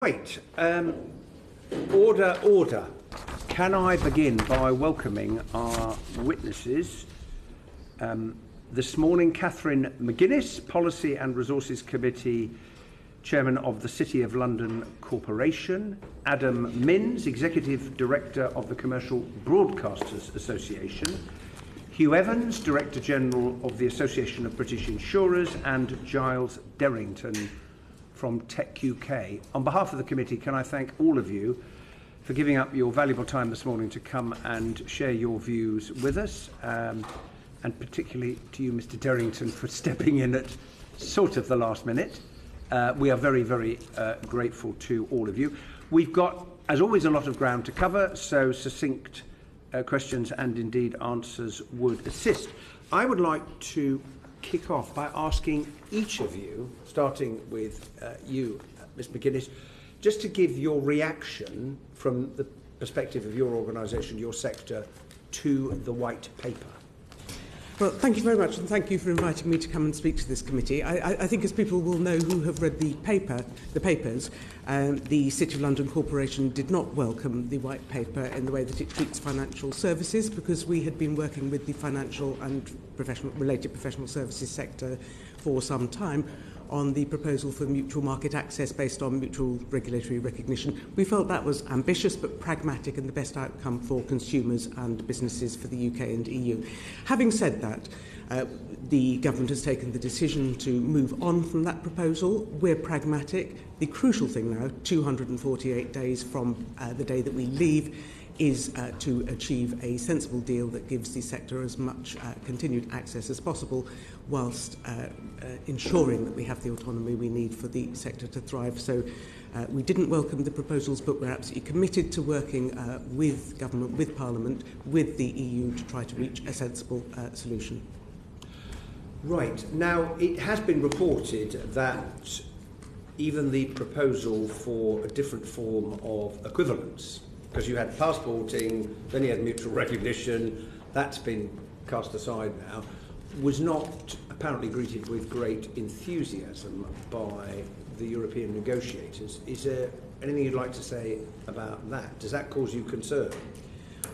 Right, order. Can I begin by welcoming our witnesses? This morning, Catherine McGuinness, Policy and Resources Committee Chairman of the City of London Corporation, Adam Minns, Executive Director of the Commercial Broadcasters Association, Hugh Evans, Director General of the Association of British Insurers, and Giles Derrington from Tech UK. On behalf of the committee, can I thank all of you for giving up your valuable time this morning to come and share your views with us, and particularly to you, Mr. Derrington, for stepping in at sort of the last minute. We are very, very grateful to all of you. We've got, as always, a lot of ground to cover, so succinct questions and indeed answers would assist. I would like to kick off by asking each of you, starting with you, Ms. McGuinness, just to give your reaction from the perspective of your organisation, your sector, to the white paper. Well, thank you very much, and thank you for inviting me to come and speak to this committee. I think, as people will know who have read the papers, the City of London Corporation did not welcome the white paper in the way that it treats financial services, because we had been working with the financial and related professional services sector for some time on the proposal for mutual market access based on mutual regulatory recognition. We felt that was ambitious but pragmatic and the best outcome for consumers and businesses for the UK and EU. Having said that, the government has taken the decision to move on from that proposal. We're pragmatic. The crucial thing now, 248 days from the day that we leave, is to achieve a sensible deal that gives the sector as much continued access as possible, whilst ensuring that we have the autonomy we need for the sector to thrive. So we didn't welcome the proposals, but we're absolutely committed to working with government, with Parliament, with the EU to try to reach a sensible solution. Right. Now, it has been reported that even the proposal for a different form of equivalence, because you had passporting, then you had mutual recognition, that's been cast aside now, was not apparently greeted with great enthusiasm by the European negotiators. Is there anything you'd like to say about that? Does that cause you concern?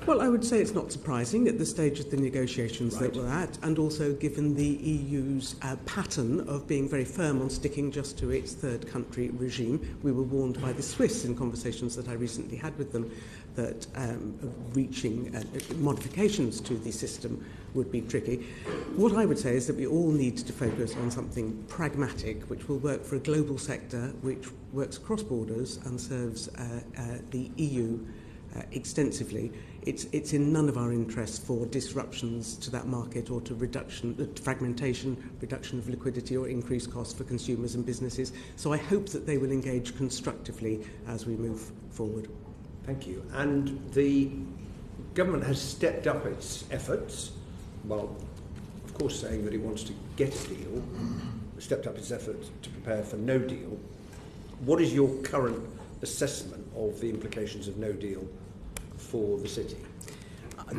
Well, I would say it's not surprising at the stage of the negotiations that we're at, and also given the EU's pattern of being very firm on sticking just to its third country regime. We were warned by the Swiss in conversations that I recently had with them that reaching modifications to the system would be tricky. What I would say is that we all need to focus on something pragmatic, which will work for a global sector, which works across borders and serves the EU extensively. It's in none of our interests for disruptions to that market or to fragmentation, reduction of liquidity or increased costs for consumers and businesses. So I hope that they will engage constructively as we move forward. Thank you. And the government has stepped up its efforts, well, of course saying that it wants to get a deal, stepped up its efforts to prepare for no deal. What is your current assessment of the implications of no deal for the city?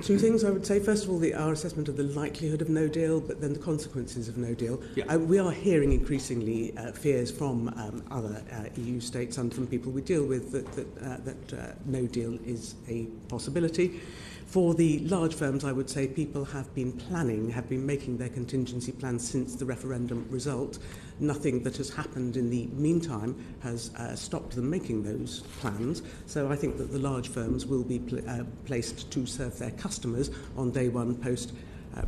Two things I would say. First of all, our assessment of the likelihood of no deal, but then the consequences of no deal. Yeah. We are hearing increasingly fears from other EU states and from people we deal with that no deal is a possibility. For the large firms, I would say people have been making their contingency plans since the referendum result. Nothing that has happened in the meantime has stopped them making those plans. So I think that the large firms will be placed to serve their customers on day one post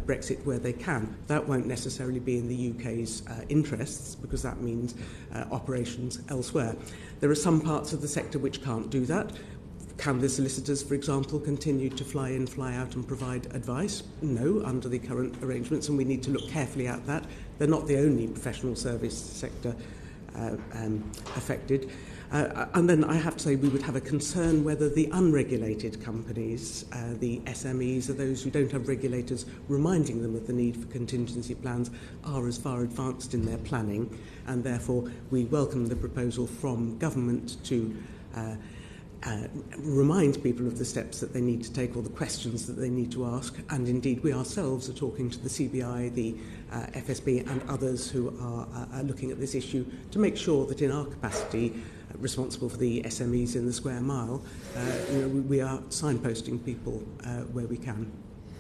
BrExit where they can. That won't necessarily be in the UK's interests, because that means operations elsewhere. There are some parts of the sector which can't do that. Can the solicitors, for example, continue to fly in, fly out and provide advice? No, under the current arrangements, and we need to look carefully at that. They're not the only professional service sector affected. And then I have to say we would have a concern whether the unregulated companies, the SMEs, or those who don't have regulators reminding them of the need for contingency plans, are as far advanced in their planning, and therefore we welcome the proposal from government to remind people of the steps that they need to take or the questions that they need to ask. And indeed, we ourselves are talking to the CBI, the FSB and others who are looking at this issue to make sure that in our capacity responsible for the SMEs in the square mile, we are signposting people where we can.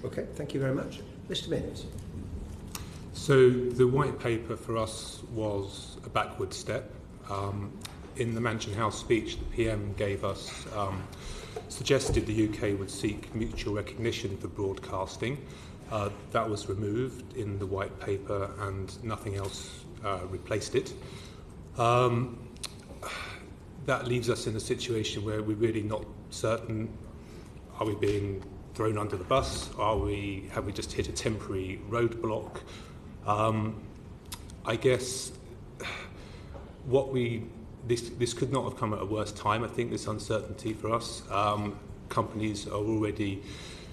Okay, thank you very much. Mr. Minns. So the white paper for us was a backward step. In the Mansion House speech, the PM gave us suggested the UK would seek mutual recognition for broadcasting. That was removed in the white paper and nothing else replaced it. That leaves us in a situation where we're really not certain, are we being thrown under the bus? Have we just hit a temporary roadblock? I guess this could not have come at a worse time. I think this uncertainty for us, companies are already,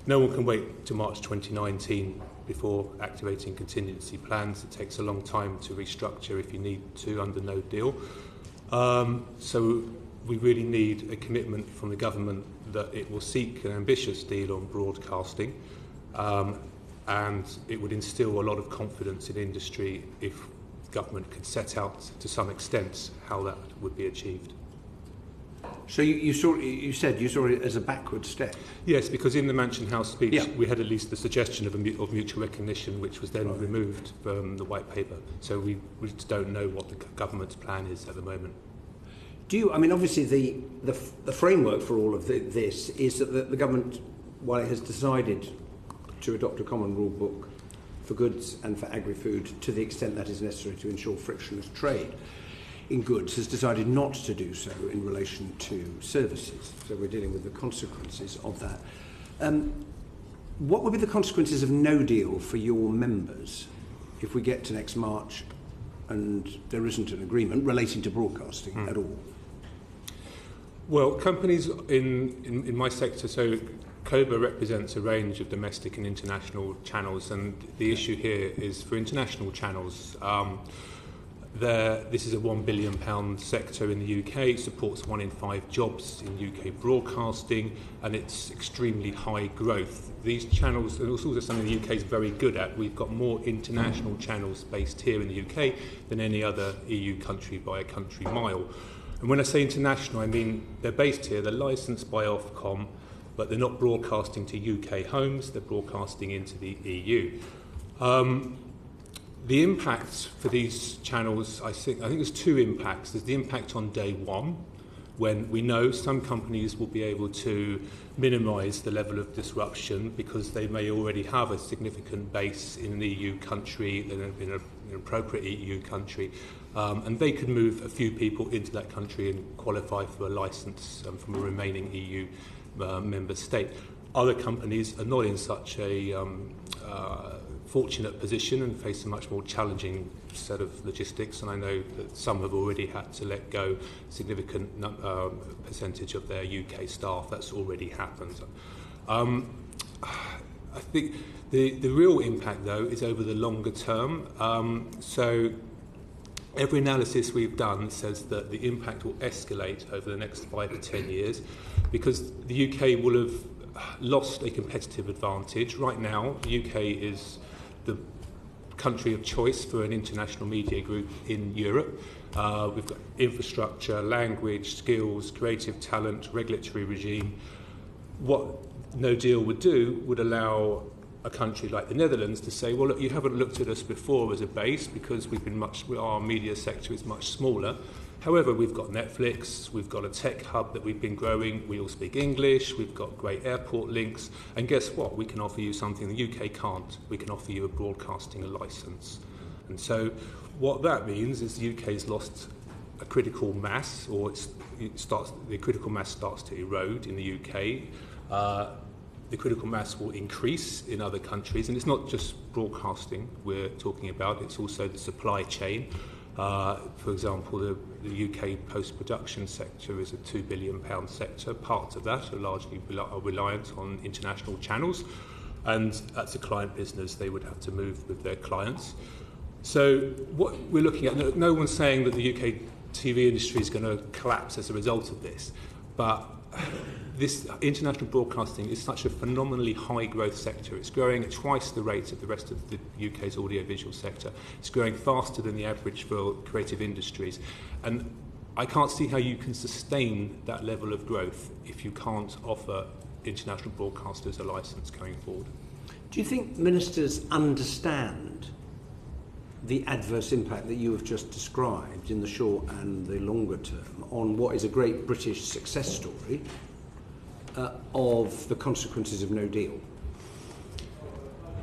no one can wait to March 2019 before activating contingency plans. It takes a long time to restructure if you need to under no deal. So we really need a commitment from the government that it will seek an ambitious deal on broadcasting, and it would instill a lot of confidence in industry if government could set out to some extent how that would be achieved. So you said you saw it as a backward step? Yes, because in the Mansion House speech we had at least the suggestion of mutual recognition, which was then removed from the white paper. So we just don't know what the government's plan is at the moment. Obviously the framework for all of this is that the government, while it has decided to adopt a common rule book for goods and for agri-food to the extent that is necessary to ensure frictionless trade in goods, has decided not to do so in relation to services. So we're dealing with the consequences of that. What would be the consequences of no deal for your members if we get to next March and there isn't an agreement relating to broadcasting at all? Well, companies in my sector, so COBA represents a range of domestic and international channels, and the issue here is for international channels. This is a £1 billion sector in the UK. It supports 1 in 5 jobs in UK broadcasting, and it's extremely high growth. These channels, and it's also something the UK is very good at. We've got more international channels based here in the UK than any other EU country by a country mile. And when I say international, I mean they're based here, they're licensed by Ofcom, but they're not broadcasting to UK homes, they're broadcasting into the EU. The impact for these channels, I think there's 2 impacts. There's the impact on day one, when we know some companies will be able to minimise the level of disruption because they may already have a significant base in an EU country, in an appropriate EU country, and they could move a few people into that country and qualify for a licence from a remaining EU member state. Other companies are not in such a fortunate position and face a much more challenging set of logistics, and I know that some have already had to let go a significant percentage of their UK staff. That's already happened. I think the real impact, though, is over the longer term. So every analysis we've done says that the impact will escalate over the next 5 to 10 years because the UK will have lost a competitive advantage. Right now, the UK is the country of choice for an international media group in Europe. We've got infrastructure, language, skills, creative talent, regulatory regime. What no deal would do would allow a country like the Netherlands to say, well, look, you haven't looked at us before as a base because our media sector is much smaller. However, we've got Netflix, we've got a tech hub that we've been growing, we all speak English, we've got great airport links, and guess what? We can offer you something the UK can't. We can offer you a broadcasting licence. And so what that means is the UK's lost a critical mass, or the critical mass starts to erode in the UK. The critical mass will increase in other countries, and it's not just broadcasting we're talking about, it's also the supply chain. For example, the UK post-production sector is a £2 billion sector. Parts of that are largely reliant on international channels, and as a client business, they would have to move with their clients. So what we're looking at, no one's saying that the UK TV industry is going to collapse as a result of this, but this international broadcasting is such a phenomenally high growth sector. It's growing at twice the rate of the rest of the UK's audiovisual sector. It's growing faster than the average for creative industries. And I can't see how you can sustain that level of growth if you can't offer international broadcasters a licence going forward. Do you think ministers understand the adverse impact that you have just described in the short and the longer term on what is a great British success story of the consequences of no deal?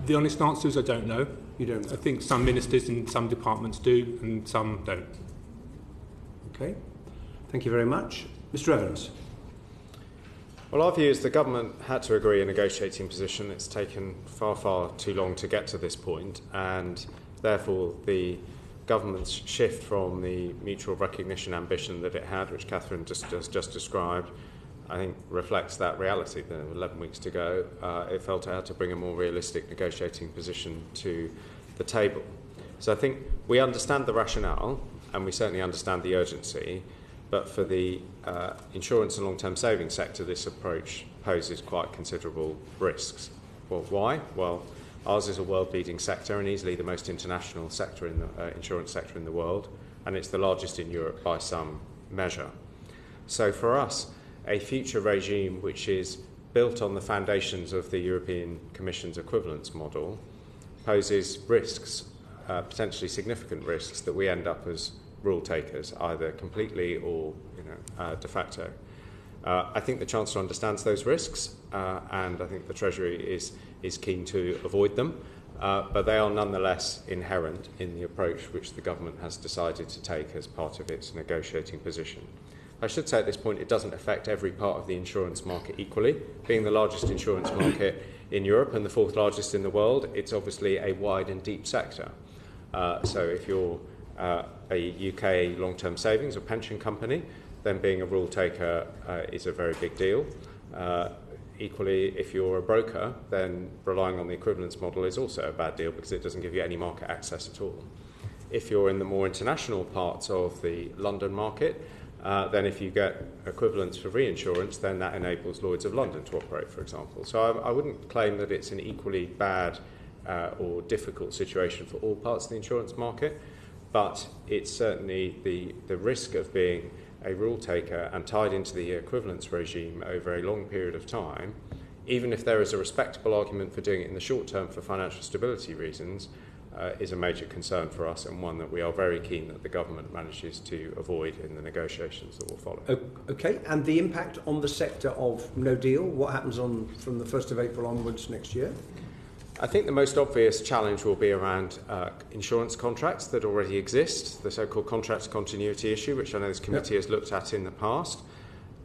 The honest answer is I don't know. You don't know? I think some ministers in some departments do and some don't. Okay. Thank you very much. Mr. Evans. Well, our view is the government had to agree a negotiating position. It's taken far, far too long to get to this point, and therefore the government's shift from the mutual recognition ambition that it had, which Catherine just described, I think reflects that reality. There were 11 weeks to go. It felt it had to bring a more realistic negotiating position to the table. So I think we understand the rationale, and we certainly understand the urgency, but for the insurance and long-term savings sector, this approach poses quite considerable risks. Well, why? Well, ours is a world-leading sector and easily the most international sector in the insurance sector in the world, and it's the largest in Europe by some measure. So for us, a future regime which is built on the foundations of the European Commission's equivalence model poses risks, potentially significant risks, that we end up as rule takers, either completely or de facto. I think the Chancellor understands those risks, and I think the Treasury is keen to avoid them, but they are nonetheless inherent in the approach which the government has decided to take as part of its negotiating position. I should say at this point it doesn't affect every part of the insurance market equally. Being the largest insurance market in Europe and the fourth largest in the world, it's obviously a wide and deep sector. So if you're a UK long-term savings or pension company, then being a rule taker is a very big deal. Equally, if you're a broker, then relying on the equivalence model is also a bad deal because it doesn't give you any market access at all. If you're in the more international parts of the London market, then if you get equivalence for reinsurance, then that enables Lloyd's of London to operate, for example. So I wouldn't claim that it's an equally bad or difficult situation for all parts of the insurance market, but it's certainly the risk of being a rule taker and tied into the equivalence regime over a long period of time, even if there is a respectable argument for doing it in the short term for financial stability reasons, is a major concern for us, and one that we are very keen that the government manages to avoid in the negotiations that will follow. Okay, and the impact on the sector of no deal, what happens from the 1st of April onwards next year? I think the most obvious challenge will be around insurance contracts that already exist, the so-called contract continuity issue, which I know this committee has looked at in the past.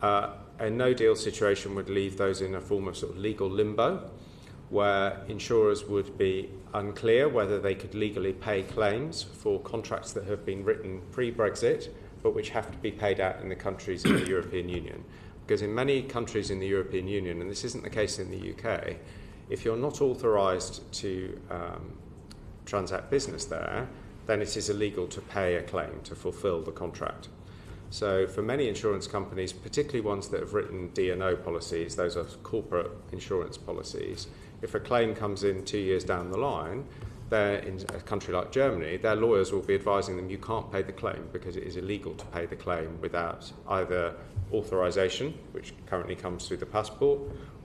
A no-deal situation would leave those in a form of sort of legal limbo, where insurers would be unclear whether they could legally pay claims for contracts that have been written pre-Brexit, but which have to be paid out in the countries in the European Union. Because in many countries in the European Union, and this isn't the case in the UK, if you're not authorised to transact business there, then it is illegal to pay a claim to fulfil the contract. So for many insurance companies, particularly ones that have written D&O policies, those are corporate insurance policies, if a claim comes in 2 years down the line, they're in a country like Germany, their lawyers will be advising them you can't pay the claim because it is illegal to pay the claim without either authorisation, which currently comes through the passport,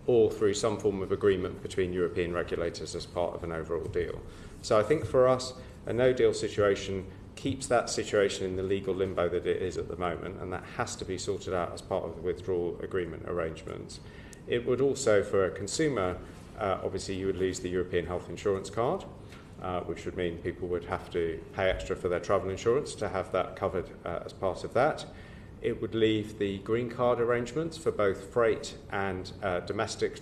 or through some form of agreement between European regulators as part of an overall deal. So I think for us, a no-deal situation keeps that situation in the legal limbo that it is at the moment, and that has to be sorted out as part of the withdrawal agreement arrangements. It would also, for a consumer, obviously you would lose the European health insurance card, which would mean people would have to pay extra for their travel insurance to have that covered as part of that. It would leave the green card arrangements for both freight and domestic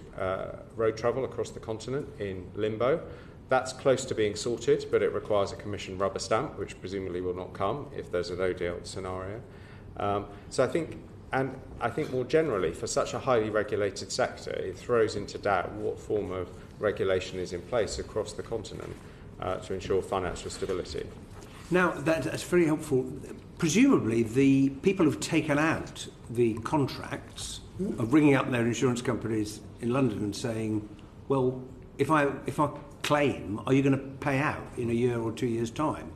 road travel across the continent in limbo. That's close to being sorted, but it requires a Commission rubber stamp, which presumably will not come if there's a no-deal scenario. So I think more generally, for such a highly regulated sector, it throws into doubt what form of regulation is in place across the continent to ensure financial stability. Now, that's very helpful. Presumably, the people who've taken out the contracts are ringing up their insurance companies in London and saying, well, if I claim, are you going to pay out in a year or 2 years' time?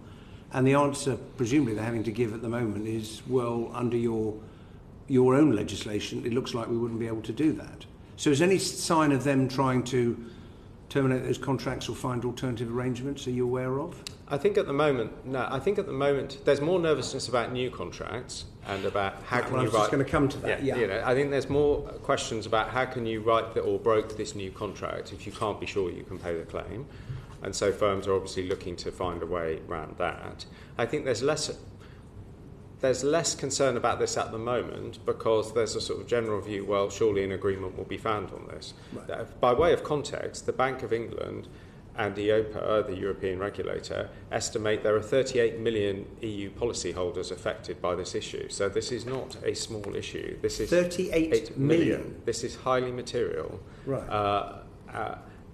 And the answer, presumably, they're having to give at the moment is, well, under your own legislation, it looks like we wouldn't be able to do that. So is there any sign of them trying to terminate those contracts or find alternative arrangements? Are you aware of? I think at the moment, no. I think at the moment there's more nervousness about new contracts and about how can you write. I was just going to come to that. Yeah. You know, I think there's more questions about how can you write or broke this new contract if you can't be sure you can pay the claim, and so firms are obviously looking to find a way around that. I think there's less concern about this at the moment because there's a sort of general view, well, surely an agreement will be found on this. Right. By way of context, the Bank of England and EIOPA, the European regulator, estimate there are 38 million EU policyholders affected by this issue. So this is not a small issue. This is 38 million. This is highly material. Right.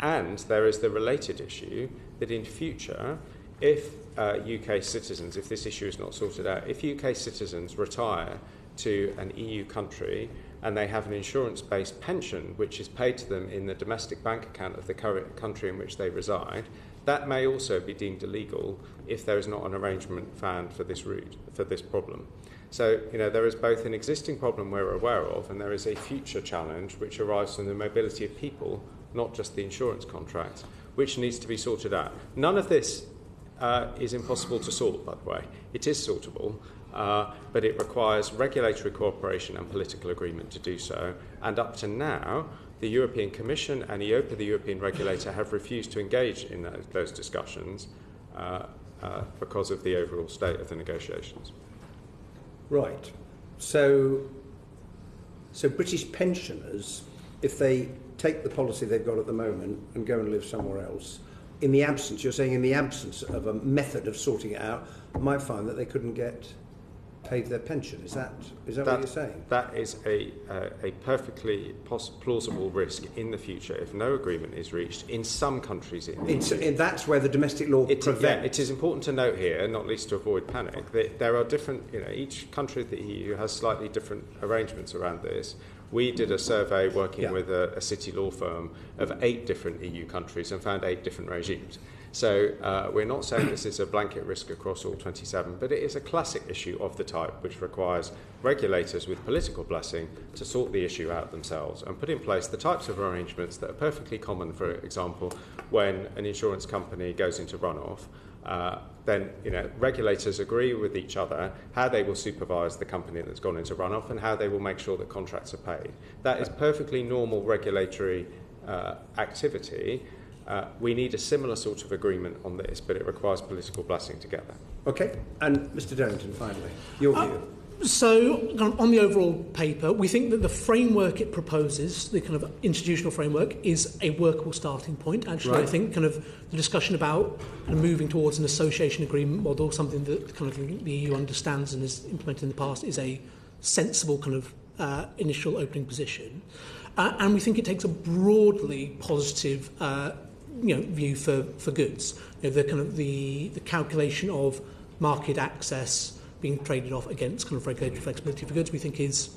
And there is the related issue that in future, if UK citizens, if this issue is not sorted out, if UK citizens retire to an EU country and they have an insurance-based pension which is paid to them in the domestic bank account of the current country in which they reside, that may also be deemed illegal if there is not an arrangement found for this route, for this problem. So, you know, there is both an existing problem we're aware of and there is a future challenge which arises from the mobility of people, not just the insurance contracts, which needs to be sorted out. None of this is impossible to sort, by the way. It is sortable, but it requires regulatory cooperation and political agreement to do so. And up to now, the European Commission and EIOPA, the European regulator, have refused to engage in those discussions because of the overall state of the negotiations. Right. So British pensioners, if they take the policy they've got at the moment and go and live somewhere else, in the absence, you're saying in the absence of a method of sorting it out, might find that they couldn't get paid their pension. Is that what you're saying? That is a perfectly plausible risk in the future if no agreement is reached in some countries. That's where the domestic law prevents. Yeah, it is important to note here, not least to avoid panic, that there are different, each country of the EU has slightly different arrangements around this. We did a survey working with a city law firm of 8 different EU countries and found 8 different regimes. So we're not saying this is a blanket risk across all 27, but it is a classic issue of the type which requires regulators with political blessing to sort the issue out themselves and put in place the types of arrangements that are perfectly common, for example, when an insurance company goes into run-off. Then regulators agree with each other how they will supervise the company that's gone into run-off and how they will make sure that contracts are paid. That is perfectly normal regulatory activity. We need a similar sort of agreement on this, but it requires political blessing to get there. Okay, and Mr. Derrington, finally, your view. So, on the overall paper, we think that the framework it proposes, the kind of institutional framework, is a workable starting point. Actually, right. I think kind of the discussion about moving towards an association agreement model, something that kind of the EU understands and has implemented in the past, is a sensible kind of initial opening position. And we think it takes a broadly positive view for goods. The kind of the calculation of market access being traded off against kind of regulatory flexibility for goods, we think is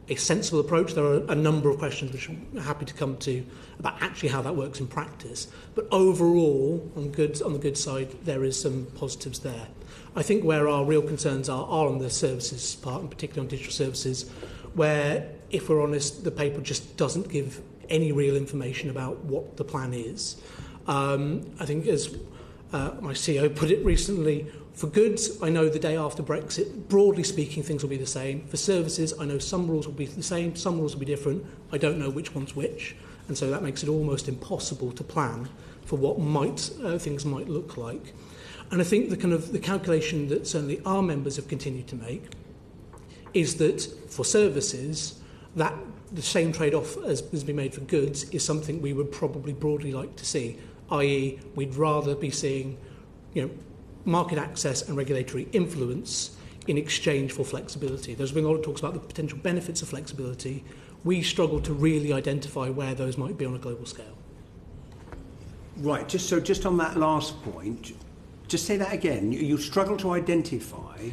a sensible approach. There are a number of questions which I'm happy to come to about actually how that works in practice. But overall, on the goods side, there is some positives there. I think where our real concerns are on the services part, and particularly on digital services, where, if we're honest, the paper just doesn't give any real information about what the plan is. I think, as my CEO put it recently, for goods, I know the day after Brexit, broadly speaking, things will be the same. For services, I know some rules will be the same, some rules will be different. I don't know which one's which, and so that makes it almost impossible to plan for what things might look like. And I think the calculation that certainly our members have continued to make is that for services, that the same trade-off as has been made for goods is something we would probably broadly like to see, i.e. we'd rather be seeing, market access and regulatory influence in exchange for flexibility. There's been a lot of talks about the potential benefits of flexibility. We struggle to really identify where those might be on a global scale. Right, just on that last point, just say that again. You struggle to identify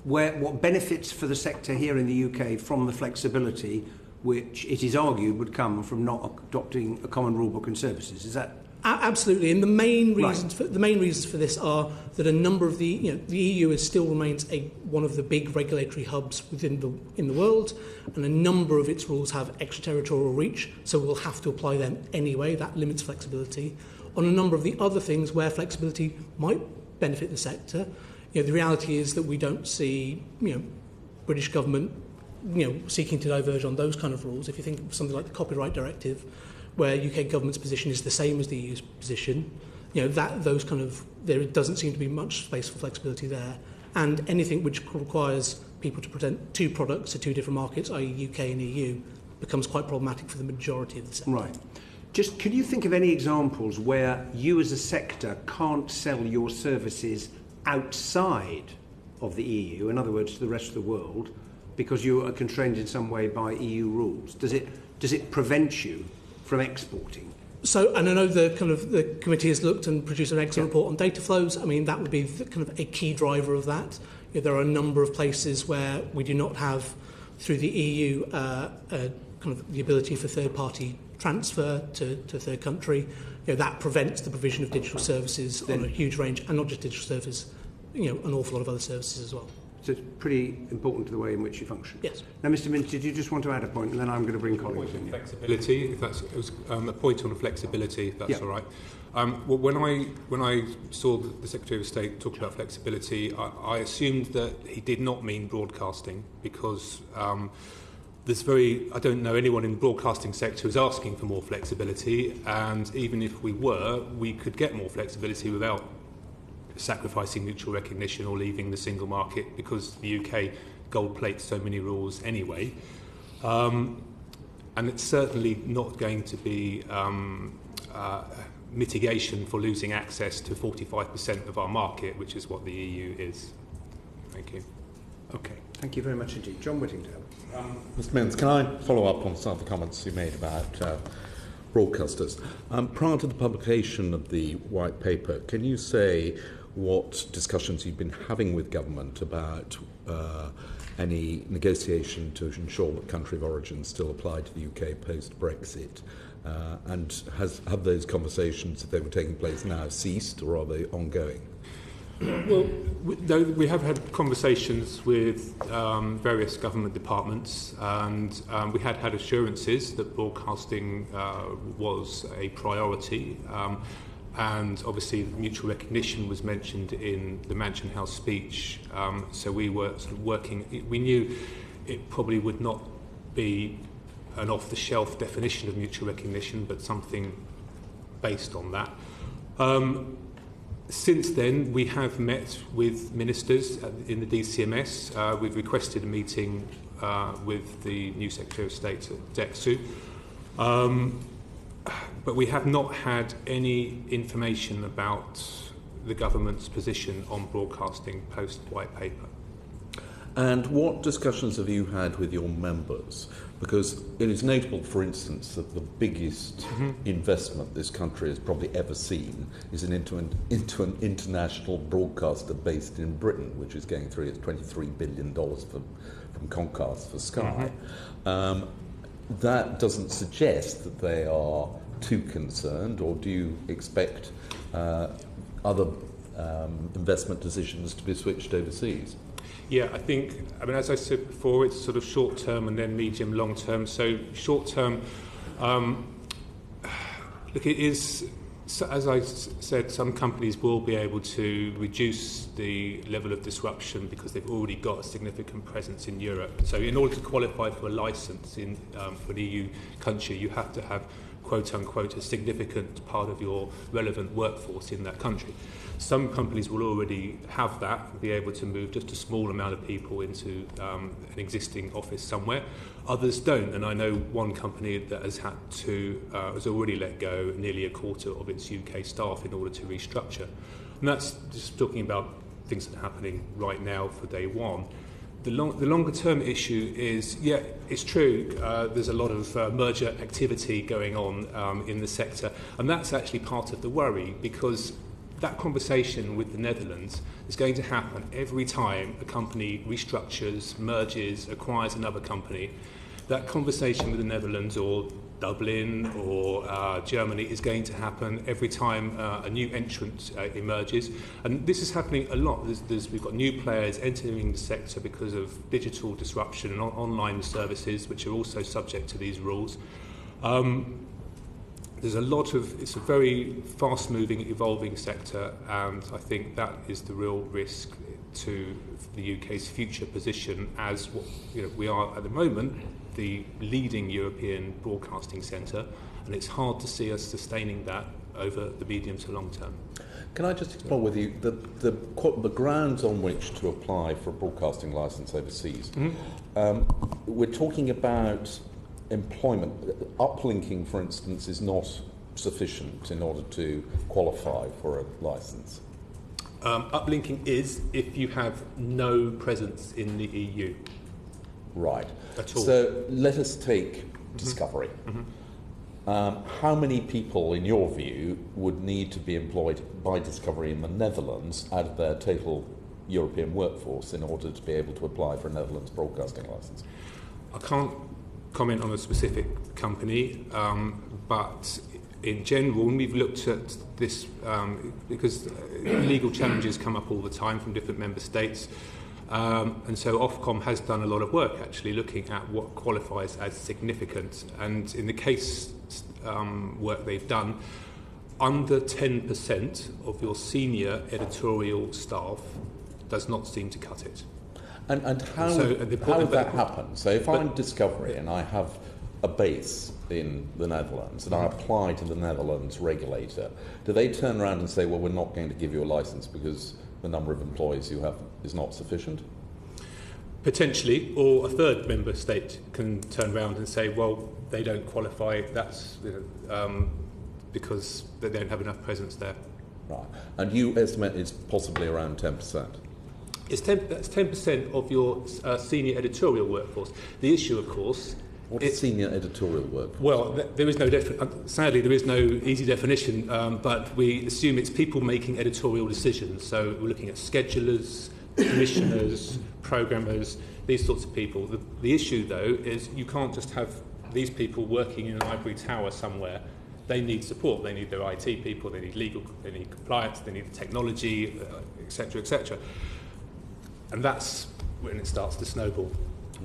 what benefits for the sector here in the UK from the flexibility which it is argued would come from not adopting a common rule book and services. Is that Absolutely, and the main reasons for this are that a number of the EU still remains one of the big regulatory hubs in the world, and a number of its rules have extraterritorial reach, so we'll have to apply them anyway. That limits flexibility. On a number of the other things where flexibility might benefit the sector, the reality is that we don't see British government seeking to diverge on those kind of rules. If you think of something like the Copyright Directive, where UK government's position is the same as the EU's position, there doesn't seem to be much space for flexibility there. And anything which requires people to present two products to two different markets, i.e. UK and EU, becomes quite problematic for the majority of the sector. Right. Just can you think of any examples where you as a sector can't sell your services outside of the EU, in other words, to the rest of the world, because you are constrained in some way by EU rules? Does it prevent you from exporting? So, and I know the committee has looked and produced an excellent report on data flows. I mean, that would be a key driver of that. There are a number of places where we do not have, through the EU, the ability for third-party transfer to a third country. That prevents the provision of digital services on a huge range, and not just digital services, an awful lot of other services as well. So it's pretty important to the way in which you function. Yes. Now, Mr. Minch, did you just want to add a point, and then I'm going to bring colleagues in? Flexibility, if that's it was a point on flexibility, if that's all right. Well, when I saw the Secretary of State talk about flexibility, I assumed that he did not mean broadcasting, because I don't know anyone in the broadcasting sector who's asking for more flexibility, and even if we were, we could get more flexibility without sacrificing mutual recognition or leaving the single market, because the UK gold plates so many rules anyway. And it's certainly not going to be mitigation for losing access to 45% of our market, which is what the EU is. Thank you. Okay, thank you very much indeed. John Whittingdale. Mr. Minns, can I follow up on some of the comments you made about broadcasters? Prior to the publication of the white paper, can you say what discussions you've been having with government about any negotiation to ensure that country of origin still apply to the UK post-Brexit? And have those conversations, if they were taking place now, ceased, or are they ongoing? Well, we have had conversations with various government departments, and we had assurances that broadcasting was a priority. And obviously mutual recognition was mentioned in the Mansion House speech, so we were sort of working. We knew it probably would not be an off-the-shelf definition of mutual recognition, but something based on that. Since then, we have met with ministers in the DCMS. We've requested a meeting with the new Secretary of State at DEXU. But we have not had any information about the government's position on broadcasting post-white paper. And what discussions have you had with your members? Because it is notable, for instance, that the biggest investment this country has probably ever seen is into an international broadcaster based in Britain, which is going through its $23 billion from Comcast for Sky. That doesn't suggest that they are too concerned, or do you expect other investment decisions to be switced overseas? Yeah, I mean, as I said before, it's sort of short term and then medium, long term. So short term, look, it is, as I said, some companies will be able to reduce the level of disruption because they've already got a significant presence in Europe. So in order to qualify for a license for an EU country, you have to have, quote unquote, a significant part of your relevant workforce in that country. Some companies will already have that and be able to move just a small amount of people into an existing office somewhere. Others don't, and I know one company that has already let go nearly a quarter of its UK staff in order to restructure. And that's just talking about things that are happening right now for day one. The longer term issue is, yeah, it's true, there's a lot of merger activity going on in the sector, and that's actually part of the worry, because that conversation with the Netherlands is going to happen every time a company restructures, merges, acquires another company. That conversation with the Netherlands or Dublin or Germany is going to happen every time a new entrant emerges. And this is happening a lot. We've got new players entering the sector because of digital disruption and online services, which are also subject to these rules. It's a very fast-moving, evolving sector, and I think that is the real risk to the UK's future position as we are at the moment, the leading European broadcasting centre, and it's hard to see us sustaining that over the medium to long term. Can I just explore with you the grounds on which to apply for a broadcasting licence overseas? We're talking about employment. Uplinking, for instance, is not sufficient in order to qualify for a licence. Uplinking is if you have no presence in the EU. Right. At all. So let us take Discovery. How many people, in your view, would need to be employed by Discovery in the Netherlands out of their total European workforce in order to be able to apply for a Netherlands broadcasting licence? I can't comment on a specific company, but in general, and we've looked at this because legal challenges come up all the time from different member states. And so Ofcom has done a lot of work actually looking at what qualifies as significant. And in the case work they've done, under 10% of your senior editorial staff does not seem to cut it. And how would that happen? So if I'm Discovery and I have a base in the Netherlands and I apply to the Netherlands regulator, do they turn around and say, well, we're not going to give you a licence because the number of employees you have is not sufficient? Potentially, or a third member state can turn around and say, well, they don't qualify, that's because they don't have enough presence there. Right. And you estimate it's possibly around 10%? That's 10% of your senior editorial workforce. The issue, of course... What is senior editorial workforce? Well, there is no sadly, there is no easy definition, but we assume it's people making editorial decisions. So we're looking at schedulers, commissioners, programmers, these sorts of people. The issue, though, is you can't just have these people working in an ivory tower somewhere. They need support. They need their IT people, they need legal, they need compliance, they need the technology, etc., etc. And that's when it starts to snowball.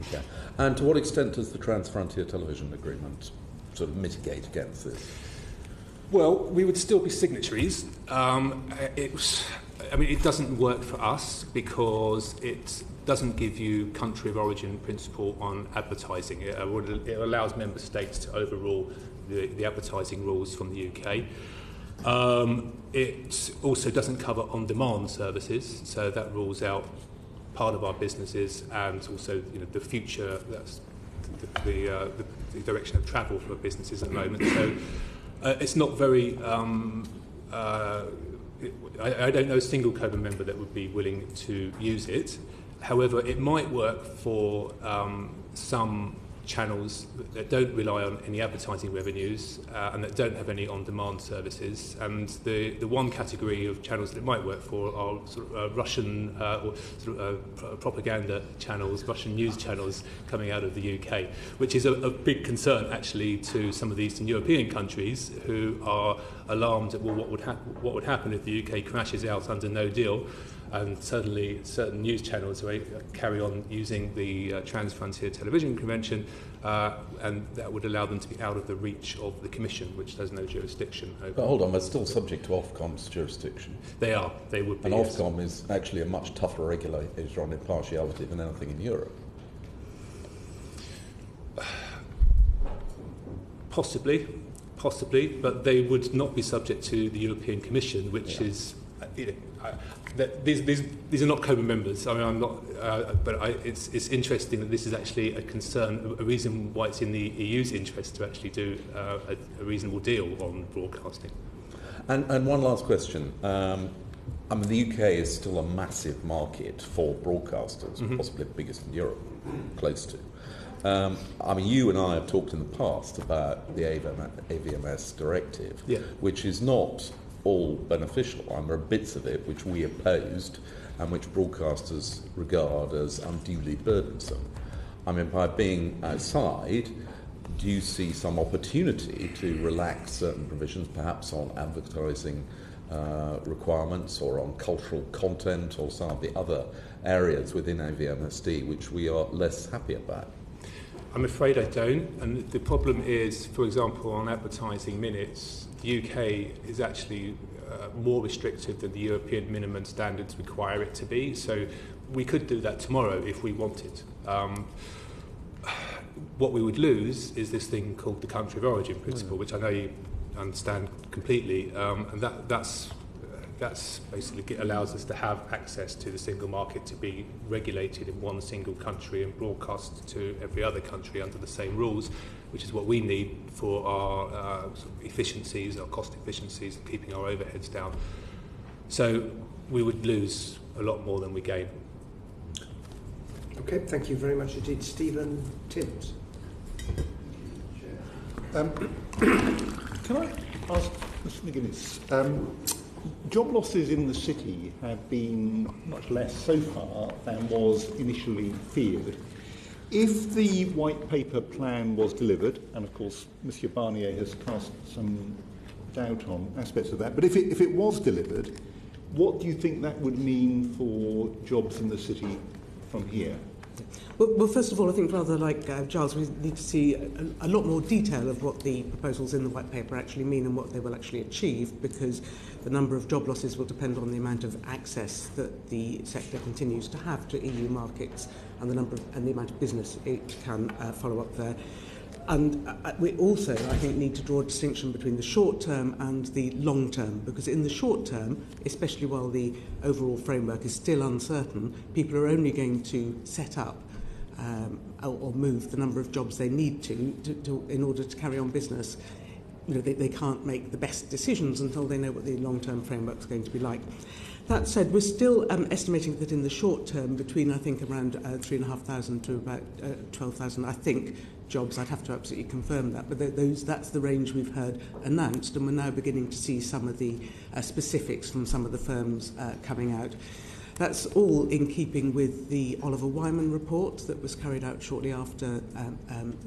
Okay. And to what extent does the Trans-Frontier Television Agreement sort of mitigate against this? Well, we would still be signatories. It doesn't work for us because it doesn't give you country of origin principle on advertising. It allows member states to overrule the advertising rules from the UK. It also doesn't cover on-demand services, so that rules out part of our businesses and also the future, that's the direction of travel for businesses at the moment. So it's not very I don't know a single COBA member that would be willing to use it. However, it might work for some channels that don't rely on any advertising revenues and that don't have any on-demand services. And the one category of channels that it might work for are sort of Russian or sort of propaganda channels, Russian news channels coming out of the UK, which is a big concern actually to some of the Eastern European countries who are alarmed at what would happen if the UK crashes out under no deal. And suddenly certain news channels carry on using the Trans-Frontier Television Convention, and that would allow them to be out of the reach of the Commission, which has no jurisdiction over. But hold on, they're still subject to Ofcom's jurisdiction. They are, they would be. And Ofcom is actually a much tougher regulator on impartiality than anything in Europe. Possibly, but they would not be subject to the European Commission, which is... These are not COBA members. I mean, I'm not, it's interesting that this is actually a concern, a reason why it's in the EU's interest to actually do a reasonable deal on broadcasting. And one last question. I mean, the UK is still a massive market for broadcasters, possibly the biggest in Europe, close to. I mean, you and I have talked in the past about the AVMS directive, which is not all beneficial, and there are bits of it which we opposed and which broadcasters regard as unduly burdensome. I mean, by being outside, do you see some opportunity to relax certain provisions, perhaps on advertising requirements or on cultural content or some of the other areas within AVMSD which we are less happy about? I'm afraid I don't, and the problem is, for example, on advertising minutes, the UK is actually more restrictive than the European minimum standards require it to be, so we could do that tomorrow if we wanted. What we would lose is this thing called the country of origin principle, which I know you understand completely, and that's basically allows us to have access to the single market to be regulated in one single country and broadcast to every other country under the same rules, which is what we need for our sort of efficiencies, our cost efficiencies, and keeping our overheads down. So we would lose a lot more than we gain. Okay, thank you very much indeed. Stephen Timms. Can I ask Mr McGuinness, job losses in the city have been much less so far than was initially feared. If the white paper plan was delivered, and of course Monsieur Barnier has cast some doubt on aspects of that, but if it was delivered, what do you think that would mean for jobs in the city from here? Well, first of all, I think rather like Giles, we need to see a lot more detail of what the proposals in the white paper actually mean and what they will actually achieve, because the number of job losses will depend on the amount of access that the sector continues to have to EU markets and the amount of business it can follow up there. And we also, I think, need to draw a distinction between the short term and the long term, because in the short term, especially while the overall framework is still uncertain, people are only going to set up or move the number of jobs they need to in order to carry on business. You know, they can't make the best decisions until they know what the long-term framework is going to be like. That said, we're still estimating that in the short term, between I think around 3,500 to about 12,000, I think, jobs. I'd have to absolutely confirm that, but that's the range we've heard announced, and we're now beginning to see some of the specifics from some of the firms coming out. That's all in keeping with the Oliver Wyman report that was carried out shortly after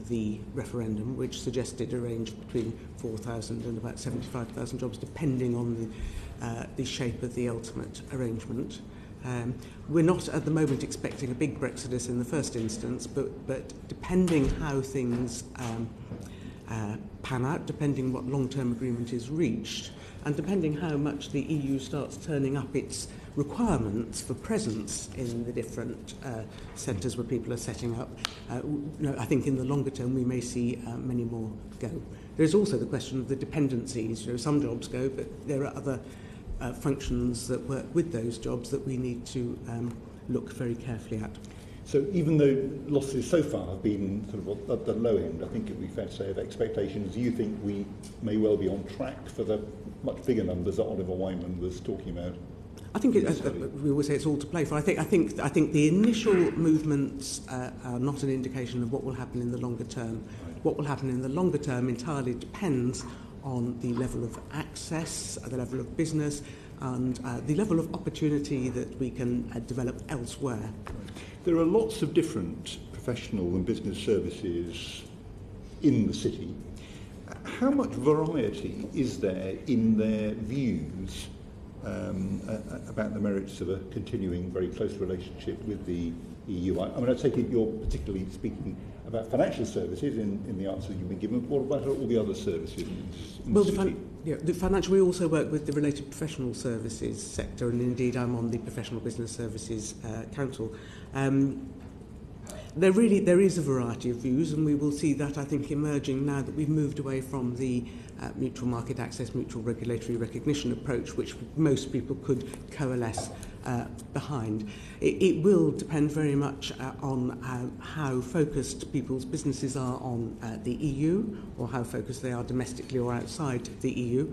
the referendum, which suggested a range between 4,000 and about 75,000 jobs, depending on the shape of the ultimate arrangement. We're not at the moment expecting a big Brexit in the first instance, but depending how things pan out, depending what long-term agreement is reached, and depending how much the EU starts turning up its requirements for presence in the different centres where people are setting up, I think in the longer term we may see many more go. There is also the question of the dependencies. You know, some jobs go, but there are other functions that work with those jobs that we need to look very carefully at. So even though losses so far have been sort of at the low end, I think it would be fair to say, of expectations, do you think we may well be on track for the much bigger numbers that Oliver Wyman was talking about? I think we always say it's all to play for. I think the initial movements are not an indication of what will happen in the longer term. Right. What will happen in the longer term entirely depends on the level of access, the level of business, and the level of opportunity that we can develop elsewhere. Right. There are lots of different professional and business services in the city. How much variety is there in their views about the merits of a continuing very close relationship with the EU? I mean, I take it you're particularly speaking about financial services in the answer you've been given. What about all the other services in the city? The financial, we also work with the related professional services sector, and indeed I'm on the Professional Business Services Council. There is a variety of views, and we will see that, I think, emerging now that we've moved away from the mutual market access, mutual regulatory recognition approach, which most people could coalesce behind. It will depend very much on how focused people's businesses are on the EU, or how focused they are domestically or outside the EU.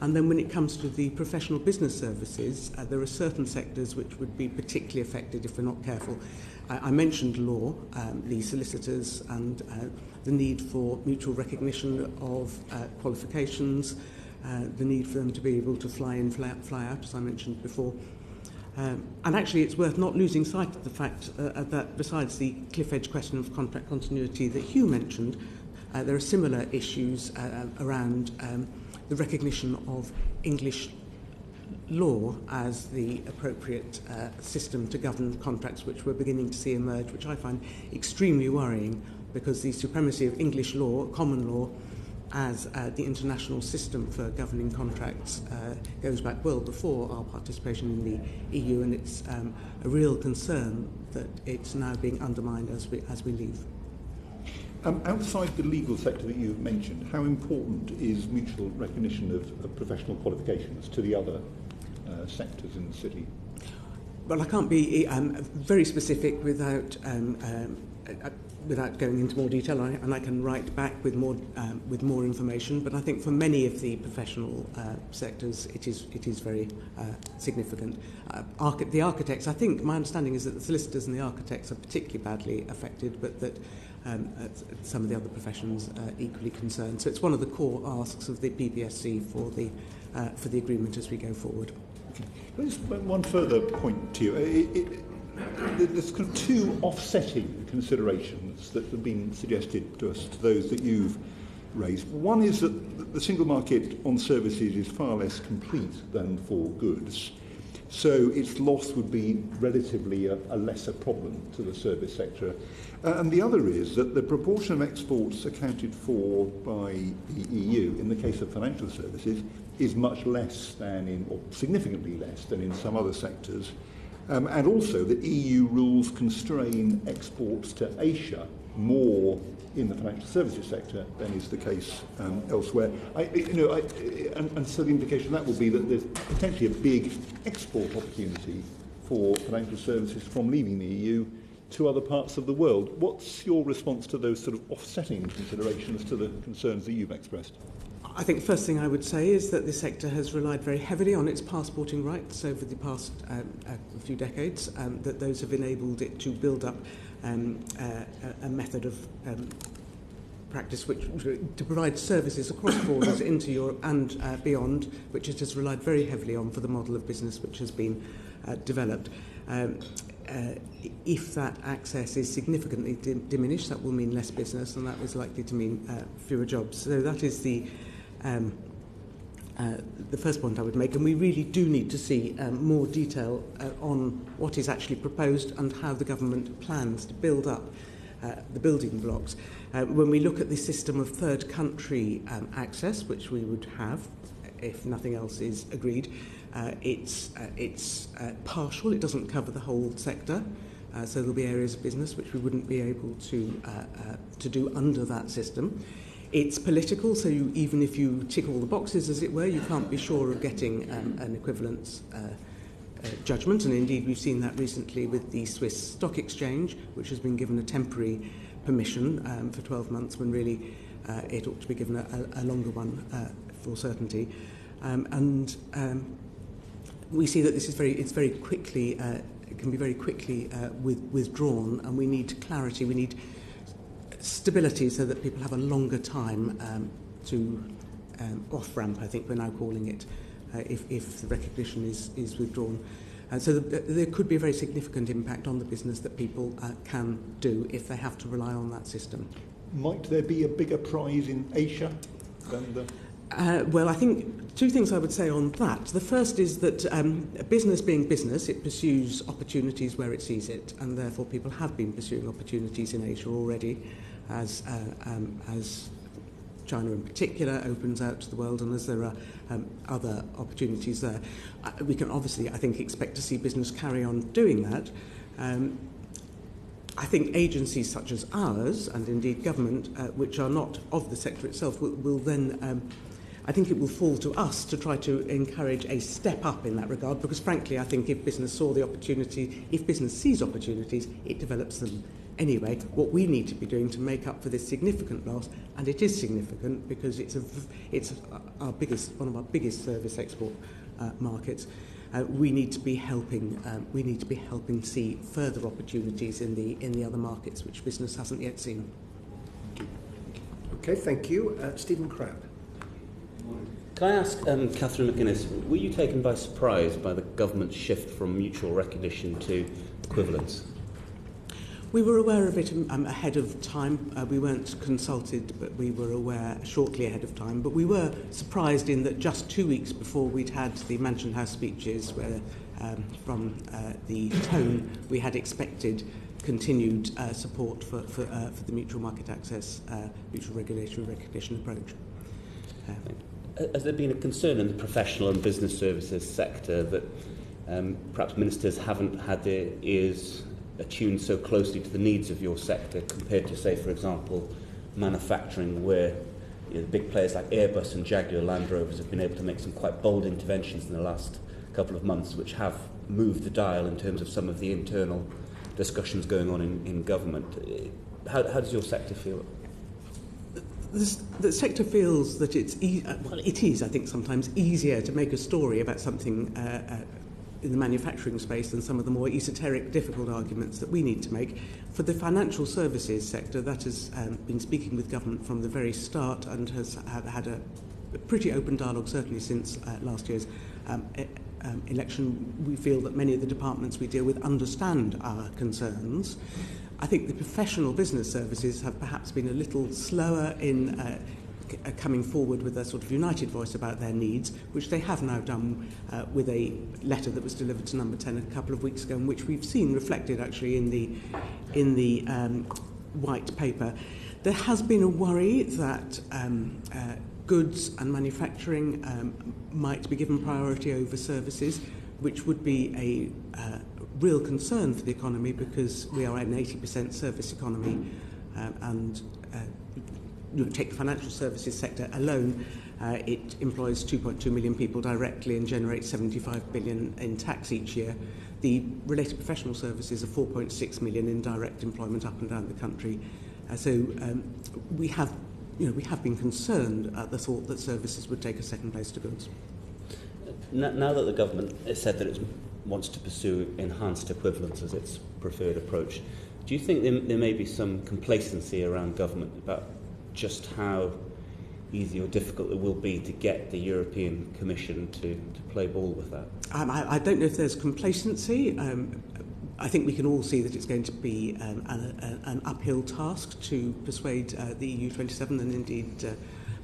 And then when it comes to the professional business services, there are certain sectors which would be particularly affected if we're not careful. I mentioned law, the solicitors, and the need for mutual recognition of qualifications, the need for them to be able to fly in, fly out, as I mentioned before. And actually it's worth not losing sight of the fact that besides the cliff edge question of contract continuity that Hugh mentioned, There are similar issues around the recognition of English law as the appropriate system to govern contracts, which we're beginning to see emerge, which I find extremely worrying, because the supremacy of English law, common law, as the international system for governing contracts goes back well before our participation in the EU, and it's a real concern that it's now being undermined as we leave. Outside the legal sector that you've mentioned, how important is mutual recognition of professional qualifications to the other sectors in the city? Well, I can't be very specific without going into more detail, and I can write back with more information. But I think for many of the professional sectors, it is very significant. The architects, I think, my understanding is that the solicitors and the architects are particularly badly affected, but that some of the other professions are equally concerned. So it's one of the core asks of the PPSC for the agreement as we go forward. Okay. Just one further point to you. There's kind of two offsetting considerations that have been suggested to us, to those that you've raised. One is that the single market on services is far less complete than for goods, so its loss would be relatively a lesser problem to the service sector. And the other is that the proportion of exports accounted for by the EU in the case of financial services is much less than or significantly less than in some other sectors. And also that EU rules constrain exports to Asia more in the financial services sector than is the case elsewhere. And so the implication of that will be that there's potentially a big export opportunity for financial services from leaving the EU to other parts of the world. What's your response to those sort of offsetting considerations to the concerns that you've expressed? I think the first thing I would say is that this sector has relied very heavily on its passporting rights over the past few decades, that those have enabled it to build up a method of practice to provide services across borders into Europe and beyond, which it has relied very heavily on for the model of business which has been developed. If that access is significantly diminished, that will mean less business, and that is likely to mean fewer jobs. So that is the first point I would make, and we really do need to see more detail on what is actually proposed and how the government plans to build up the building blocks. When we look at the system of third country access, which we would have if nothing else is agreed, it's partial. It doesn't cover the whole sector, so there'll be areas of business which we wouldn't be able to do under that system. It's political, so even if you tick all the boxes, as it were, you can't be sure of getting an equivalence judgment, and indeed we've seen that recently with the Swiss Stock Exchange, which has been given a temporary permission for 12 months when really it ought to be given a longer one for certainty. We see that this is very quickly, it can be very quickly withdrawn, and we need clarity, we need stability so that people have a longer time to off-ramp, I think we're now calling it, if the recognition is withdrawn. So there could be a very significant impact on the business that people can do if they have to rely on that system. Might there be a bigger prize in Asia than the... Well, I think two things I would say on that. The first is that business being business, it pursues opportunities where it sees it, and therefore people have been pursuing opportunities in Asia already, as China in particular opens out to the world, and as there are other opportunities there. We can obviously, I think, expect to see business carry on doing that. I think agencies such as ours, and indeed government, which are not of the sector itself, will then... I think it will fall to us to try to encourage a step up in that regard, because frankly I think if business saw the opportunity, if business sees opportunities, it develops them anyway. What we need to be doing to make up for this significant loss, and it is significant because it's one of our biggest service export markets, we need to be helping see further opportunities in the other markets which business hasn't yet seen. Okay, thank you. StephenCrabb. Can I ask Catherine McGuinness, were you taken by surprise by the government's shift from mutual recognition to equivalence? We were aware of it ahead of time. We weren't consulted, but we were aware shortly ahead of time. But we were surprised in that just 2 weeks before we'd had the Mansion House speeches, where from the tone we had expected continued support for the mutual market access, mutual regulatory recognition approach. Has there been a concern in the professional and business services sector that perhaps ministers haven't had their ears attuned so closely to the needs of your sector compared to, say, for example, manufacturing, where the big players like Airbus and Jaguar Land Rovers have been able to make some quite bold interventions in the last couple of months, which have moved the dial in terms of some of the internal discussions going on in government. How does your sector feel? The sector feels that it is, I think, sometimes easier to make a story about something in the manufacturing space than some of the more esoteric, difficult arguments that we need to make. For the financial services sector, that has been speaking with government from the very start and has had a pretty open dialogue, certainly since last year's election. We feel that many of the departments we deal with understand our concerns. I think the professional business services have perhaps been a little slower in coming forward with a sort of united voice about their needs, which they have now done with a letter that was delivered to Number 10 a couple of weeks ago, and which we've seen reflected actually in the white paper. There has been a worry that goods and manufacturing might be given priority over services, which would be a real concern for the economy, because we are an 80% service economy, and take the financial services sector alone, it employs 2.2 million people directly and generates 75 billion in tax each year. The related professional services are 4.6 million in direct employment up and down the country. So we have been concerned at the thought that services would take a second place to goods. Now that the government has said that it wants to pursue enhanced equivalence as its preferred approach, do you think there may be some complacency around government about just how easy or difficult it will be to get the European Commission to play ball with that? I don't know if there's complacency. I think we can all see that it's going to be an uphill task to persuade the EU27, and indeed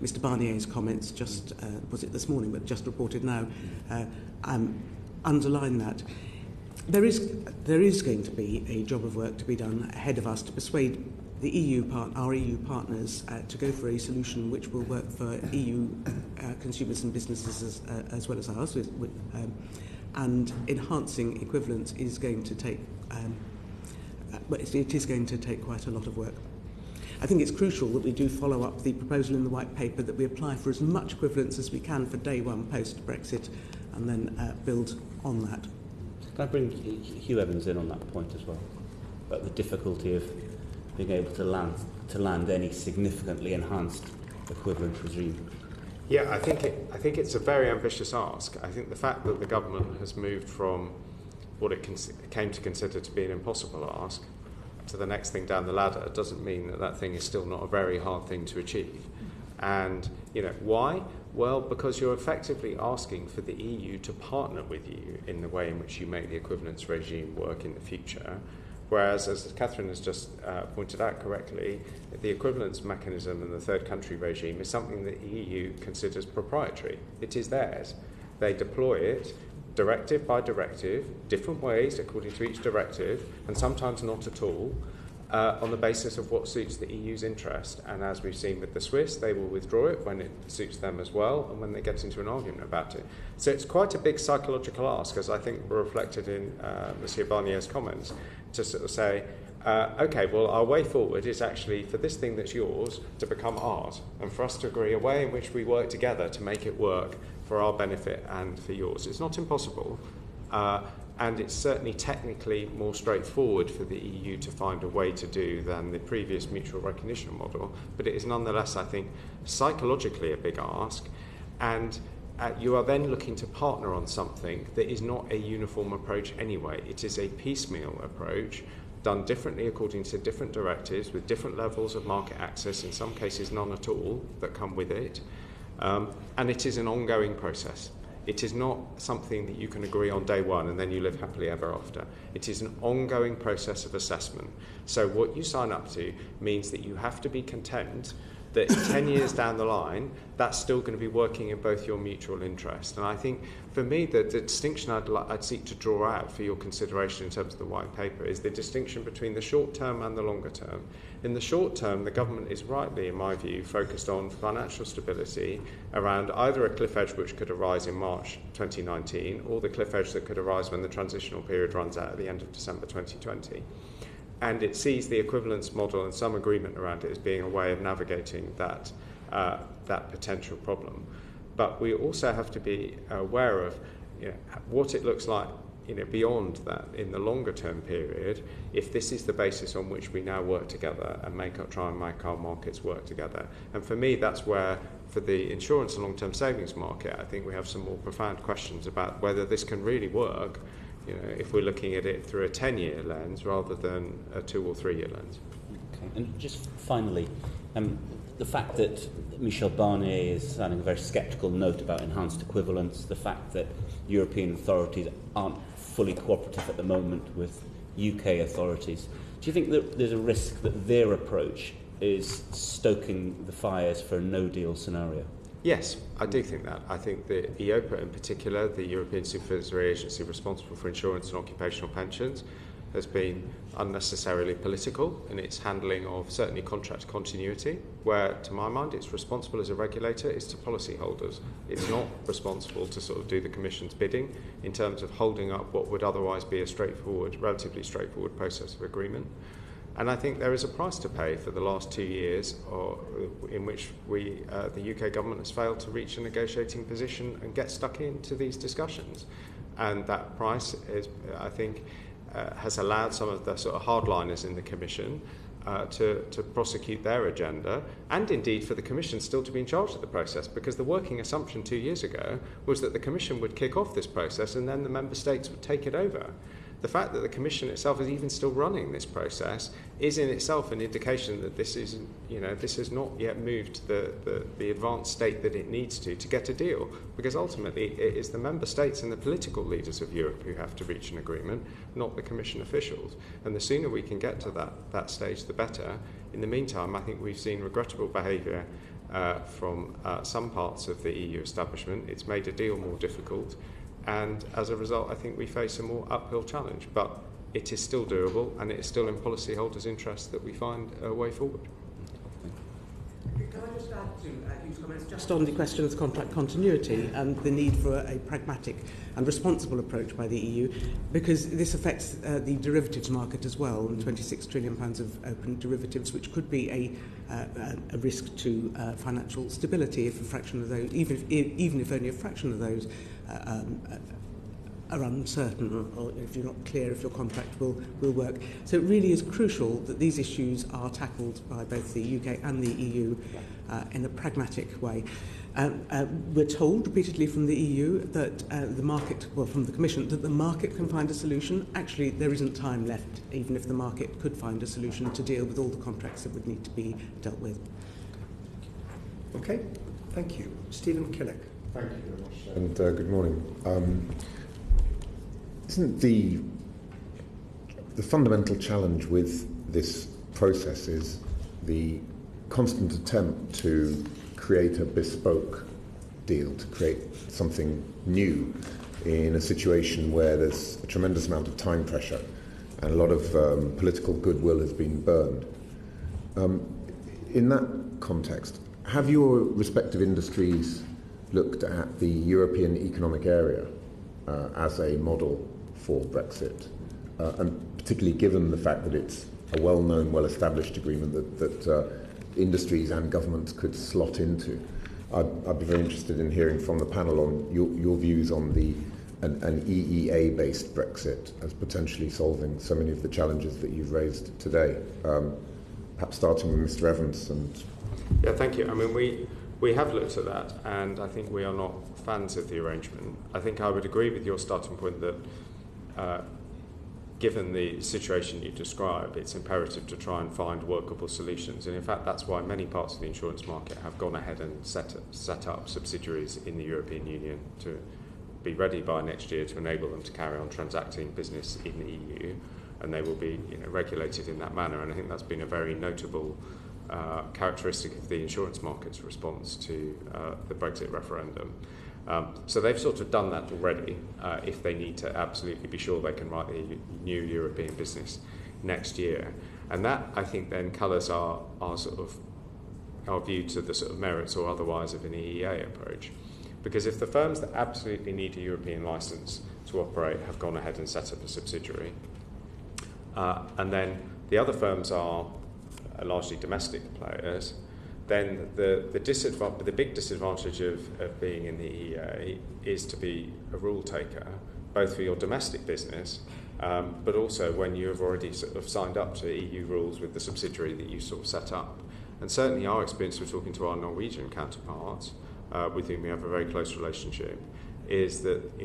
Mr Barnier's comments just, was it this morning, but just reported now, underline that. There is going to be a job of work to be done ahead of us to persuade the our EU partners to go for a solution which will work for EU consumers and businesses as well as ours. And enhancing equivalence is going to take, it is going to take quite a lot of work. I think it's crucial that we do follow up the proposal in the white paper, that we apply for as much equivalence as we can for day one post-Brexit, and then build on that. Can I bring Hugh Evans in on that point as well, about the difficulty of being able to land any significantly enhanced equivalent regime? Yeah, I think it's a very ambitious ask. I think the fact that the government has moved from what it came to consider to be an impossible ask to the next thing down the ladder doesn't mean that thing is still not a very hard thing to achieve. And, why? Well, because you're effectively asking for the EU to partner with you in the way in which you make the equivalence regime work in the future. Whereas, as Catherine has just pointed out correctly, the equivalence mechanism and the third country regime is something that the EU considers proprietary. It is theirs. They deploy it directive by directive, different ways according to each directive, and sometimes not at all, on the basis of what suits the EU's interest. And as we've seen with the Swiss, they will withdraw it when it suits them as well, and when they get into an argument about it. So it's quite a big psychological ask, as I think were reflected in Monsieur Barnier's comments, to sort of say, okay, well, our way forward is actually for this thing that's yours to become ours, and for us to agree a way in which we work together to make it work for our benefit and for yours. It's not impossible, and it's certainly technically more straightforward for the EU to find a way to do than the previous mutual recognition model, but it is nonetheless, I think, psychologically a big ask, and you are then looking to partner on something that is not a uniform approach anyway. It is a piecemeal approach, done differently according to different directives, with different levels of market access, in some cases none at all, that come with it. And it is an ongoing process. It is not something that you can agree on day one and then you live happily ever after. It is an ongoing process of assessment. So what you sign up to means that you have to be content that 10 years down the line, that's still going to be working in both your mutual interest. And I think, for me, the distinction I'd seek to draw out for your consideration in terms of the white paper is the distinction between the short term and the longer term. In the short term, the government is rightly, in my view, focused on financial stability around either a cliff edge which could arise in March 2019 or the cliff edge that could arise when the transitional period runs out at the end of December 2020. And it sees the equivalence model and some agreement around it as being a way of navigating that potential problem. But we also have to be aware of what it looks like beyond that in the longer term period, if this is the basis on which we now work together and try and make our markets work together. And for me, that's where, for the insurance and long-term savings market, I think we have some more profound questions about whether this can really work if we're looking at it through a 10-year lens rather than a 2 or 3 year lens. Okay. And just finally, the fact that Michel Barnier is sounding a very sceptical note about enhanced equivalence, the fact that European authorities aren't fully cooperative at the moment with UK authorities, do you think that there's a risk that their approach is stoking the fires for a no-deal scenario? Yes, I do think that. I think the EIOPA in particular, the European Supervisory Agency responsible for insurance and occupational pensions, has been unnecessarily political in its handling of certainly contract continuity, where, to my mind, it's responsible as a regulator is to policyholders. It's not responsible to sort of do the Commission's bidding in terms of holding up what would otherwise be a relatively straightforward process of agreement. And I think there is a price to pay for the last 2 years in which the UK government has failed to reach a negotiating position and get stuck into these discussions. And that price, I think, has allowed some of the sort of hardliners in the Commission to prosecute their agenda, and indeed for the Commission still to be in charge of the process, because the working assumption 2 years ago was that the Commission would kick off this process and then the Member States would take it over. The fact that the Commission itself is even still running this process is in itself an indication that this has not yet moved the advanced state that it needs to get a deal, because ultimately it is the Member States and the political leaders of Europe who have to reach an agreement, not the Commission officials. And the sooner we can get to that stage, the better. In the meantime, I think we've seen regrettable behaviour from some parts of the EU establishment. It's made a deal more difficult. And as a result, I think we face a more uphill challenge. But it is still doable, and it is still in policyholders' interest that we find a way forward. Can I just add to Hugh's comments just on the question of contract continuity and the need for a pragmatic and responsible approach by the EU, because this affects the derivatives market as well, and £26 trillion of open derivatives, which could be a risk to financial stability if a fraction of those, even if only a fraction of those are uncertain, or if you're not clear if your contract will work. So it really is crucial that these issues are tackled by both the UK and the EU in a pragmatic way. We're told repeatedly from the EU that the market, well, from the Commission, that the market can find a solution. Actually, there isn't time left, even if the market could find a solution to deal with all the contracts that would need to be dealt with. Okay, thank you. Stephen Kinnock. Thank you very much, and good morning. Isn't the fundamental challenge with this process is the constant attempt to create a bespoke deal, to create something new in a situation where there's a tremendous amount of time pressure and a lot of political goodwill has been burned. In that context, have your respective industries looked at the European Economic Area as a model for Brexit, and particularly given the fact that it's a well-known, well-established agreement that industries and governments could slot into? I'd be very interested in hearing from the panel on your views on an EEA-based Brexit as potentially solving so many of the challenges that you've raised today. Perhaps starting with Mr. Evans. Yeah, thank you. I mean, we have looked at that, and I think we are not fans of the arrangement. I think I would agree with your starting point that given the situation you describe, it's imperative to try and find workable solutions. And in fact, that's why many parts of the insurance market have gone ahead and set up subsidiaries in the European Union to be ready by next year to enable them to carry on transacting business in the EU, and they will be regulated in that manner. And I think that's been a very notable characteristic of the insurance market's response to the Brexit referendum. So they've sort of done that already if they need to absolutely be sure they can write a new European business next year. And that, I think, then colours our view to the sort of merits or otherwise of an EEA approach. Because if the firms that absolutely need a European licence to operate have gone ahead and set up a subsidiary, and then the other firms are largely domestic players, then the big disadvantage of being in the EEA is to be a rule taker, both for your domestic business, but also when you have already sort of signed up to EU rules with the subsidiary that you sort of set up. And certainly our experience with talking to our Norwegian counterparts, with whom we have a very close relationship, is that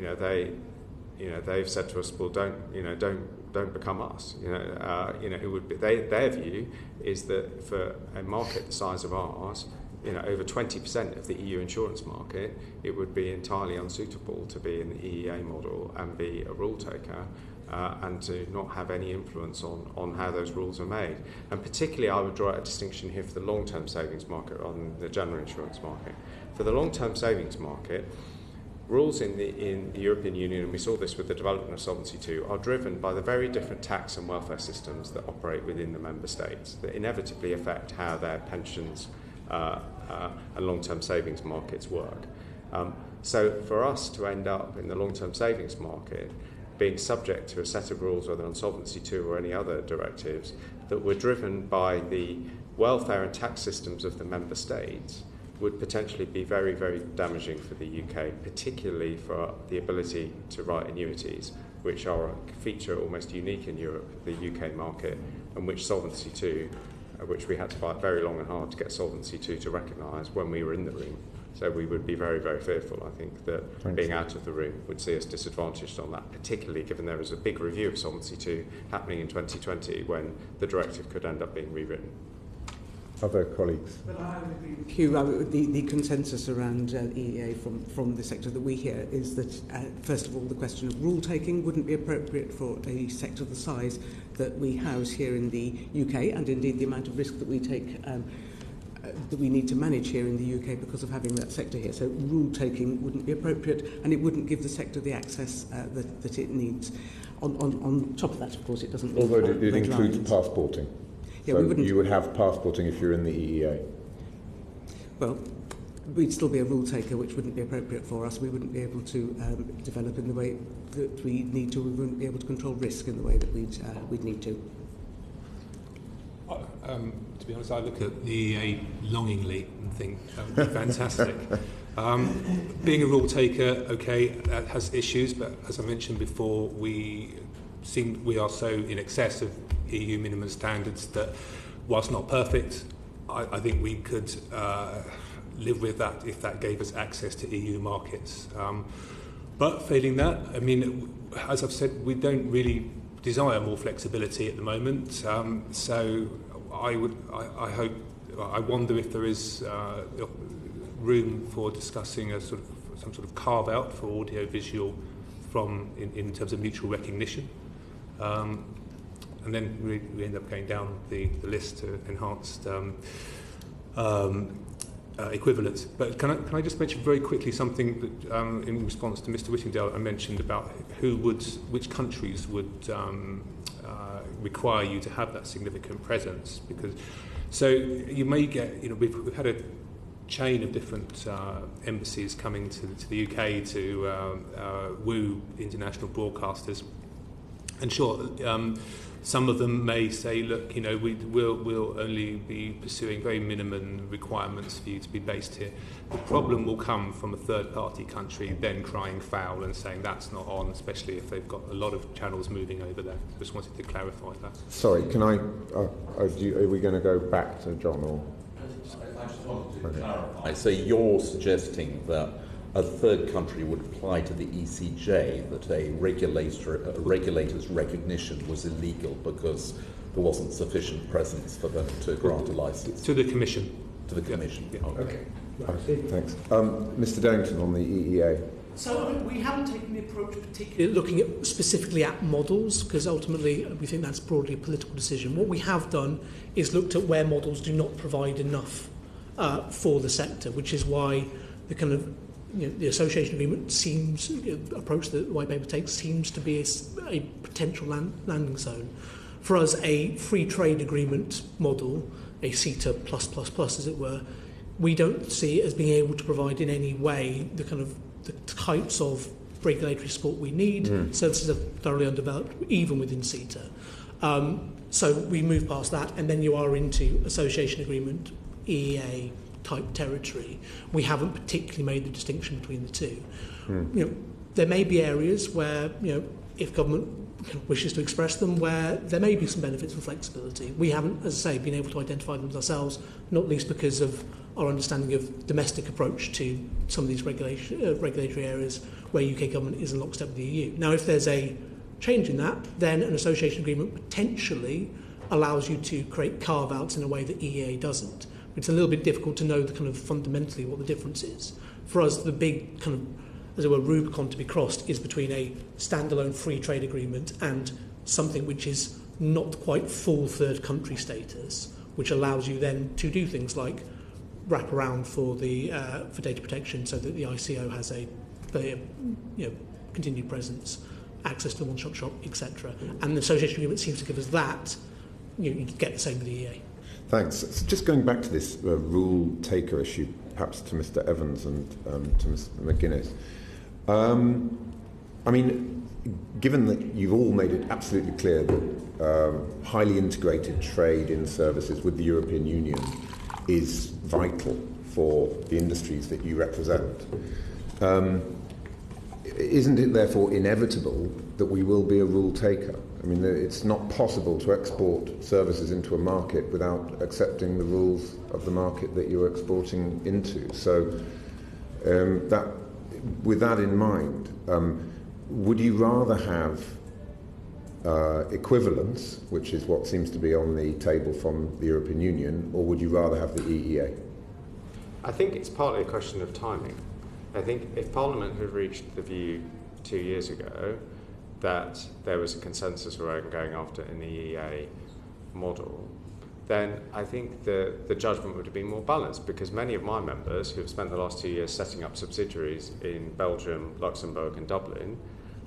they've said to us, well, don't become us. Who would be their view is that for a market the size of ours, over 20% of the EU insurance market, it would be entirely unsuitable to be in the EEA model and be a rule taker. And to not have any influence on how those rules are made. And particularly I would draw a distinction here for the long-term savings market rather than the general insurance market. For the long-term savings market, rules in the European Union, and we saw this with the development of Solvency II, are driven by the very different tax and welfare systems that operate within the member states that inevitably affect how their pensions and long-term savings markets work. So for us to end up in the long-term savings market being subject to a set of rules, whether on Solvency II or any other directives, that were driven by the welfare and tax systems of the member states, would potentially be very, very damaging for the UK, particularly for the ability to write annuities, which are a feature almost unique in Europe, the UK market, and which Solvency II, which we had to fight very long and hard to get Solvency II to recognise when we were in the room. So we would be very, very fearful, I think, that being out of the room would see us disadvantaged on that, particularly given there is a big review of Solvency II happening in 2020 when the directive could end up being rewritten. Other colleagues? Well, I would agree with Hugh. The consensus around EEA from the sector that we hear is that, first of all, the question of rule-taking wouldn't be appropriate for a sector the size that we house here in the UK, and indeed the amount of risk that we take that we need to manage here in the UK because of having that sector here. So rule-taking wouldn't be appropriate, and it wouldn't give the sector the access that it needs. On top of that, of course, it doesn't... Although it includes passporting. Yeah, so you would have passporting if you're in the EEA? Well, we'd still be a rule taker, which wouldn't be appropriate for us. We wouldn't be able to develop in the way that we need to. We wouldn't be able to control risk in the way that we'd need to. To be honest, I look at the EEA longingly and think that would be fantastic. Being a rule taker, okay, that has issues, but as I mentioned before, we are so in excess of EU minimum standards that, whilst not perfect, I think we could live with that if that gave us access to EU markets. But failing that, I mean, as I've said, we don't really desire more flexibility at the moment. So I wonder if there is room for discussing some sort of carve out for audio-visual in terms of mutual recognition. And then we end up going down the list to enhanced equivalence. But can I just mention very quickly something that, in response to Mr. Whittingdale, I mentioned about which countries would require you to have that significant presence, because so you may get, we've had a chain of different embassies coming to the UK to woo international broadcasters, and sure. Some of them may say, look, we'll only be pursuing very minimum requirements for you to be based here. The problem will come from a third-party country then crying foul and saying that's not on, especially if they've got a lot of channels moving over there. Just wanted to clarify that. Sorry, can I... are we going to go back to John or... I just wanted to clarify. So you're suggesting that a third country would apply to the ECJ that a regulator's recognition was illegal because there wasn't sufficient presence for them to grant a licence? To the Commission. To the Commission. Yeah. Okay. Thanks. Mr. Derrington on the EEA. So we haven't taken the approach particularly looking at specifically at models, because ultimately we think that's broadly a political decision. What we have done is looked at where models do not provide enough for the sector, which is why the kind of the association agreement seems approach that the white paper takes seems to be a potential landing zone. For us, a free trade agreement model, a CETA +++ as it were, we don't see it as being able to provide in any way the types of regulatory support we need. Services are thoroughly undeveloped, even within CETA. So we move past that, and then you are into association agreement, EEA type territory. We haven't particularly made the distinction between the two. There may be areas where, if government wishes to express them, where there may be some benefits for flexibility. We haven't, as I say, been able to identify them ourselves, not least because of our understanding of domestic approach to some of these regulatory areas where UK government is in lockstep with the EU. Now, if there's a change in that, then an association agreement potentially allows you to create carve-outs in a way that EEA doesn't. It's a little bit difficult to know the kind of fundamentally what the difference is. For us, the big kind of, as it were, Rubicon to be crossed is between a standalone free trade agreement and something which is not quite full third country status, which allows you then to do things like wrap around for the for data protection, so that the ICO has a continued presence, access to the one-stop shop, etc. And the association agreement seems to give us that. You get the same with the EA. Thanks. So just going back to this rule taker issue, perhaps to Mr. Evans and to Mr. McGuinness. I mean, given that you've all made it absolutely clear that highly integrated trade in services with the European Union is vital for the industries that you represent, isn't it therefore inevitable that we will be a rule taker? I mean, it's not possible to export services into a market without accepting the rules of the market that you're exporting into. So, with that in mind, would you rather have equivalence, which is what seems to be on the table from the European Union, or would you rather have the EEA? I think it's partly a question of timing. I think if Parliament had reached the view 2 years ago that there was a consensus around going after an EEA model, then I think the judgment would have been more balanced, because many of my members who have spent the last 2 years setting up subsidiaries in Belgium, Luxembourg and Dublin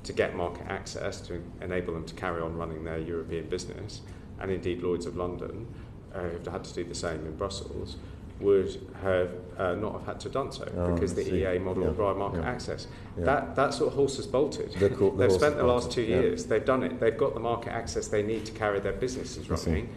to get market access to enable them to carry on running their European business, and indeed Lloyd's of London, who've had to do the same in Brussels, would have not have had to have done so, because the EEA model will provide market access. That sort of horse has bolted. They've spent the last 2 years, they've done it, they've got the market access they need to carry their businesses running.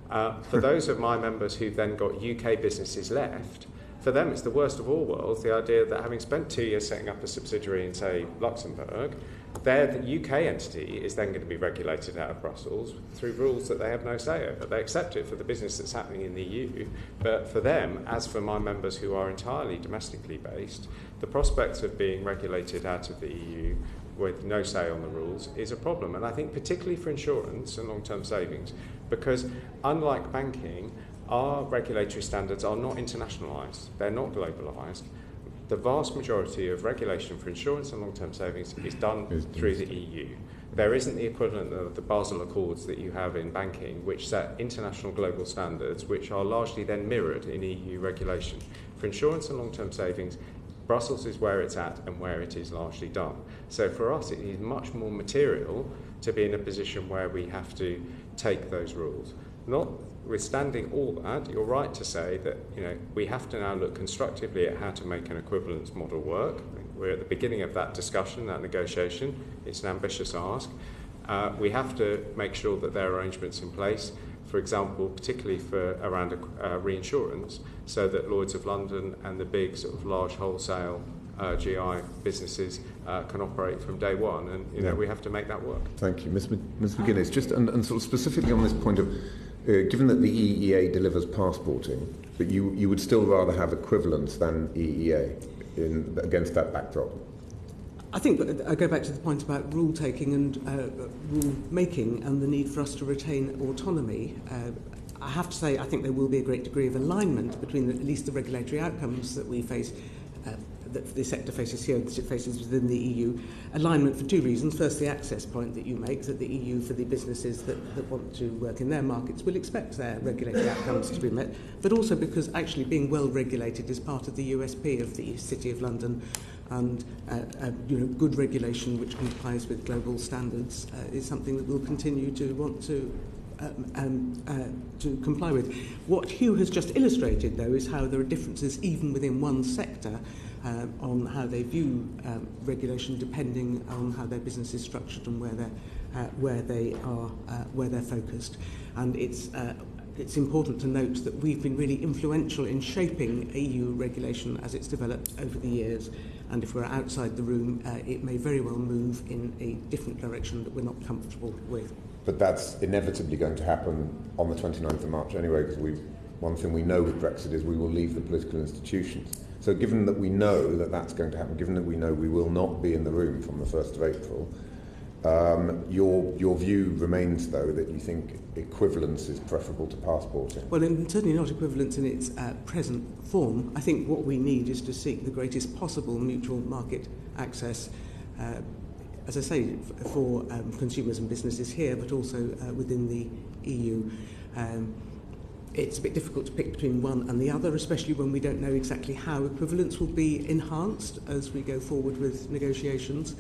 For those of my members who've then got UK businesses left, for them it's the worst of all worlds, the idea that having spent 2 years setting up a subsidiary in, say, Luxembourg, the UK entity is then going to be regulated out of Brussels through rules that they have no say over. They accept it for the business that's happening in the EU, but for them, as for my members who are entirely domestically based, the prospect of being regulated out of the EU with no say on the rules is a problem. And I think particularly for insurance and long-term savings, because unlike banking, our regulatory standards are not internationalised, they're not globalised. The vast majority of regulation for insurance and long-term savings is done through the EU. There isn't the equivalent of the Basel Accords that you have in banking, which set international global standards, which are largely then mirrored in EU regulation. For insurance and long-term savings, Brussels is where it's at and where it is largely done. So for us, it is much more material to be in a position where we have to take those rules. Notwithstanding all that, you're right to say that we have to now look constructively at how to make an equivalence model work. We're at the beginning of that discussion, that negotiation. It's an ambitious ask. We have to make sure that there are arrangements in place, for example, particularly around reinsurance, so that Lloyd's of London and the big sort of large wholesale GI businesses can operate from day one, and we have to make that work. Thank you. Ms. McGuinness, just and sort of specifically on this point of, given that the EEA delivers passporting, but you would still rather have equivalence than EEA against that backdrop? I think I go back to the point about rule taking and rule making and the need for us to retain autonomy. I have to say I think there will be a great degree of alignment between at least the regulatory outcomes that we face. that the sector faces here that it faces within the EU. Alignment for two reasons. First, the access point that you make, that the EU, for the businesses that want to work in their markets, will expect their regulatory outcomes to be met, but also because actually being well regulated is part of the USP of the City of London, and good regulation which complies with global standards is something that we'll continue to want to comply with. What Hugh has just illustrated, though, is how there are differences even within one sector on how they view regulation, depending on how their business is structured and where they're focused. And it's important to note that we've been really influential in shaping EU regulation as it's developed over the years. And if we're outside the room, it may very well move in a different direction that we're not comfortable with. But that's inevitably going to happen on the 29th of March anyway, because one thing we know with Brexit is we will leave the political institutions. So given that we know that that's going to happen, given that we know we will not be in the room from the 1st of April, your view remains, though, that you think equivalence is preferable to passporting? Well, certainly not equivalence in its present form. I think what we need is to seek the greatest possible mutual market access, as I say, for consumers and businesses here, but also within the EU. It's a bit difficult to pick between one and the other, especially when we don't know exactly how equivalence will be enhanced as we go forward with negotiations.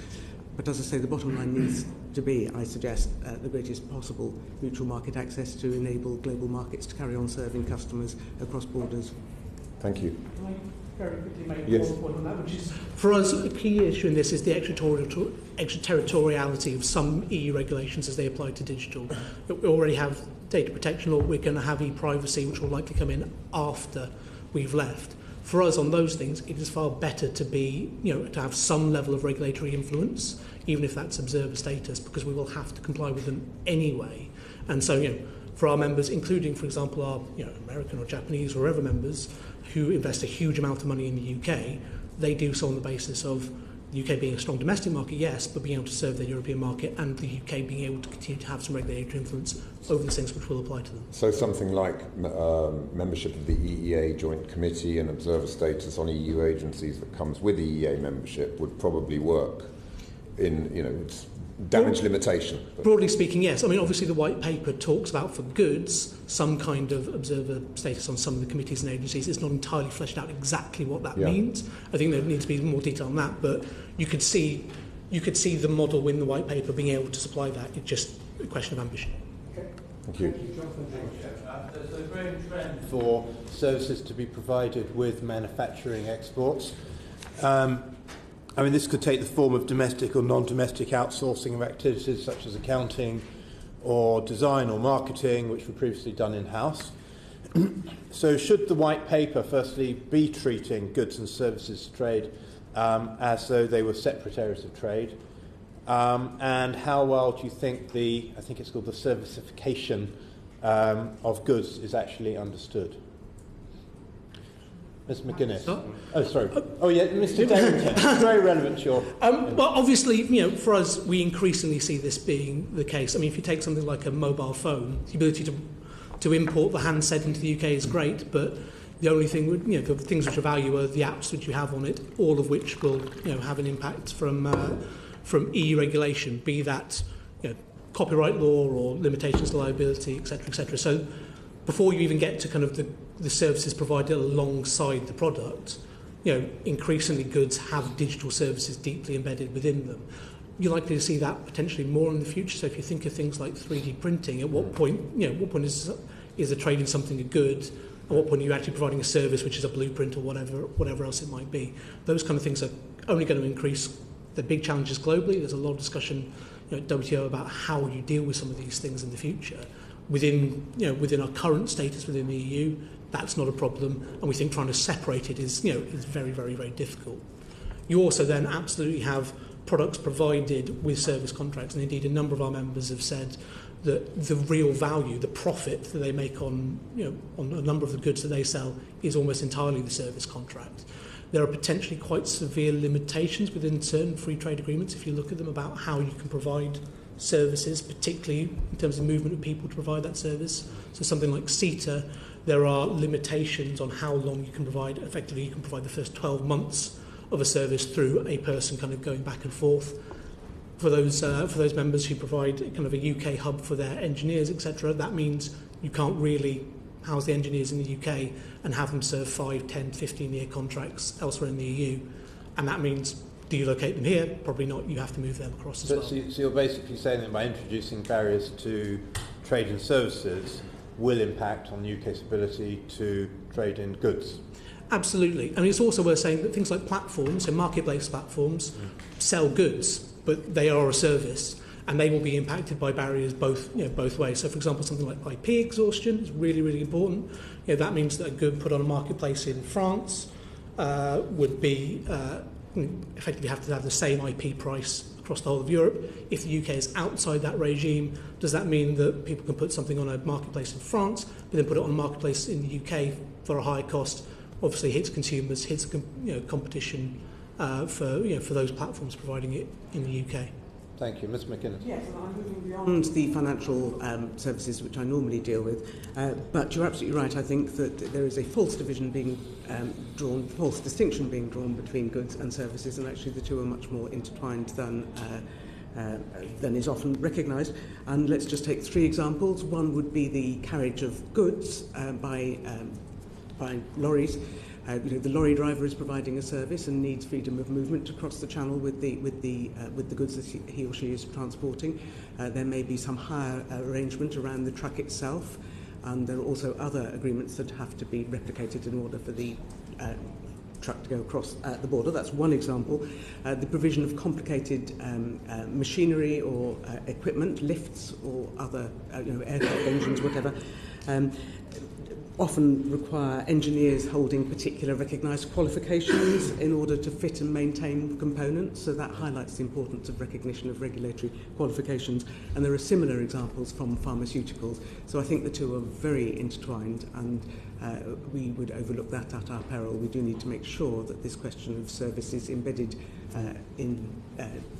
But as I say, the bottom line needs to be, I suggest, the greatest possible mutual market access to enable global markets to carry on serving customers across borders. Thank you. Can I very quickly make Yes. one point on that, which is, for us, a key issue in this is the extraterritoriality of some EU regulations as they apply to digital. We already have data protection law, we're going to have e-privacy, which will likely come in after we've left. For us, on those things, it is far better to be, to have some level of regulatory influence, even if that's observer status, because we will have to comply with them anyway. And so, for our members, including, for example, our American or Japanese or wherever members who invest a huge amount of money in the UK, they do so on the basis of the UK being a strong domestic market, yes, but being able to serve the European market and the UK being able to continue to have some regulatory influence over the things which will apply to them. So something like membership of the EEA Joint Committee and observer status on EU agencies that comes with EEA membership would probably work in, it's damage limitation. Broadly speaking, yes. I mean, obviously the white paper talks about, for goods, some kind of observer status on some of the committees and agencies. It's not entirely fleshed out exactly what that means. I think there needs to be more detail on that, but you could see the model in the white paper being able to supply that. It's just a question of ambition. Thank you. There's a growing trend for services to be provided with manufacturing exports. This could take the form of domestic or non-domestic outsourcing of activities such as accounting or design or marketing, which were previously done in-house. So should the white paper firstly be treating goods and services trade as though they were separate areas of trade? And how well do you think I think it's called the service-ification of goods is actually understood? Ms McGuinness. Oh, sorry. Oh, yeah, Mr. Derrington. Very relevant to your... Well, obviously, for us, we increasingly see this being the case. I mean, if you take something like a mobile phone, the ability to import the handset into the UK is great, but the only thing, the things which are value are the apps which you have on it, all of which will, have an impact from EU regulation, be that, copyright law or limitations to liability, etc., etc. So before you even get to kind of the services provided alongside the product, increasingly goods have digital services deeply embedded within them. You're likely to see that potentially more in the future. So if you think of things like 3D printing, at what point is a trade in something a good? At what point are you actually providing a service which is a blueprint or whatever else it might be? Those kind of things are only going to increase. The big challenges globally. There's a lot of discussion at WTO about how you deal with some of these things in the future. Within our current status within the EU, that's not a problem, and we think trying to separate it is very, very, very difficult. You also then absolutely have products provided with service contracts, and indeed a number of our members have said that the real value, the profit that they make on a number of the goods that they sell is almost entirely the service contract. There are potentially quite severe limitations within certain free trade agreements, if you look at them, about how you can provide services, particularly in terms of movement of people to provide that service. So something like CETA, there are limitations on how long you can provide. Effectively, you can provide the first 12 months of a service through a person kind of going back and forth. For those members who provide kind of a UK hub for their engineers, etc., that means you can't really house the engineers in the UK and have them serve 5, 10, 15-year contracts elsewhere in the EU. And that means, do you locate them here? Probably not. You have to move them across as well. So you're basically saying that by introducing barriers to trade in services will impact on the UK's ability to trade in goods? Absolutely. I mean, it's also worth saying that things like platforms, so marketplace platforms, sell goods, but they are a service, and they will be impacted by barriers both ways. So, for example, something like IP exhaustion is really, really important. That means that a good put on a marketplace in France would be effectively have to have the same IP price across the whole of Europe. If the UK is outside that regime, does that mean that people can put something on a marketplace in France, but then put it on a marketplace in the UK for a higher cost? Obviously, hits consumers, hits competition for those platforms providing it in the UK. Thank you, Ms. McGuinness. Yes, I'm moving beyond the financial services which I normally deal with, but you're absolutely right. I think that there is a false distinction being drawn between goods and services, and actually the two are much more intertwined than is often recognised. And let's just take 3 examples. One would be the carriage of goods by lorries. The lorry driver is providing a service and needs freedom of movement to cross the channel with the goods that he or she is transporting. There may be some hire arrangement around the truck itself, and there are also other agreements that have to be replicated in order for the truck to go across the border. That's one example. The provision of complicated machinery or equipment, lifts or other aircraft engines, whatever. Often require engineers holding particular recognised qualifications in order to fit and maintain components, so that highlights the importance of recognition of regulatory qualifications. And there are similar examples from pharmaceuticals, so I think the two are very intertwined, and we would overlook that at our peril. We do need to make sure that this question of services embedded in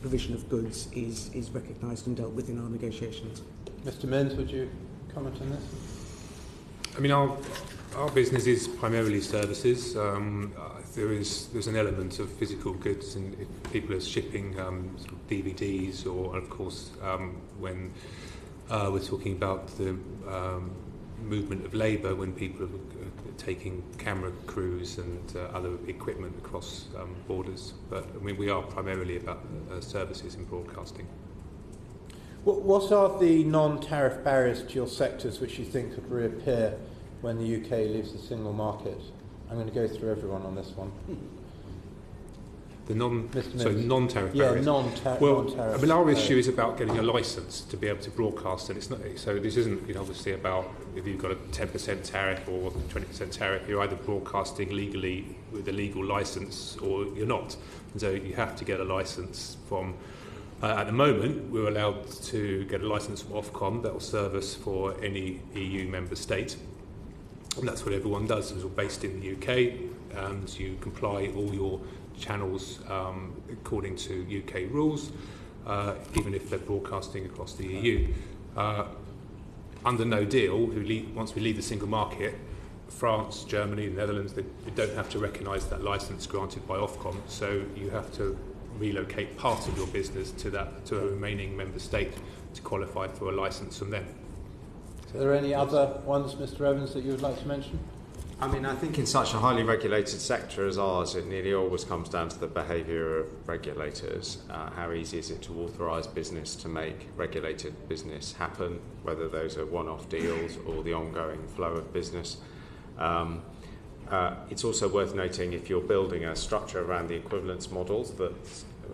provision of goods is recognised and dealt with in our negotiations. Mr. Minns, would you comment on this? I mean, our business is primarily services. There's an element of physical goods, and if people are shipping sort of DVDs, or of course when we're talking about the movement of labour, when people are taking camera crews and other equipment across borders. But I mean, we are primarily about services in broadcasting. What are the non-tariff barriers to your sectors which you think could reappear when the UK leaves the single market? I'm going to go through everyone on this one. Non-tariff barriers. Yeah, non-tariff. I mean, our issue is about getting a licence to be able to broadcast, and it's not. So this isn't, obviously about if you've got a 10% tariff or 20% tariff. You're either broadcasting legally with a legal licence or you're not, and so you have to get a licence from. At the moment, we're allowed to get a licence from Ofcom that will serve us for any EU member state. And that's what everyone does. It's all based in the UK, and you comply all your channels according to UK rules, even if they're broadcasting across the EU. Under no deal, once we leave the single market, France, Germany, the Netherlands, they don't have to recognise that licence granted by Ofcom, so you have to relocate part of your business to a remaining member state to qualify for a licence from them. Are there any other ones, Mr. Evans, that you would like to mention? I mean, I think in such a highly regulated sector as ours, it nearly always comes down to the behaviour of regulators. How easy is it to authorise business to make regulated business happen, whether those are one-off deals or the ongoing flow of business. It's also worth noting, if you're building a structure around the equivalence models, that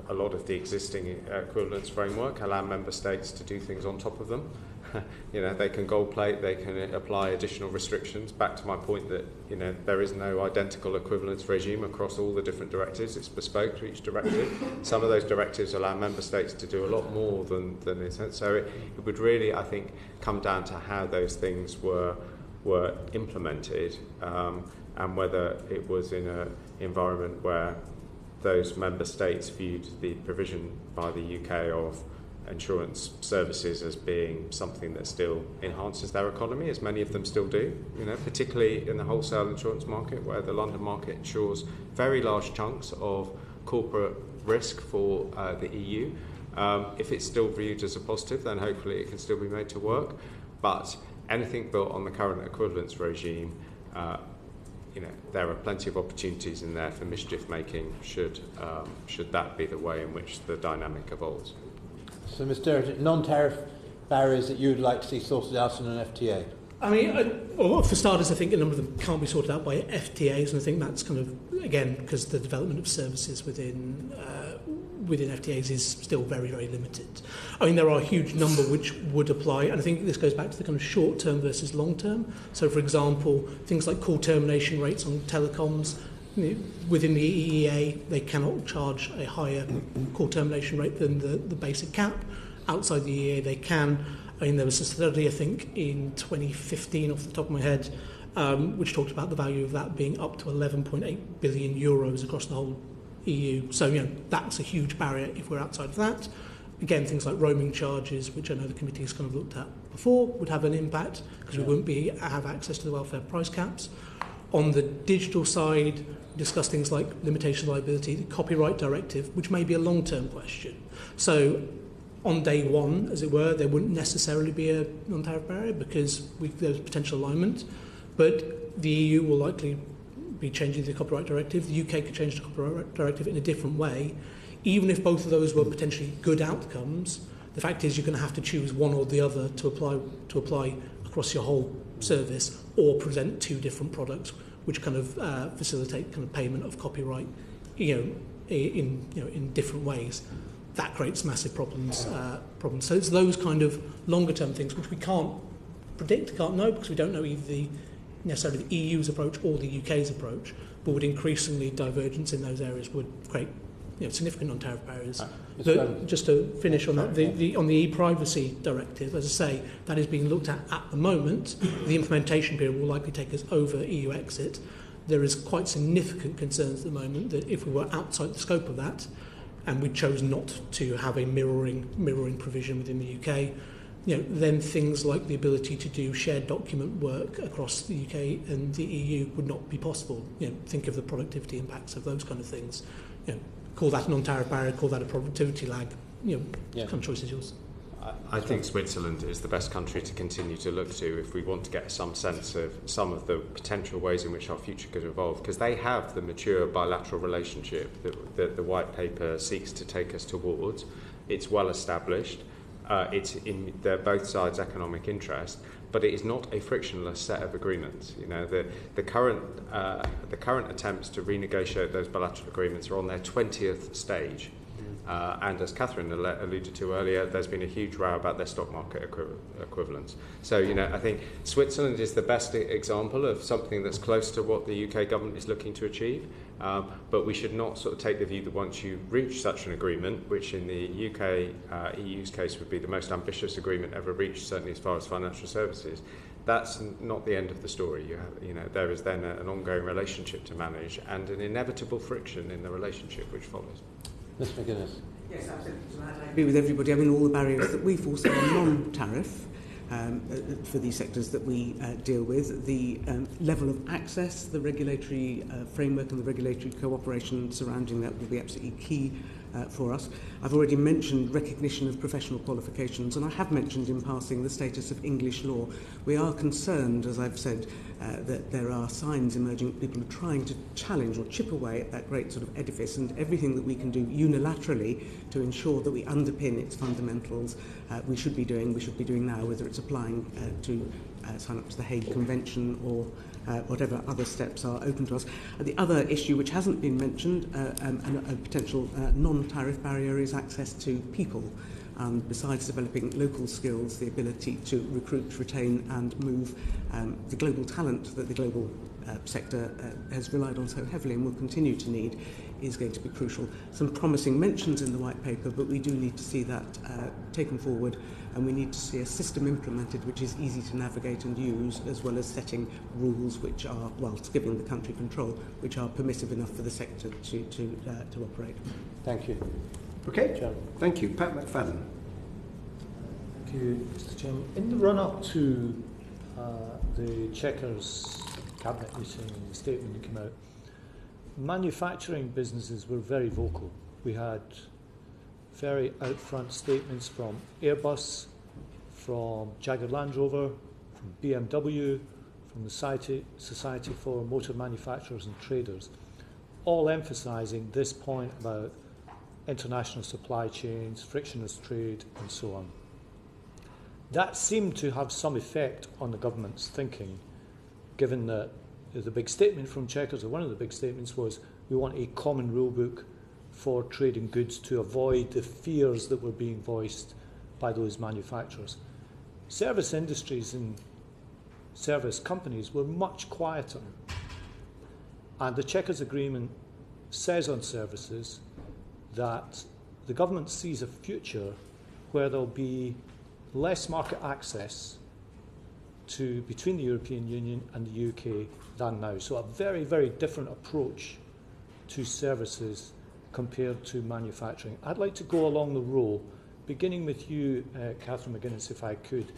a lot of the existing equivalence framework allow member states to do things on top of them. They can gold plate, they can apply additional restrictions. Back to my point that there is no identical equivalence regime across all the different directives. It's bespoke to each directive. Some of those directives allow member states to do a lot more than this. So it would really, I think, come down to how those things were implemented. And whether it was in an environment where those member states viewed the provision by the UK of insurance services as being something that still enhances their economy, as many of them still do, particularly in the wholesale insurance market, where the London market insures very large chunks of corporate risk for the EU. If it's still viewed as a positive, then hopefully it can still be made to work. But anything built on the current equivalence regime, there are plenty of opportunities in there for mischief making should that be the way in which the dynamic evolves. So, Mr. Derrington, non-tariff barriers that you would like to see sorted out in an FTA? I mean, for starters, I think a number of them can't be sorted out by FTAs, and I think that's kind of, again, because the development of services within FTAs is still very, very limited. I mean, there are a huge number which would apply, and I think this goes back to the kind of short-term versus long-term. So, for example, things like call termination rates on telecoms. Within the EEA, they cannot charge a higher call termination rate than the basic cap. Outside the EEA, they can. I mean, there was a study, I think, in 2015, off the top of my head, which talked about the value of that being up to 11.8 billion euros across the whole EU. So, that's a huge barrier if we're outside of that. Again, things like roaming charges, which I know the committee has kind of looked at before, would have an impact because we wouldn't have access to the welfare price caps. On the digital side, discuss things like limitation of liability, the copyright directive, which may be a long-term question. So on day one, as it were, there wouldn't necessarily be a non-tariff barrier because there's potential alignment. But the EU will likely be changing the copyright directive. The UK could change the copyright directive in a different way. Even if both of those were potentially good outcomes, the fact is you're going to have to choose one or the other to apply across your whole service, or present two different products which kind of facilitate kind of payment of copyright, in different ways. That creates massive problems. So it's those kind of longer term things which we can't predict, can't know, because we don't know either necessarily the EU's approach or the UK's approach, but would increasingly divergence in those areas would create significant non-tariff barriers. But just to finish on that, on the e-privacy directive, as I say, that is being looked at the moment. The implementation period will likely take us over EU exit. There is quite significant concerns at the moment that if we were outside the scope of that, and we chose not to have a mirroring provision within the UK, then things like the ability to do shared document work across the UK and the EU would not be possible. Think of the productivity impacts of those kind of things. Call that a non-tariff barrier, call that a productivity lag. Kind of choice is yours. I think Switzerland is the best country to continue to look to if we want to get some sense of some of the potential ways in which our future could evolve, because they have the mature bilateral relationship that the white paper seeks to take us towards. It's well established. It's in both sides' economic interest, but it is not a frictionless set of agreements. The current attempts to renegotiate those bilateral agreements are on their 20th stage. And as Catherine alluded to earlier, there's been a huge row about their stock market equivalence. So, I think Switzerland is the best example of something that's close to what the UK government is looking to achieve. But we should not sort of take the view that once you reach such an agreement, which in the UK EU's case would be the most ambitious agreement ever reached, certainly as far as financial services, that's not the end of the story. There is then an ongoing relationship to manage and an inevitable friction in the relationship which follows. Ms. McGuinness. Yes, absolutely. I agree with everybody. I mean, all the barriers that we foresee are non-tariff for these sectors that we deal with. The level of access, the regulatory framework and the regulatory cooperation surrounding that will be absolutely key for us. I've already mentioned recognition of professional qualifications, and I have mentioned in passing the status of English law. We are concerned, as I've said, that there are signs emerging that people are trying to challenge or chip away at that great sort of edifice, and everything that we can do unilaterally to ensure that we underpin its fundamentals we should be doing now, whether it's applying to sign up to the Hague Convention or whatever other steps are open to us. The other issue which hasn't been mentioned, and a potential non-tariff barrier, is access to people. Besides developing local skills, the ability to recruit, retain and move the global talent that the global sector has relied on so heavily and will continue to need is going to be crucial. Some promising mentions in the white paper, but we do need to see that taken forward, and we need to see a system implemented which is easy to navigate and use, as well as setting rules which are, whilst giving the country control, which are permissive enough for the sector to operate. Thank you. Okay, thank you. Pat McFadden. Thank you, Mr. Chairman. In the run-up to the Chequers cabinet meeting and the statement that came out, manufacturing businesses were very vocal. We had very out-front statements from Airbus, from Jaguar Land Rover, from BMW, from the Society for Motor Manufacturers and Traders, all emphasising this point about international supply chains, frictionless trade, and so on. That seemed to have some effect on the government's thinking, given that the big statement from Chequers, or one of the big statements, was we want a common rule book for trading goods to avoid the fears that were being voiced by those manufacturers. Service industries and service companies were much quieter. And the Chequers Agreement says on services that the government sees a future where there'll be less market access between the European Union and the UK than now. So a very, very different approach to services compared to manufacturing. I'd like to go along the row, beginning with you, Catherine McGuinness, if I could,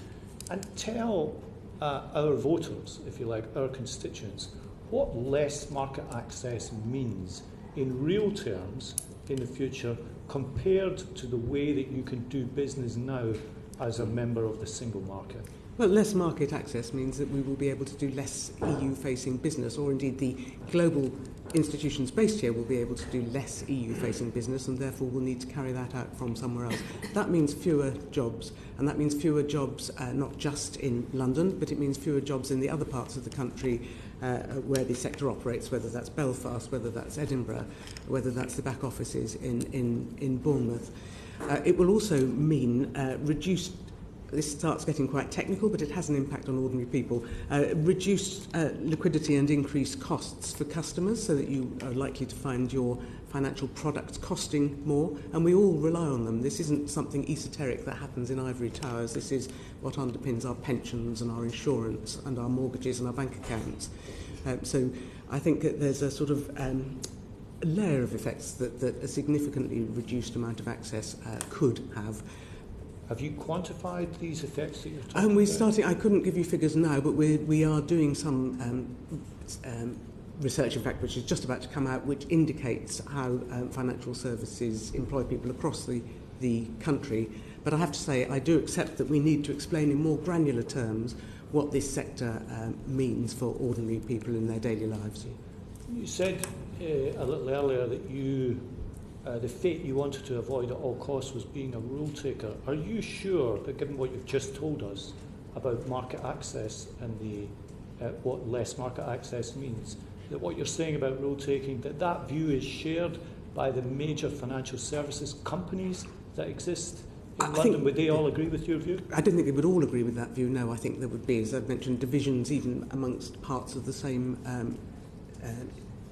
and tell our voters, if you like, our constituents, what less market access means in real terms in the future compared to the way that you can do business now as a member of the single market. Well, less market access means that we will be able to do less EU-facing business, or indeed the global institutions based here will be able to do less EU-facing business, and therefore will need to carry that out from somewhere else. That means fewer jobs, and that means fewer jobs not just in London, but it means fewer jobs in the other parts of the country where the sector operates, whether that's Belfast, whether that's Edinburgh, whether that's the back offices in Bournemouth. It will also mean reduced, this starts getting quite technical, but it has an impact on ordinary people, reduced liquidity and increased costs for customers, so that you are likely to find your financial products costing more, and we all rely on them. This isn't something esoteric that happens in ivory towers. This is what underpins our pensions and our insurance and our mortgages and our bank accounts. So I think that there's a sort of layer of effects that a significantly reduced amount of access could have. Have you quantified these effects that you're talking about? I couldn't give you figures now, but we are doing some research, in fact, which is just about to come out, which indicates how financial services employ people across the country. But I have to say, I do accept that we need to explain in more granular terms what this sector means for ordinary people in their daily lives. You said a little earlier that the fate you wanted to avoid at all costs was being a rule taker. Are you sure that, given what you've just told us about market access and what less market access means, that what you're saying about rule taking, that view is shared by the major financial services companies that exist in London? Would they all agree with your view? I don't think they would all agree with that view, no. I think there would be, as I've mentioned, divisions even amongst parts of the same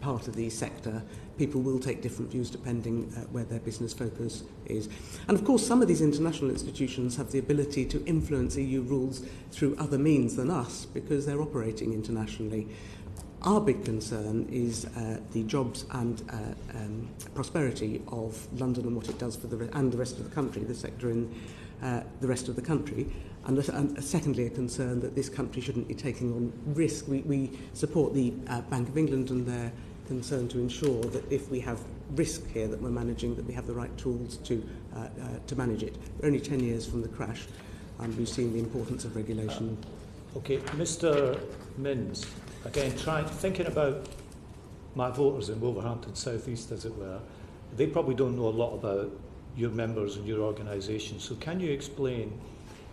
part of the sector. People will take different views depending where their business focus is. And of course, some of these international institutions have the ability to influence EU rules through other means than us because they're operating internationally. Our big concern is the jobs and prosperity of London and what it does for the rest of the country, the sector in the rest of the country. And secondly, a concern that this country shouldn't be taking on risk. We support the Bank of England and their concern to ensure that if we have risk here that we're managing, that we have the right tools to manage it. We're only 10 years from the crash, and we've seen the importance of regulation. Okay, Mr. Minns, again, thinking about my voters in Wolverhampton South East, as it were, they probably don't know a lot about your members and your organisation. So can you explain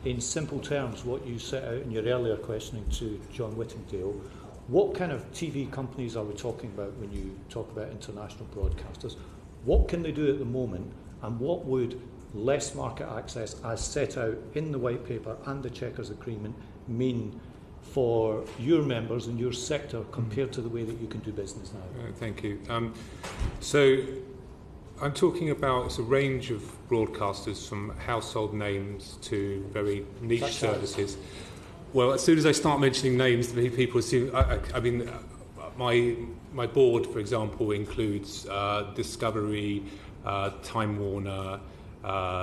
in simple terms what you set out in your earlier questioning to John Whittingdale? What kind of TV companies are we talking about when you talk about international broadcasters? What can they do at the moment, and what would less market access as set out in the white paper and the Chequers Agreement mean for your members and your sector compared to the way that you can do business now? Thank you. So I'm talking about a range of broadcasters, from household names to very niche services. Well, as soon as I start mentioning names, people assume. I mean, my board, for example, includes Discovery, Time Warner,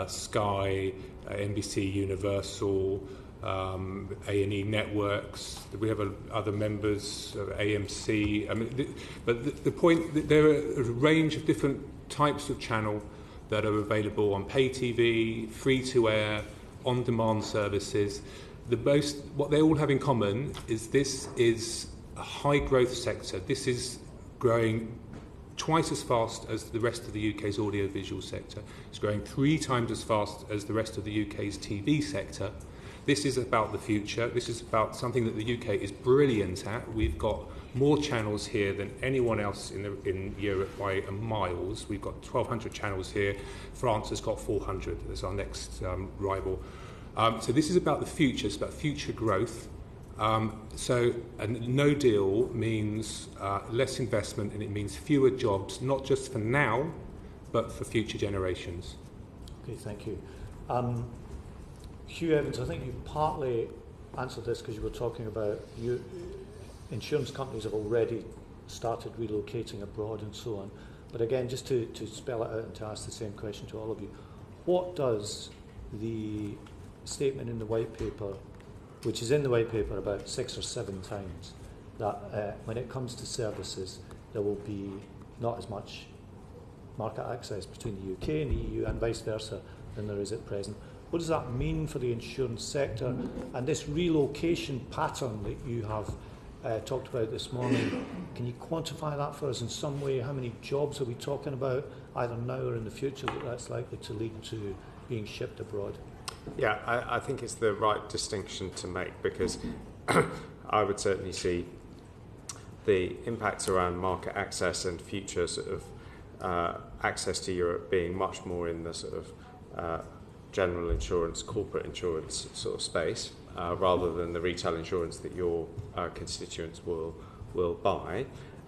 Sky, NBC Universal, A&E Networks. We have other members of AMC. I mean, but the point that there are a range of different types of channel that are available on pay TV, free-to-air, on-demand services. What they all have in common is this is a high-growth sector. This is growing twice as fast as the rest of the UK's audiovisual sector. It's growing 3 times as fast as the rest of the UK's TV sector. This is about the future. This is about something that the UK is brilliant at. We've got more channels here than anyone else in Europe by miles. We've got 1,200 channels here. France has got 400 as our next rival. So this is about the future. It's about future growth. So a no deal means less investment, and it means fewer jobs, not just for now, but for future generations. Okay, thank you. Hugh Evans, I think you partly answered this because you were talking about insurance companies have already started relocating abroad and so on. But again, just to spell it out and to ask the same question to all of you, what does the statement in the white paper, which is in the white paper about 6 or 7 times, that when it comes to services, there will be not as much market access between the UK and the EU and vice versa than there is at present. What does that mean for the insurance sector? And this relocation pattern that you have talked about this morning, can you quantify that for us in some way? How many jobs are we talking about, either now or in the future, that's likely to lead to being shipped abroad? Yeah, I think it's the right distinction to make, because I would certainly see the impacts around market access and future sort of access to Europe being much more in the sort of general insurance, corporate insurance sort of space, rather than the retail insurance that your constituents will buy.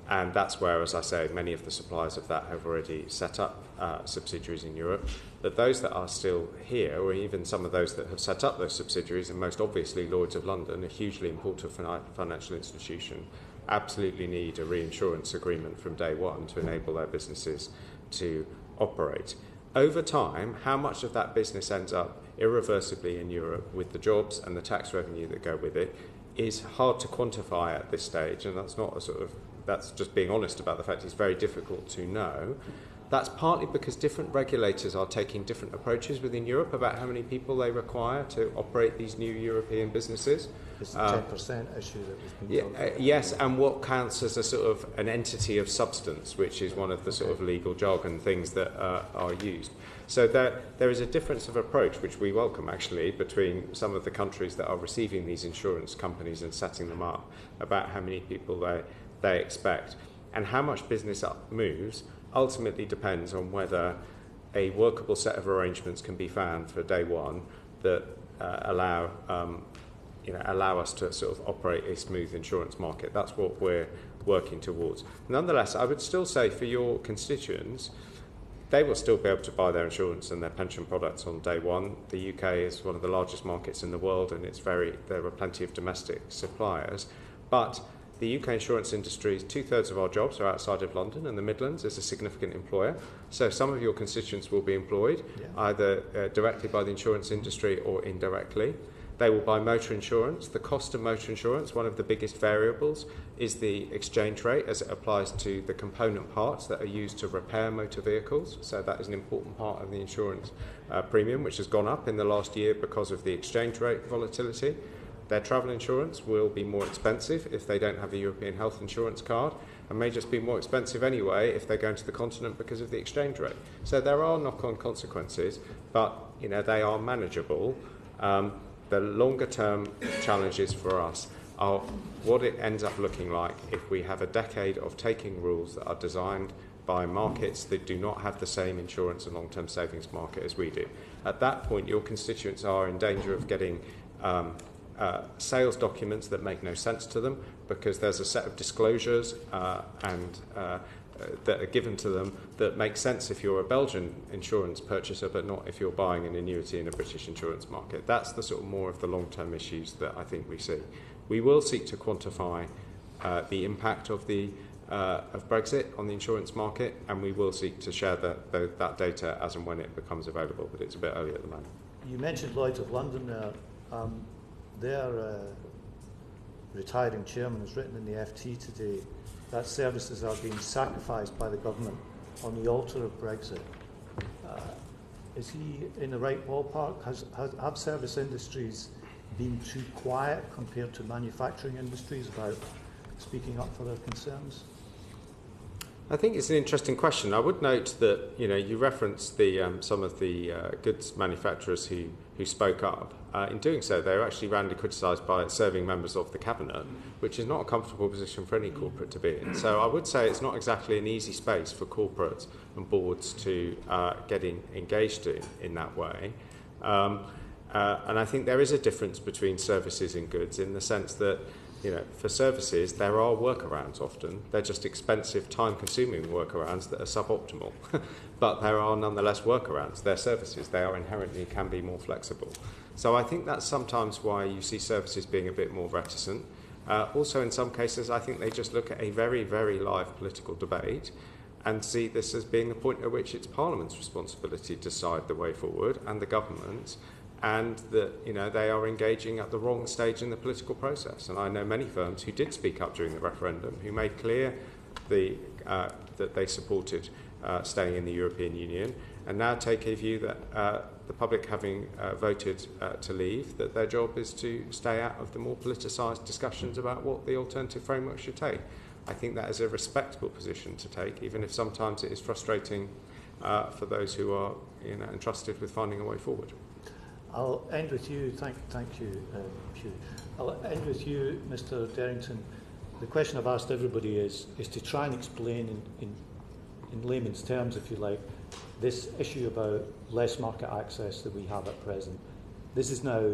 And that's where, as I say, many of the suppliers of that have already set up subsidiaries in Europe. But those that are still here, or even some of those that have set up those subsidiaries, and most obviously Lloyd's of London, a hugely important financial institution, absolutely need a reinsurance agreement from day one to enable their businesses to operate. Over time, how much of that business ends up irreversibly in Europe with the jobs and the tax revenue that go with it is hard to quantify at this stage, and that's just being honest about the fact it's very difficult to know. That's partly because different regulators are taking different approaches within Europe about how many people they require to operate these new European businesses. It's the 10% issue that was being talked about. Yes, and what counts as a sort of an entity of substance, which is one of the sort of legal jargon things that are used. So there is a difference of approach, which we welcome actually, between some of the countries that are receiving these insurance companies and setting them up, about how many people they expect. And how much business moves ultimately depends on whether a workable set of arrangements can be found for day one that allow us to sort of operate a smooth insurance market. That's what we're working towards. Nonetheless, I would still say for your constituents, they will still be able to buy their insurance and their pension products on day one. The UK is one of the largest markets in the world, and there are plenty of domestic suppliers. But the UK insurance industry, 2/3 of our jobs are outside of London, and the Midlands is a significant employer. So some of your constituents will be employed either directly by the insurance industry or indirectly. They will buy motor insurance. The cost of motor insurance, one of the biggest variables, is the exchange rate as it applies to the component parts that are used to repair motor vehicles. So that is an important part of the insurance premium, which has gone up in the last year because of the exchange rate volatility. Their travel insurance will be more expensive if they don't have a European health insurance card, and may just be more expensive anyway if they're going to the continent because of the exchange rate. So there are knock-on consequences, but they are manageable. The longer-term challenges for us are what it ends up looking like if we have a decade of taking rules that are designed by markets that do not have the same insurance and long-term savings market as we do. At that point, your constituents are in danger of getting sales documents that make no sense to them, because there's a set of disclosures that are given to them that make sense if you're a Belgian insurance purchaser, but not if you're buying an annuity in a British insurance market. That's the sort of more of the long-term issues that I think we see. We will seek to quantify the impact of Brexit on the insurance market, and we will seek to share that data as and when it becomes available, but it's a bit early at the moment. You mentioned Lloyd's of London there. Their retiring chairman has written in the FT today that services are being sacrificed by the government on the altar of BrExit. Is he in the right ballpark? Have service industries been too quiet compared to manufacturing industries about speaking up for their concerns? I think it's an interesting question. I would note that you referenced some of the goods manufacturers who spoke up. In doing so, they were actually roundly criticised by serving members of the cabinet, which is not a comfortable position for any corporate to be in. So I would say it's not exactly an easy space for corporates and boards to get engaged in that way. And I think there is a difference between services and goods in the sense that for services, there are workarounds often. They're just expensive, time-consuming workarounds that are suboptimal. But there are nonetheless workarounds. They're services. They are inherently can be more flexible. So I think that's sometimes why you see services being a bit more reticent. Also, in some cases, I think they just look at a very, very live political debate and see this as being a point at which it's Parliament's responsibility to decide the way forward and the government's, and that they are engaging at the wrong stage in the political process. And I know many firms who did speak up during the referendum, who made clear that they supported staying in the European Union, and now take a view that the public, having voted to leave, that their job is to stay out of the more politicised discussions about what the alternative framework should take. I think that is a respectable position to take, even if sometimes it is frustrating for those who are entrusted with finding a way forward. I'll end with you. Thank you, Hugh. I'll end with you, Mr. Derrington. The question I've asked everybody is to try and explain in layman's terms, if you like, this issue about less market access that we have at present. This is now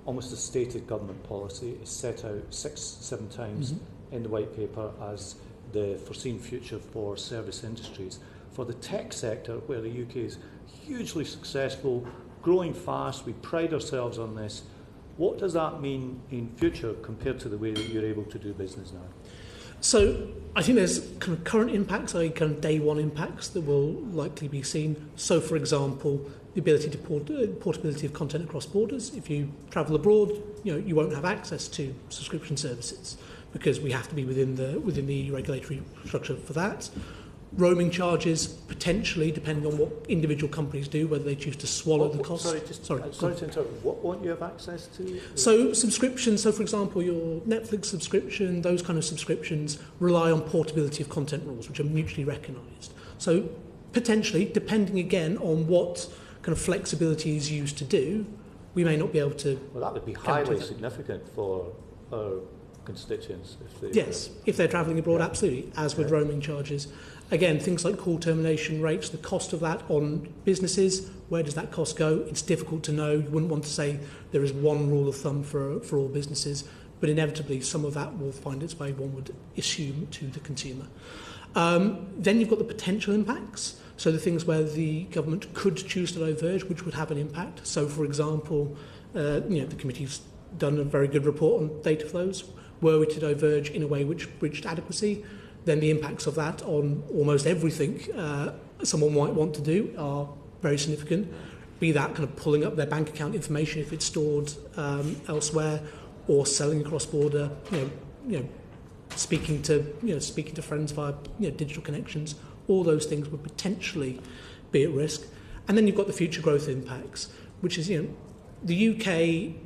almost a stated government policy. It's set out 6-7 times in the white paper as the foreseen future for service industries. For the tech sector, where the UK is hugely successful, growing fast, we pride ourselves on this. What does that mean in future compared to the way that you're able to do business now? So I think there's kind of current impacts, kind of day one impacts that will likely be seen. So, for example, the ability to portability of content across borders. If you travel abroad, you won't have access to subscription services because we have to be within the regulatory structure for that. Roaming charges, potentially, depending on what individual companies do, whether they choose to swallow the cost. Sorry to interrupt. What won't you have access to? So subscriptions, for example, your Netflix subscription, those kind of subscriptions rely on portability of content rules, which are mutually recognised. So potentially, depending again on what kind of flexibility is used to do, we may not be able to... Well, that would be highly significant for our constituents. If they're travelling abroad, absolutely, as with roaming charges. Again, things like call termination rates, the cost of that on businesses, where does that cost go? It's difficult to know. You wouldn't want to say there is one rule of thumb for all businesses, but inevitably some of that will find its way, one would assume, to the consumer. Then you've got the potential impacts, so the things where the government could choose to diverge, which would have an impact. So, for example, the committee's done a very good report on data flows. Were we to diverge in a way which breached adequacy, then the impacts of that on almost everything someone might want to do are very significant. Be that kind of pulling up their bank account information if it's stored elsewhere, or selling across border. Speaking to friends via digital connections. All those things would potentially be at risk. And then you've got the future growth impacts, which is the UK.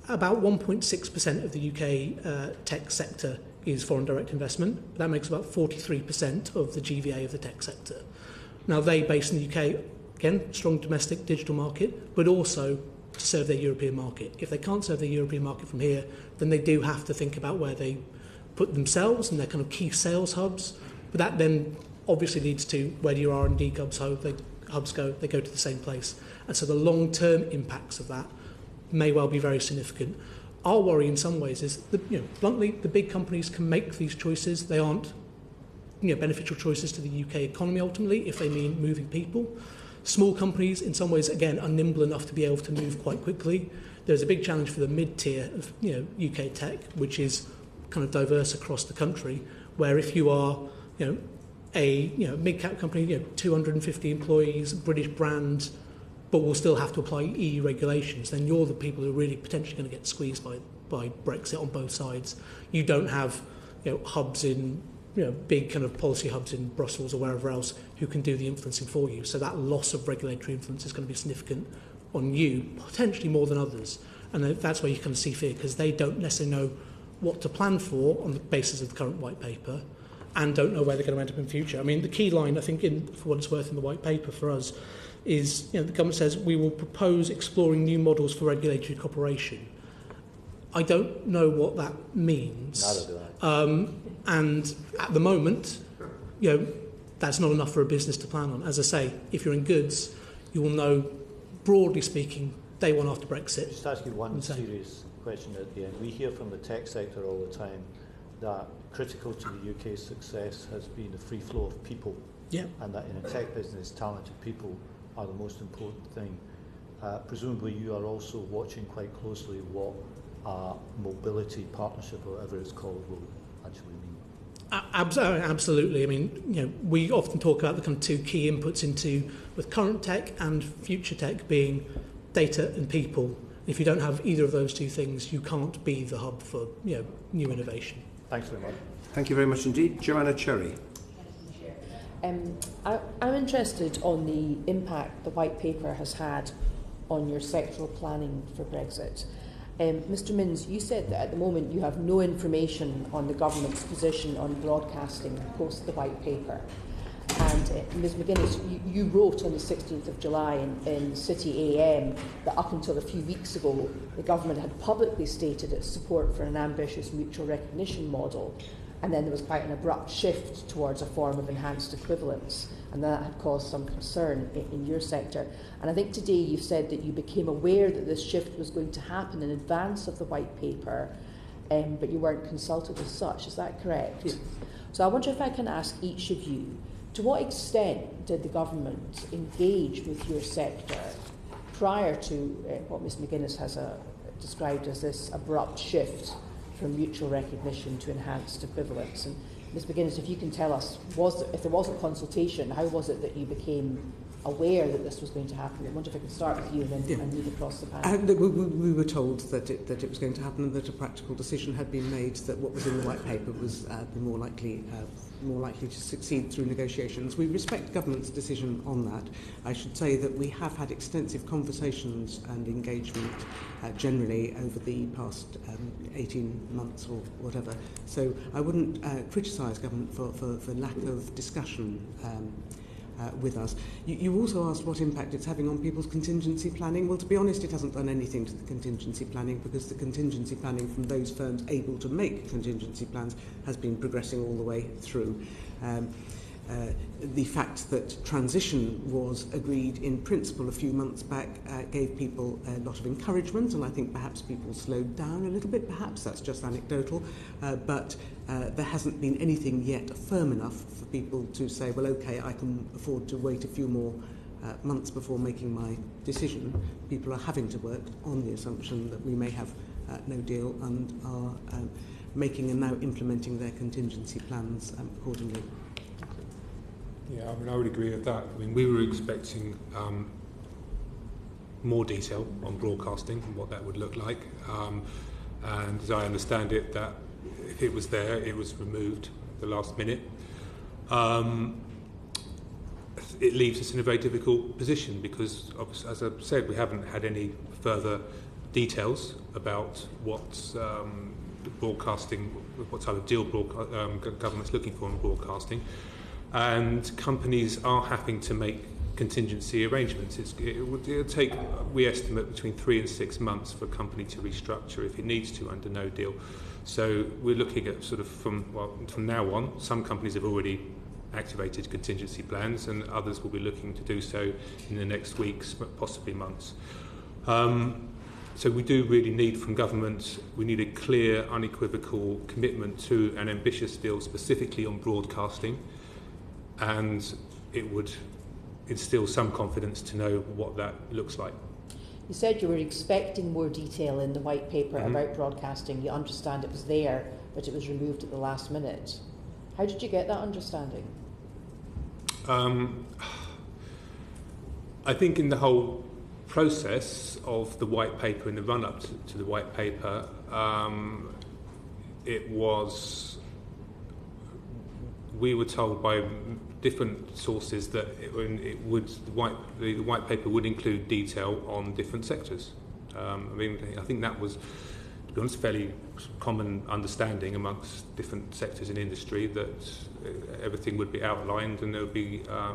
About 1.6% of the UK tech sector is foreign direct investment. That makes about 43% of the GVA of the tech sector. Now, they based in the UK, again, strong domestic digital market, but also to serve their European market. If they can't serve their European market from here, then they do have to think about where they put themselves and their kind of key sales hubs. But that then obviously leads to where do your R&D hubs go? They go to the same place. And so the long-term impacts of that may well be very significant. Our worry in some ways is that, bluntly, the big companies can make these choices. They aren't beneficial choices to the UK economy ultimately if they mean moving people. Small companies, in some ways, again, are nimble enough to be able to move quite quickly. There's a big challenge for the mid-tier of UK tech, which is kind of diverse across the country, where if you are a mid-cap company, 250 employees, British brand, but will still have to apply EU regulations, then you're the people who are really potentially going to get squeezed by Brexit on both sides. You don't have hubs in, big kind of policy hubs in Brussels or wherever else who can do the influencing for you. So that loss of regulatory influence is going to be significant on you, potentially more than others. And that's where you kind of see fear, because they don't necessarily know what to plan for on the basis of the current white paper and don't know where they're going to end up in future. I mean, the key line, I think, for what it's worth in the white paper for us is, the government says we will propose exploring new models for regulatory cooperation. I don't know what that means. Neither do I. And at the moment, that's not enough for a business to plan on. As I say, if you're in goods, you will know, broadly speaking, day one after Brexit. Just ask you one serious question at the end. We hear from the tech sector all the time that critical to the UK's success has been the free flow of people, and that in a tech business, talented people are the most important thing. Presumably you are also watching quite closely what a mobility partnership, or whatever it's called, will actually mean. Absolutely. I mean, we often talk about the kind of two key inputs into with current tech and future tech being data and people. If you don't have either of those two things, you can't be the hub for new innovation. Thanks very much. Thank you very much indeed. Joanna Cherry. I'm interested on the impact the white paper has had on your sectoral planning for Brexit. Mr Minns, you said that at the moment you have no information on the government's position on broadcasting post the white paper. And Ms McGuinness, you wrote on the 16th of July in City AM that up until a few weeks ago the government had publicly stated its support for an ambitious mutual recognition model, and then there was quite an abrupt shift towards a form of enhanced equivalence, and that had caused some concern in your sector. And I think today you've said that you became aware that this shift was going to happen in advance of the white paper, but you weren't consulted as such. Is that correct? Yes. So I wonder if I can ask each of you, to what extent did the government engage with your sector prior to what Ms McGuinness has described as this abrupt shift from mutual recognition to enhanced equivalence? And Ms McGuinness, if you can tell us, if there wasn't consultation, how was it that you became aware that this was going to happen? I wonder if I could start with you and then move across the panel. We were told that it was going to happen, and that a practical decision had been made that what was in the white paper was more likely to succeed through negotiations. We respect government's decision on that. I should say that we have had extensive conversations and engagement generally over the past 18 months or whatever. So I wouldn't criticise government for lack of discussion with us. You also asked what impact it's having on people's contingency planning. Well, to be honest, it hasn't done anything to the contingency planning, because the contingency planning from those firms able to make contingency plans has been progressing all the way through. The fact that transition was agreed in principle a few months back gave people a lot of encouragement, and I think perhaps people slowed down a little bit. Perhaps that's just anecdotal, but there hasn't been anything yet firm enough for people to say, well, okay, I can afford to wait a few more months before making my decision. People are having to work on the assumption that we may have no deal, and are making and now implementing their contingency plans accordingly. Yeah, I mean, I would agree with that. I mean, we were expecting more detail on broadcasting and what that would look like. And as I understand it, that if it was there, it was removed at the last minute. It leaves us in a very difficult position because, as I've said, we haven't had any further details about what broadcasting, what type of deal government's looking for in broadcasting. And companies are having to make contingency arrangements. It'll take, we estimate, between 3 and 6 months for a company to restructure if it needs to under no deal. So we're looking at sort of from now on, some companies have already activated contingency plans, and others will be looking to do so in the next weeks, possibly months. So we do really need from government, we need a clear, unequivocal commitment to an ambitious deal specifically on broadcasting, and it would instill some confidence to know what that looks like. You said you were expecting more detail in the white paper about broadcasting. You understand it was there, but it was removed at the last minute. How did you get that understanding? I think in the whole process of the white paper in the run-up to the white paper, we were told by different sources that the white paper would include detail on different sectors. I think that was, to be honest, fairly common understanding amongst different sectors in industry, that everything would be outlined and there would be a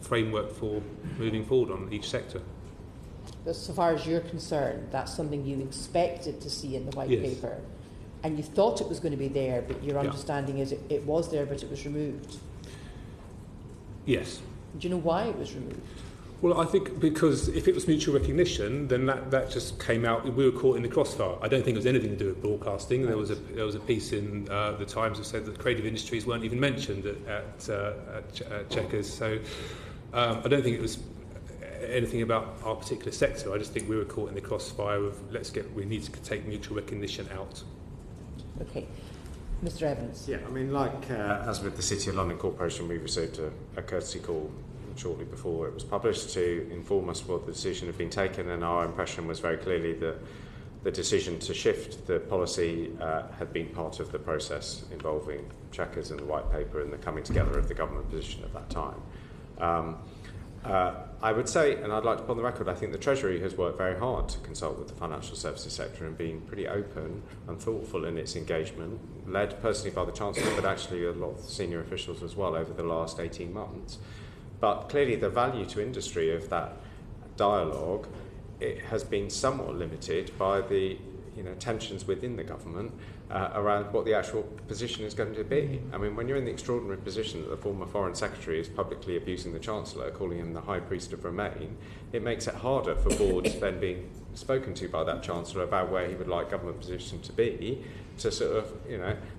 framework for moving forward on each sector. But so far as you're concerned, that's something you expected to see in the white paper, and you thought it was going to be there, but your understanding is it was there, but it was removed. Yes. Do you know why it was removed? Well, I think because if it was mutual recognition, then that just came out. We were caught in the crossfire. I don't think it was anything to do with broadcasting. There was a piece in the Times that said that creative industries weren't even mentioned at Chequers. So I don't think it was anything about our particular sector. I just think we were caught in the crossfire of we need to take mutual recognition out. Okay. Mr. Evans. Yeah, I mean, as with the City of London Corporation, we received a courtesy call shortly before it was published to inform us what the decision had been taken, and our impression was very clearly that the decision to shift the policy had been part of the process involving Chequers and the white paper and the coming together of the government position at that time. I would say, and I'd like to put on the record, I think the Treasury has worked very hard to consult with the financial services sector and been pretty open and thoughtful in its engagement, led personally by the Chancellor, but actually a lot of senior officials as well over the last 18 months. But clearly the value to industry of that dialogue, it has been somewhat limited by the tensions within the government around what the actual position is going to be. I mean, when you're in the extraordinary position that the former Foreign Secretary is publicly abusing the Chancellor, calling him the High Priest of Remain, it makes it harder for boards then being spoken to by that Chancellor about where he would like government position to be, to sort of,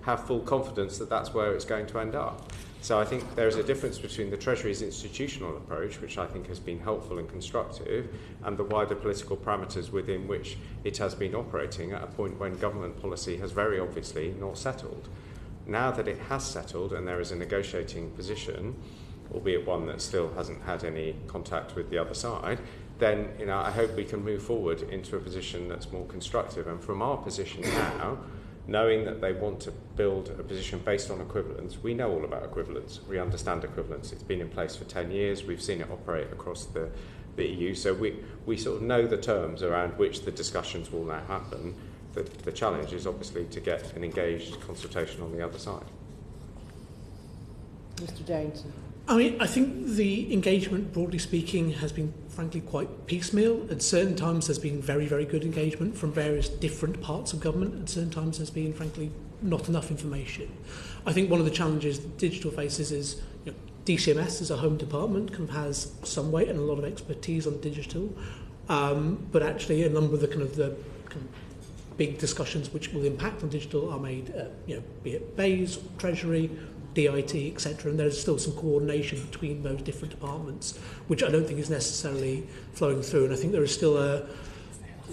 have full confidence that that's where it's going to end up. So I think there is a difference between the Treasury's institutional approach, which I think has been helpful and constructive, and the wider political parameters within which it has been operating at a point when government policy has very obviously not settled. Now that it has settled and there is a negotiating position, albeit one that still hasn't had any contact with the other side, then I hope we can move forward into a position that's more constructive. And from our position now, knowing that they want to build a position based on equivalence, we know all about equivalence. We understand equivalence. It's been in place for 10 years. We've seen it operate across the EU. So we sort of know the terms around which the discussions will now happen. The challenge is obviously to get an engaged consultation on the other side. Mr. Derrington. I mean, I think the engagement, broadly speaking, has been frankly quite piecemeal. At certain times there's been very, very good engagement from various different parts of government. At certain times there's been, frankly, not enough information. I think one of the challenges digital faces is DCMS as a home department kind of has some weight and a lot of expertise on digital, but actually a number of the big discussions which will impact on digital are made, be it BEIS, Treasury, DIT, etc., and there's still some coordination between those different departments, which I don't think is necessarily flowing through. And I think there is still a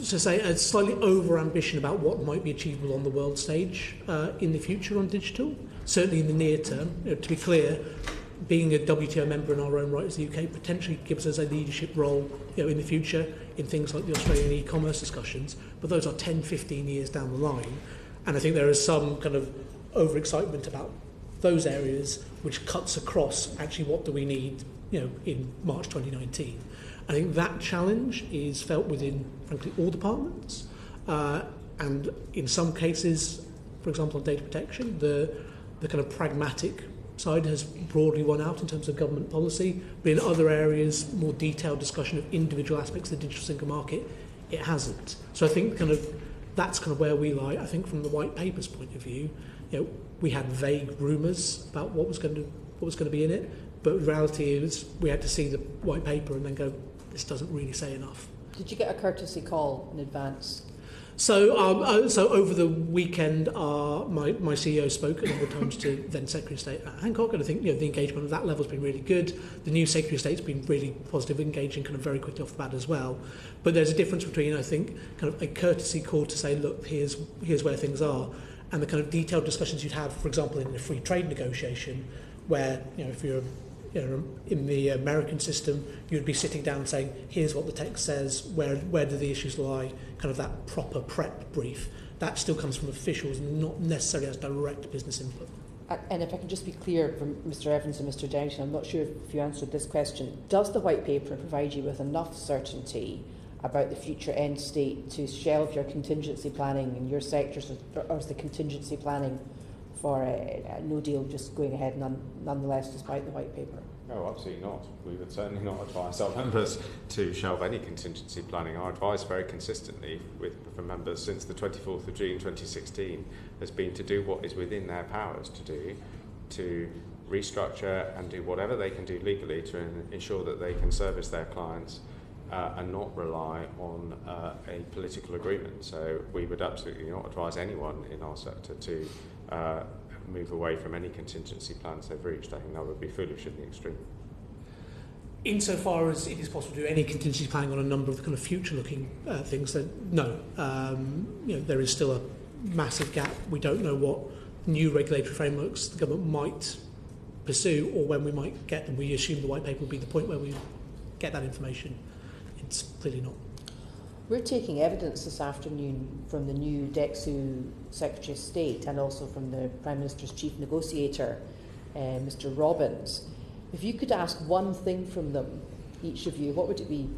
slightly over-ambition about what might be achievable on the world stage in the future on digital, certainly in the near term. To be clear, being a WTO member in our own right as the UK potentially gives us a leadership role in the future in things like the Australian e-commerce discussions, but those are 10, 15 years down the line. And I think there is some kind of over-excitement about those areas which cuts across actually what do we need in March 2019. I think that challenge is felt within, frankly, all departments. And in some cases, for example, on data protection, the kind of pragmatic side has broadly won out in terms of government policy, but in other areas, more detailed discussion of individual aspects of the digital single market, it hasn't. So I think that's where we lie. I think from the white paper's point of view, we had vague rumours about what was going to be in it, but the reality is we had to see the white paper and then go, this doesn't really say enough. Did you get a courtesy call in advance? So over the weekend, my CEO spoke a number of times to then Secretary of State Hancock, and I think the engagement at that level has been really good. The new Secretary of State's been really positive, engaging very quickly off the bat as well. But there's a difference between, I think, a courtesy call to say, look, here's where things are, and the kind of detailed discussions you'd have, for example, in a free trade negotiation, where if you're in the American system, you'd be sitting down saying, here's what the text says, where do the issues lie, kind of that proper prep brief. That still comes from officials, not necessarily as direct business input. And if I can just be clear from Mr Evans and Mr Derrington, I'm not sure if you answered this question. Does the white paper provide you with enough certainty about the future end state to shelve your contingency planning in your sectors, or is the contingency planning for a no deal just going ahead nonetheless despite the white paper? No, absolutely not. We would certainly not advise our members to shelve any contingency planning. Our advice very consistently for members since the 24th of June 2016 has been to do what is within their powers to do, to restructure and do whatever they can do legally to ensure that they can service their clients and not rely on a political agreement. So we would absolutely not advise anyone in our sector to move away from any contingency plans they've reached. I think that would be foolish in the extreme. Insofar as it is possible to do any contingency planning on a number of kind of future-looking things, then no. There is still a massive gap. We don't know what new regulatory frameworks the government might pursue or when we might get them. We assume the white paper will be the point where we get that information. It's clearly not. We're taking evidence this afternoon from the new DEXU Secretary of State and also from the Prime Minister's Chief Negotiator, Mr Robbins. If you could ask one thing from them, each of you, what would it be?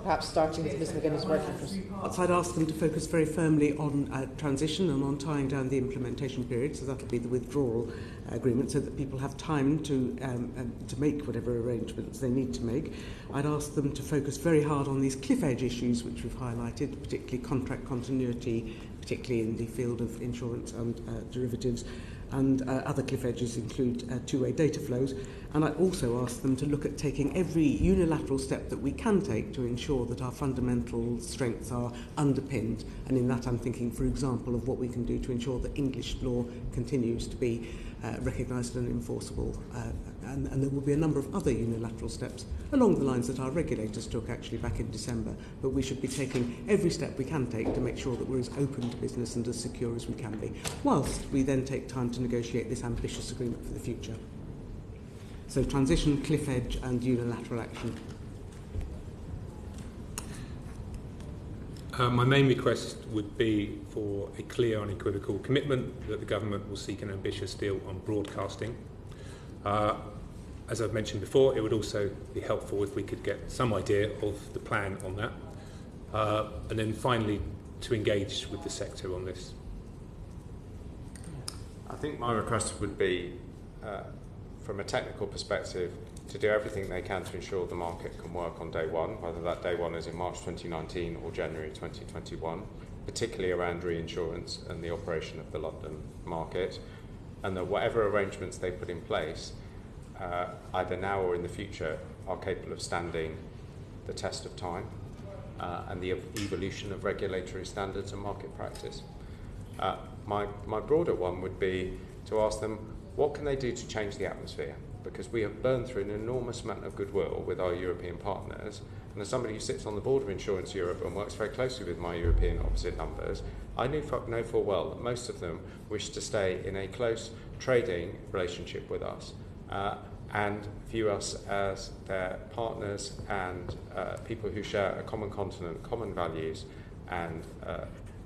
Perhaps starting with Ms McGuinness working for... I'd ask them to focus very firmly on transition and on tying down the implementation period, so that'll be the withdrawal agreement, so that people have time to make whatever arrangements they need to make. I'd ask them to focus very hard on these cliff edge issues which we've highlighted, particularly contract continuity, particularly in the field of insurance and derivatives, and other cliff edges include two-way data flows. And I also ask them to look at taking every unilateral step that we can take to ensure that our fundamental strengths are underpinned. And in that I'm thinking, for example, of what we can do to ensure that English law continues to be recognised and enforceable. And there will be a number of other unilateral steps along the lines that our regulators took actually back in December. But we should be taking every step we can take to make sure that we're as open to business and as secure as we can be, whilst we then take time to negotiate this ambitious agreement for the future. So transition, cliff edge and unilateral action. My main request would be for a clear, unequivocal commitment that the government will seek an ambitious deal on broadcasting. As I've mentioned before, it would also be helpful if we could get some idea of the plan on that. And then finally, to engage with the sector on this. I think my request would be, from a technical perspective, to do everything they can to ensure the market can work on day one, whether that day one is in March 2019 or January 2021, particularly around reinsurance and the operation of the London market, and that whatever arrangements they put in place, either now or in the future, are capable of standing the test of time and the evolution of regulatory standards and market practice. My broader one would be to ask them, what can they do to change the atmosphere? Because we have burned through an enormous amount of goodwill with our European partners, and as somebody who sits on the board of Insurance Europe and works very closely with my European opposite numbers, I know full well that most of them wish to stay in a close trading relationship with us and view us as their partners and people who share a common continent, common values, and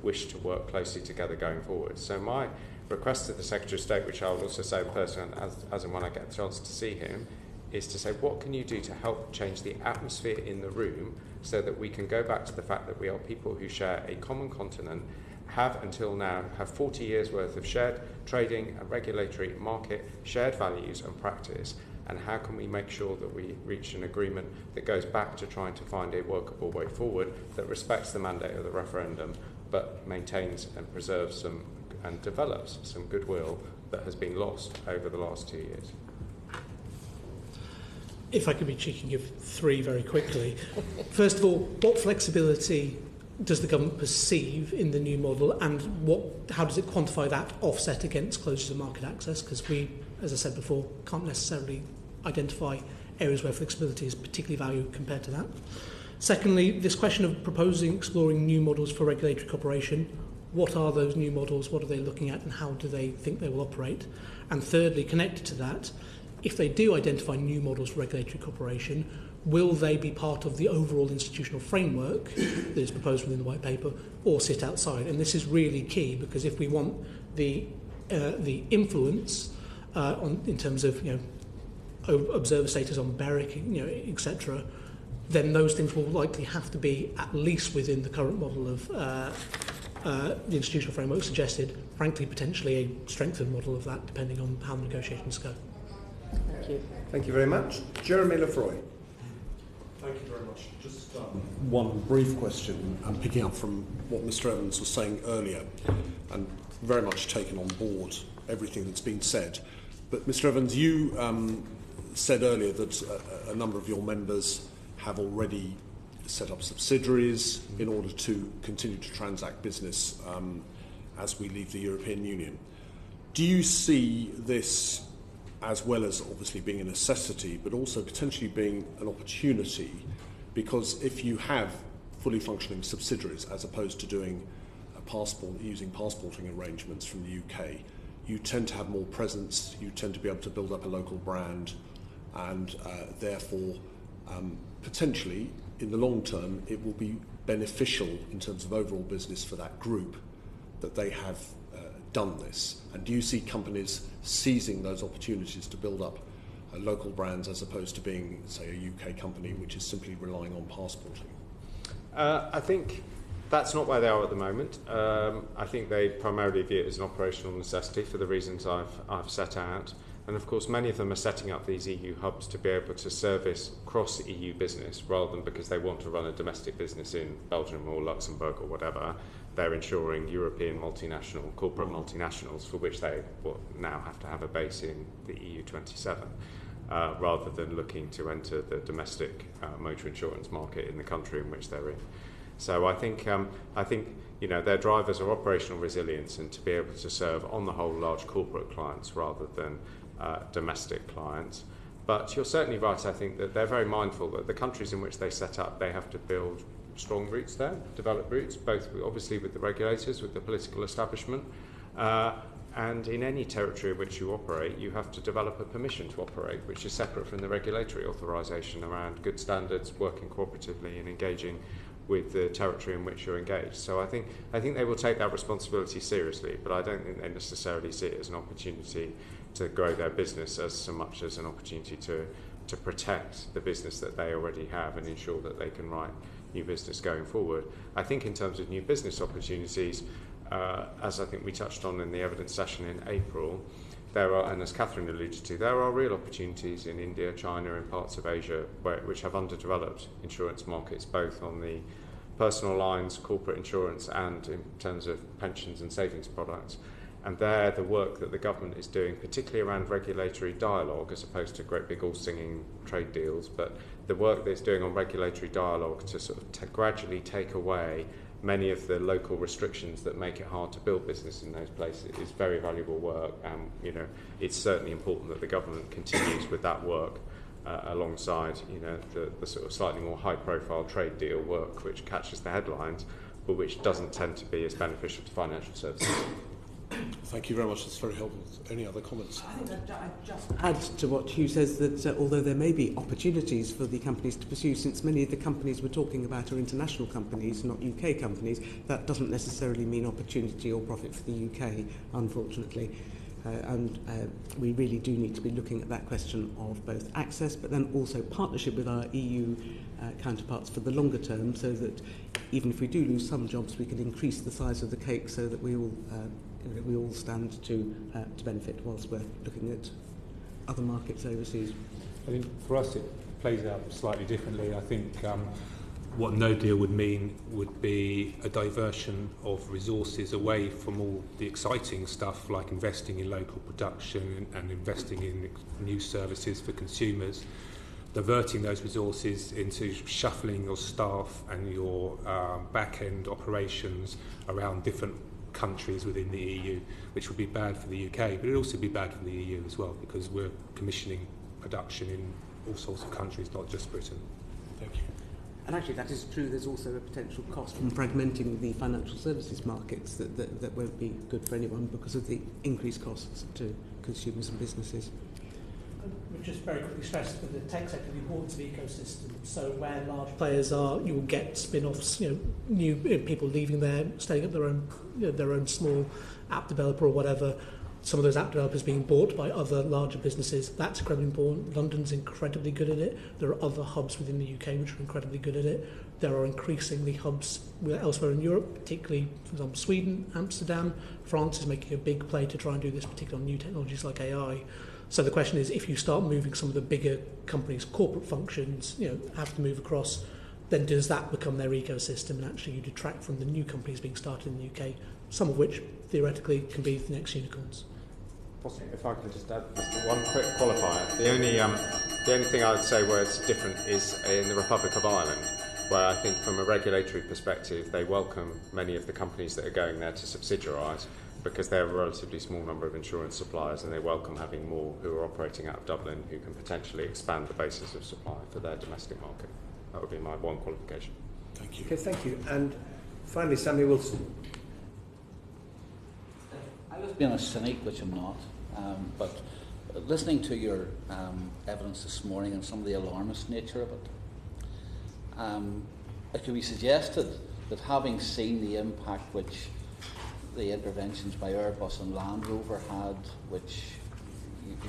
wish to work closely together going forward. So my request to the Secretary of State, which I will also say in person as and when I get a chance to see him, is to say, what can you do to help change the atmosphere in the room so that we can go back to the fact that we are people who share a common continent, have until now, have 40 years worth of shared trading and regulatory market, shared values and practice, and how can we make sure that we reach an agreement that goes back to trying to find a workable way forward that respects the mandate of the referendum but maintains and preserves some and develops some goodwill that has been lost over the last 2 years. If I could be cheeky and give three very quickly. First of all, what flexibility does the government perceive in the new model, and how does it quantify that offset against closures of market access? Because we, as I said before, can't necessarily identify areas where flexibility is particularly valued compared to that. Secondly, this question of exploring new models for regulatory cooperation, what are those new models, what are they looking at, and how do they think they will operate? And thirdly, connected to that, if they do identify new models for regulatory cooperation, will they be part of the overall institutional framework that is proposed within the white paper, or sit outside? And this is really key, because if we want the influence in terms of observer status on BrExit, etc., then those things will likely have to be at least within the current model of the institutional framework suggested. Frankly, potentially a strengthened model of that, depending on how the negotiations go. Thank you. Thank you very much. Jeremy Lefroy. Thank you very much. Just one brief question, and picking up from what Mr. Evans was saying earlier, and very much taken on board everything that's been said. But Mr. Evans, you said earlier that a number of your members have already set up subsidiaries in order to continue to transact business as we leave the European Union. Do you see this, as well as obviously being a necessity, but also potentially being an opportunity? Because if you have fully functioning subsidiaries, as opposed to doing using passporting arrangements from the UK, you tend to have more presence, you tend to be able to build up a local brand, and therefore potentially in the long term it will be beneficial in terms of overall business for that group that they have done this. And do you see companies seizing those opportunities to build up local brands, as opposed to being, say, a UK company which is simply relying on passporting? I think that's not where they are at the moment. I think they primarily view it as an operational necessity for the reasons I've set out. And of course, many of them are setting up these EU hubs to be able to service cross-EU business, rather than because they want to run a domestic business in Belgium or Luxembourg or whatever. They're ensuring European multinational, corporate multinationals, for which they will now have to have a base in the EU 27, rather than looking to enter the domestic motor insurance market in the country in which they're in. So I think their drivers are operational resilience and to be able to serve, on the whole, large corporate clients rather than domestic clients. But you're certainly right, I think, that they're very mindful that the countries in which they set up, they have to build strong roots there, develop roots, both obviously with the regulators, with the political establishment, and in any territory in which you operate, you have to develop a permission to operate, which is separate from the regulatory authorisation around good standards, working cooperatively and engaging with the territory in which you're engaged. So I think they will take that responsibility seriously, but I don't think they necessarily see it as an opportunity to grow their business as so much as an opportunity to protect the business that they already have and ensure that they can write new business going forward. I think in terms of new business opportunities, as I think we touched on in the evidence session in April, there are, and as Catherine alluded to, there are real opportunities in India, China, and parts of Asia which have underdeveloped insurance markets, both on the personal lines, corporate insurance, and in terms of pensions and savings products. And there, the work that the government is doing, particularly around regulatory dialogue, as opposed to great big all-singing trade deals, but the work that it's doing on regulatory dialogue to sort of gradually take away many of the local restrictions that make it hard to build business in those places is very valuable work. And it's certainly important that the government continues with that work alongside the sort of slightly more high-profile trade deal work, which catches the headlines, but which doesn't tend to be as beneficial to financial services. Thank you very much. That's very helpful. Any other comments? I think I'd just add to what Hugh says, that although there may be opportunities for the companies to pursue, since many of the companies we're talking about are international companies, not UK companies, that doesn't necessarily mean opportunity or profit for the UK, unfortunately. And we really do need to be looking at that question of both access, but then also partnership with our EU counterparts for the longer term, so that even if we do lose some jobs, we can increase the size of the cake so that we all stand to benefit whilst we're looking at other markets overseas. I think for us it plays out slightly differently. I think what no deal would mean would be a diversion of resources away from all the exciting stuff like investing in local production and investing in new services for consumers, diverting those resources into shuffling your staff and your back-end operations around different countries within the EU, which would be bad for the UK, but it would also be bad for the EU as well, because we're commissioning production in all sorts of countries, not just Britain. Thank you. And actually, that is true. There's also a potential cost from fragmenting the financial services markets that won't be good for anyone because of the increased costs to consumers and businesses. We've just very quickly stressed for the tech sector the importance of ecosystems. So where large players are, you will get spin-offs. New people leaving there, staying at their own small app developer or whatever. Some of those app developers being bought by other larger businesses. That's incredibly important. London's incredibly good at it. There are other hubs within the UK which are incredibly good at it. There are increasingly hubs elsewhere in Europe, particularly, for example, Sweden, Amsterdam. France is making a big play to try and do this, particularly on new technologies like AI. So the question is, if you start moving some of the bigger companies' corporate functions, have to move across, then does that become their ecosystem, and actually you detract from the new companies being started in the UK, some of which theoretically can be the next unicorns? If I can just add just one quick qualifier, the only thing I would say where it's different is in the Republic of Ireland, where I think from a regulatory perspective they welcome many of the companies that are going there to subsidiarise, because they're a relatively small number of insurance suppliers, and they welcome having more who are operating out of Dublin who can potentially expand the basis of supply for their domestic market. That would be my one qualification. Thank you. Okay, thank you. And finally, SammyWilson. I was being a cynic, which I'm not, but listening to your evidence this morning and some of the alarmist nature of it, it could be suggested that having seen the impact which the interventions by Airbus and Land Rover had, which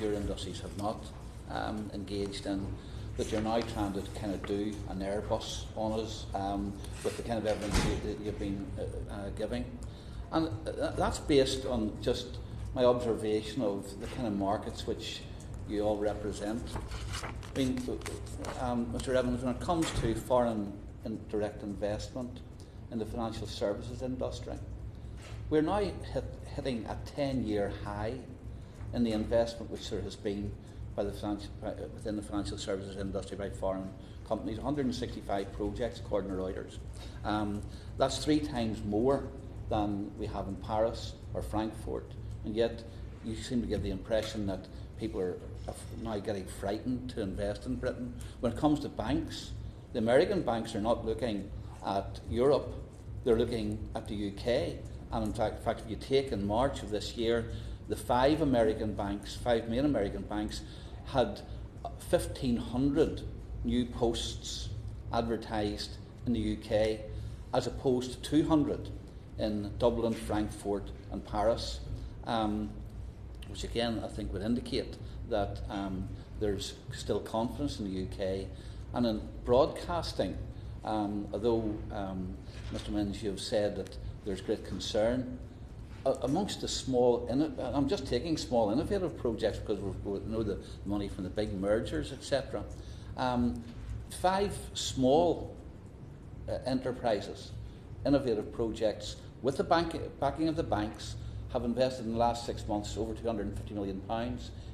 your industries have not engaged in, that you're now trying to kind of do an Airbus on us with the kind of evidence that you've been giving. And that's based on just my observation of the kind of markets which you all represent. I mean, Mr. Evans, when it comes to foreign direct investment in the financial services industry, we're now hitting a 10-year high in the investment which there has been by within the financial services industry by foreign companies. 165 projects, according to Reuters. That's 3 times more than we have in Paris or Frankfurt, and yet you seem to give the impression that people are now getting frightened to invest in Britain. When it comes to banks, the American banks are not looking at Europe, they're looking at the UK. And in fact, if you take in March of this year, the 5 main American banks had 1,500 new posts advertised in the UK, as opposed to 200 in Dublin, Frankfurt and Paris, which again I think would indicate that there's still confidence in the UK. And in broadcasting, although Mr. Minns, you have said that there's great concern amongst the small, I'm just taking small innovative projects because we know the money from the big mergers, etc. 5 small enterprises, innovative projects with the backing of the banks, have invested in the last 6 months over £250 million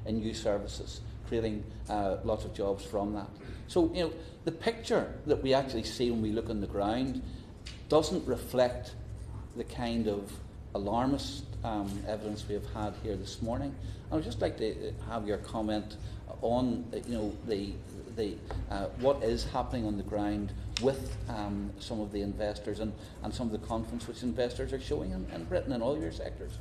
in new services, creating lots of jobs from that. So, the picture that we actually see when we look on the ground doesn't reflect the kind of alarmist evidence we have had here this morning. I would just like to have your comment on what is happening on the ground with some of the investors and some of the confidence which investors are showing in Britain and all your sectors.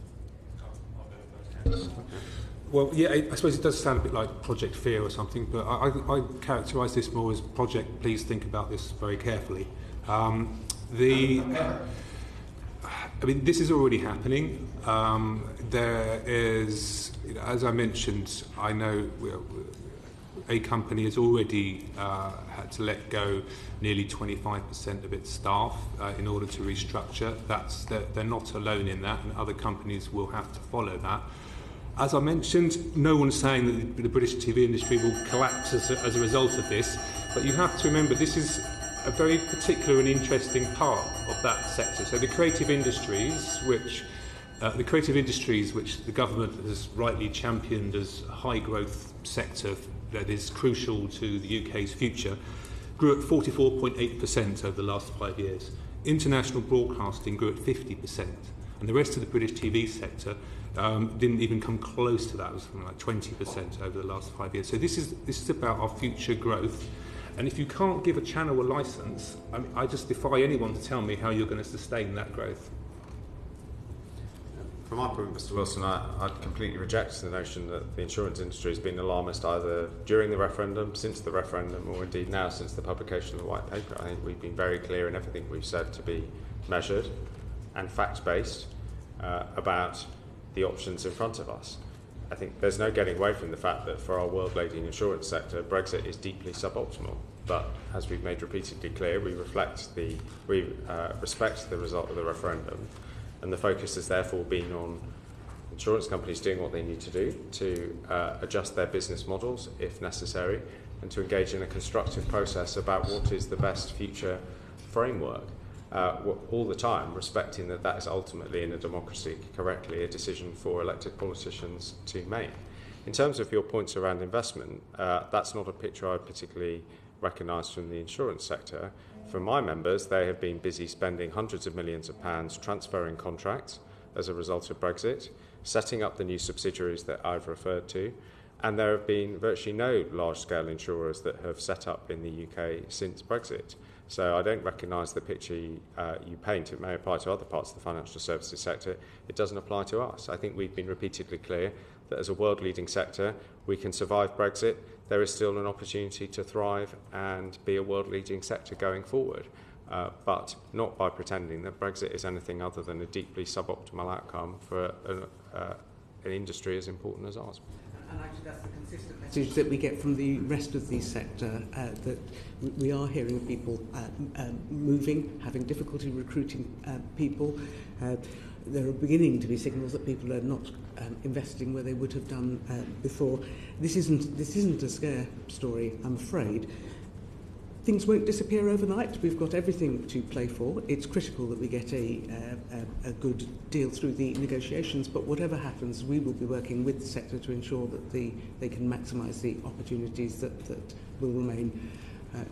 Well, yeah, I suppose it does sound a bit like Project Fear or something, but I characterise this more as Project Please Think About This very carefully. This is already happening. There is, as I mentioned, I know a company has already had to let go nearly 25% of its staff in order to restructure. They're not alone in that, and other companies will have to follow that. As I mentioned, no one's saying that the British TV industry will collapse as a result of this, but you have to remember this is a very particular and interesting part of that sector. So the creative industries, which the government has rightly championed as a high growth sector that is crucial to the UK's future, grew at 44.8% over the last 5 years. International broadcasting grew at 50%, and the rest of the British TV sector didn't even come close to that. It was something like 20% over the last 5 years. So this is about our future growth. And if you can't give a channel a licence, I just defy anyone to tell me how you're going to sustain that growth. From my point, Mr. Wilson, I completely reject the notion that the insurance industry has been alarmist either during the referendum, since the referendum, or indeed now since the publication of the white paper. I think we've been very clear in everything we've said to be measured and fact-based about the options in front of us. I think there's no getting away from the fact that for our world-leading insurance sector, Brexit is deeply suboptimal. But as we've made repeatedly clear, we respect the result of the referendum, and the focus has therefore been on insurance companies doing what they need to do to adjust their business models if necessary, and to engage in a constructive process about what is the best future framework. All the time respecting that is ultimately, in a democracy, correctly a decision for elected politicians to make. In terms of your points around investment, that's not a picture I particularly recognise from the insurance sector. For my members, they have been busy spending hundreds of millions of pounds transferring contracts as a result of Brexit, setting up the new subsidiaries that I've referred to, and there have been virtually no large-scale insurers that have set up in the UK since Brexit. So I don't recognise the picture you paint. It may apply to other parts of the financial services sector. It doesn't apply to us. I think we've been repeatedly clear that as a world-leading sector, we can survive Brexit. There is still an opportunity to thrive and be a world-leading sector going forward, but not by pretending that Brexit is anything other than a deeply suboptimal outcome for an industry as important as ours. And actually that's the consistent message that we get from the rest of the sector, that we are hearing of people moving, having difficulty recruiting people. There are beginning to be signals that people are not investing where they would have done before. This isn't a scare story, I'm afraid. Things won't disappear overnight. We've got everything to play for. It's critical that we get a good deal through the negotiations, but whatever happens, we will be working with the sector to ensure that they can maximise the opportunities that will remain.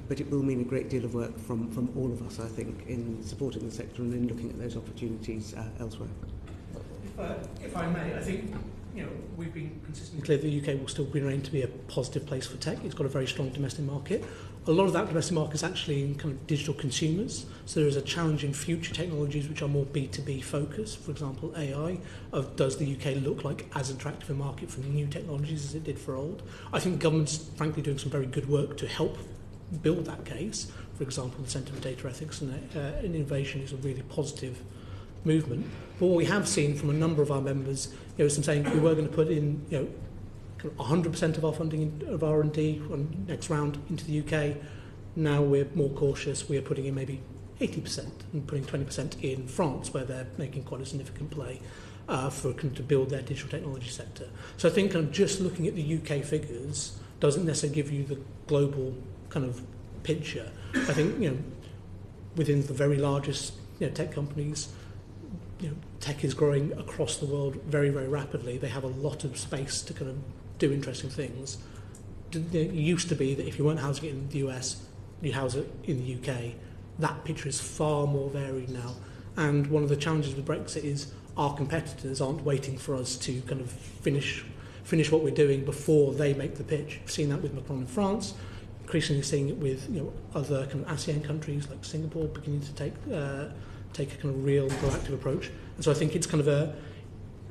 But it will mean a great deal of work from all of us, I think, in supporting the sector and in looking at those opportunities elsewhere. If I may, I think we've been consistently clear that the UK will still remain to be a positive place for tech. It's got a very strong domestic market. A lot of that domestic market is actually in kind of digital consumers. So there is a challenge in future technologies which are more B2B focused. For example, AI. Does the UK look like as attractive a market for new technologies as it did for old? I think the government's frankly doing some very good work to help build that case. For example, the Centre for Data Ethics and Innovation is a really positive movement. But what we have seen from a number of our members, is them saying we were going to put in, 100% of our funding of R&D on next round into the UK. Now we're more cautious. We are putting in maybe 80% and putting 20% in France, where they're making quite a significant play to build their digital technology sector. So I think just looking at the UK figures doesn't necessarily give you the global kind of picture. I think within the very largest tech companies, tech is growing across the world very, very rapidly. They have a lot of space to kind of do interesting things. It used to be that if you weren't housing it in the US, you house it in the UK. That picture is far more varied now. And one of the challenges with Brexit is our competitors aren't waiting for us to kind of finish what we're doing before they make the pitch. We've seen that with Macron in France, increasingly seeing it with other kind of ASEAN countries like Singapore beginning to take a kind of real proactive approach. And so I think it's kind of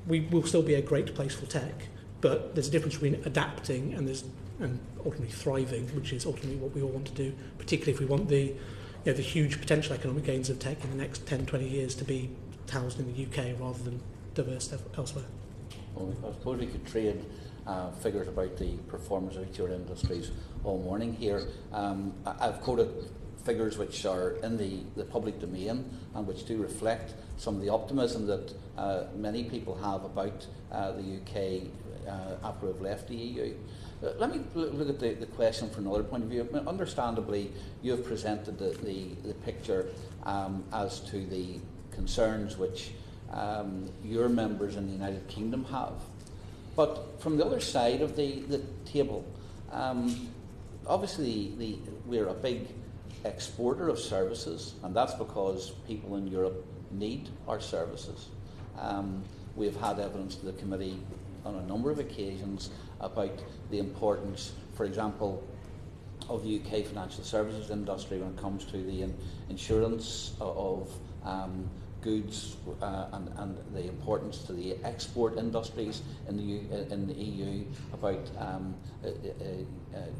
we will still be a great place for tech, but there's a difference between adapting and ultimately thriving, which is ultimately what we all want to do, particularly if we want the huge potential economic gains of tech in the next 10, 20 years to be housed in the UK rather than diverse elsewhere. Well, I suppose we could trade figures about the performance of each of your industries all morning here. I've quoted figures which are in the public domain and which do reflect some of the optimism that many people have about the UK after we've left the EU. Let me look at the question from another point of view. Understandably, you have presented the picture as to the concerns which your members in the United Kingdom have. But from the other side of the table, obviously we're a big exporter of services, and that's because people in Europe need our services. We've had evidence to the committee on a number of occasions about the importance, for example, the UK financial services industry when it comes to the insurance of goods and the importance to the export industries in the EU, about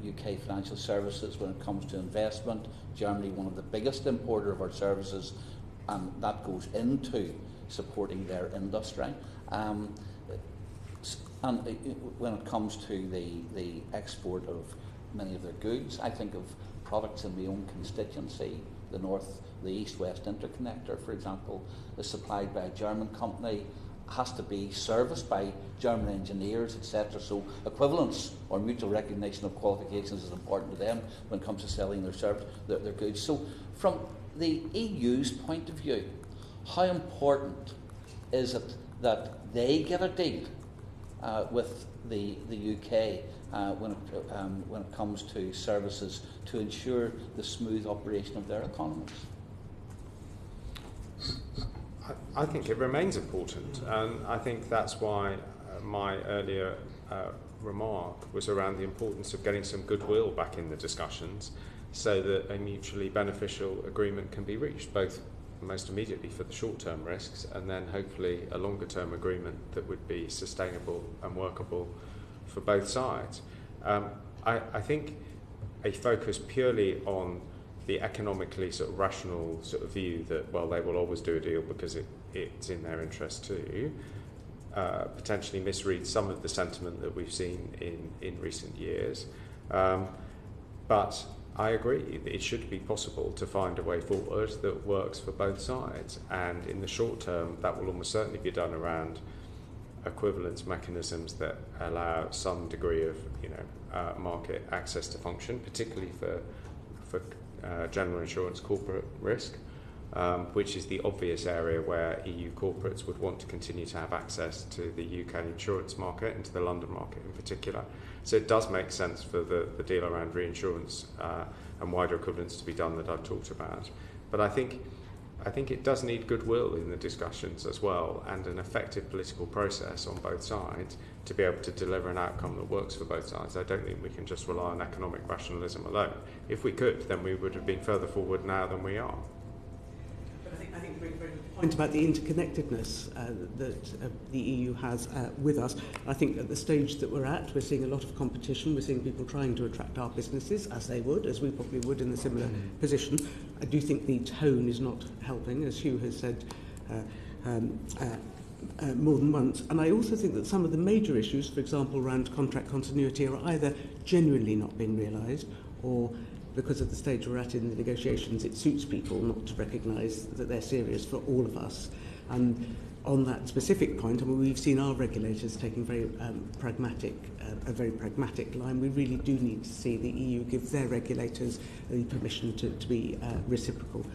UK financial services when it comes to investment. Germany, one of the biggest importer of our services, and that goes into supporting their industry. And when it comes to the export of many of their goods, I think of products in my own constituency. The East-West Interconnector, for example, is supplied by a German company, has to be serviced by German engineers, etc. So equivalence or mutual recognition of qualifications is important to them when it comes to selling their goods. So from the EU's point of view, how important is it that they get a deal with the UK when it comes to services to ensure the smooth operation of their economies? I think it remains important, and I think that's why my earlier remark was around the importance of getting some goodwill back in the discussions so that a mutually beneficial agreement can be reached, both most immediately for the short-term risks and then hopefully a longer-term agreement that would be sustainable and workable for both sides. I think a focus purely on the economically sort of rational sort of view that, well, they will always do a deal because it's in their interest too, potentially misreads some of the sentiment that we've seen in recent years. But I agree, it should be possible to find a way forward that works for both sides, and in the short term that will almost certainly be done around equivalence mechanisms that allow some degree of market access to function, particularly for general insurance corporate risk, which is the obvious area where EU corporates would want to continue to have access to the UK insurance market and to the London market in particular. So it does make sense for the deal around reinsurance and wider equivalence to be done that I've talked about. But I think it does need goodwill in the discussions as well, and an effective political process on both sides to be able to deliver an outcome that works for both sides. I don't think we can just rely on economic rationalism alone. If we could, then we would have been further forward now than we are. But I think you make a very good point about the interconnectedness that the EU has with us. I think at the stage that we're at, we're seeing a lot of competition. We're seeing people trying to attract our businesses, as we probably would in a similar position. I do think the tone is not helping, as Hugh has said more than once. And I also think that some of the major issues, for example, around contract continuity, are either genuinely not being realised, or because of the stage we're at in the negotiations, it suits people not to recognise that they're serious for all of us. And on that specific point, I mean, we've seen our regulators taking a very pragmatic line. We really do need to see the EU give their regulators the permission to be reciprocal.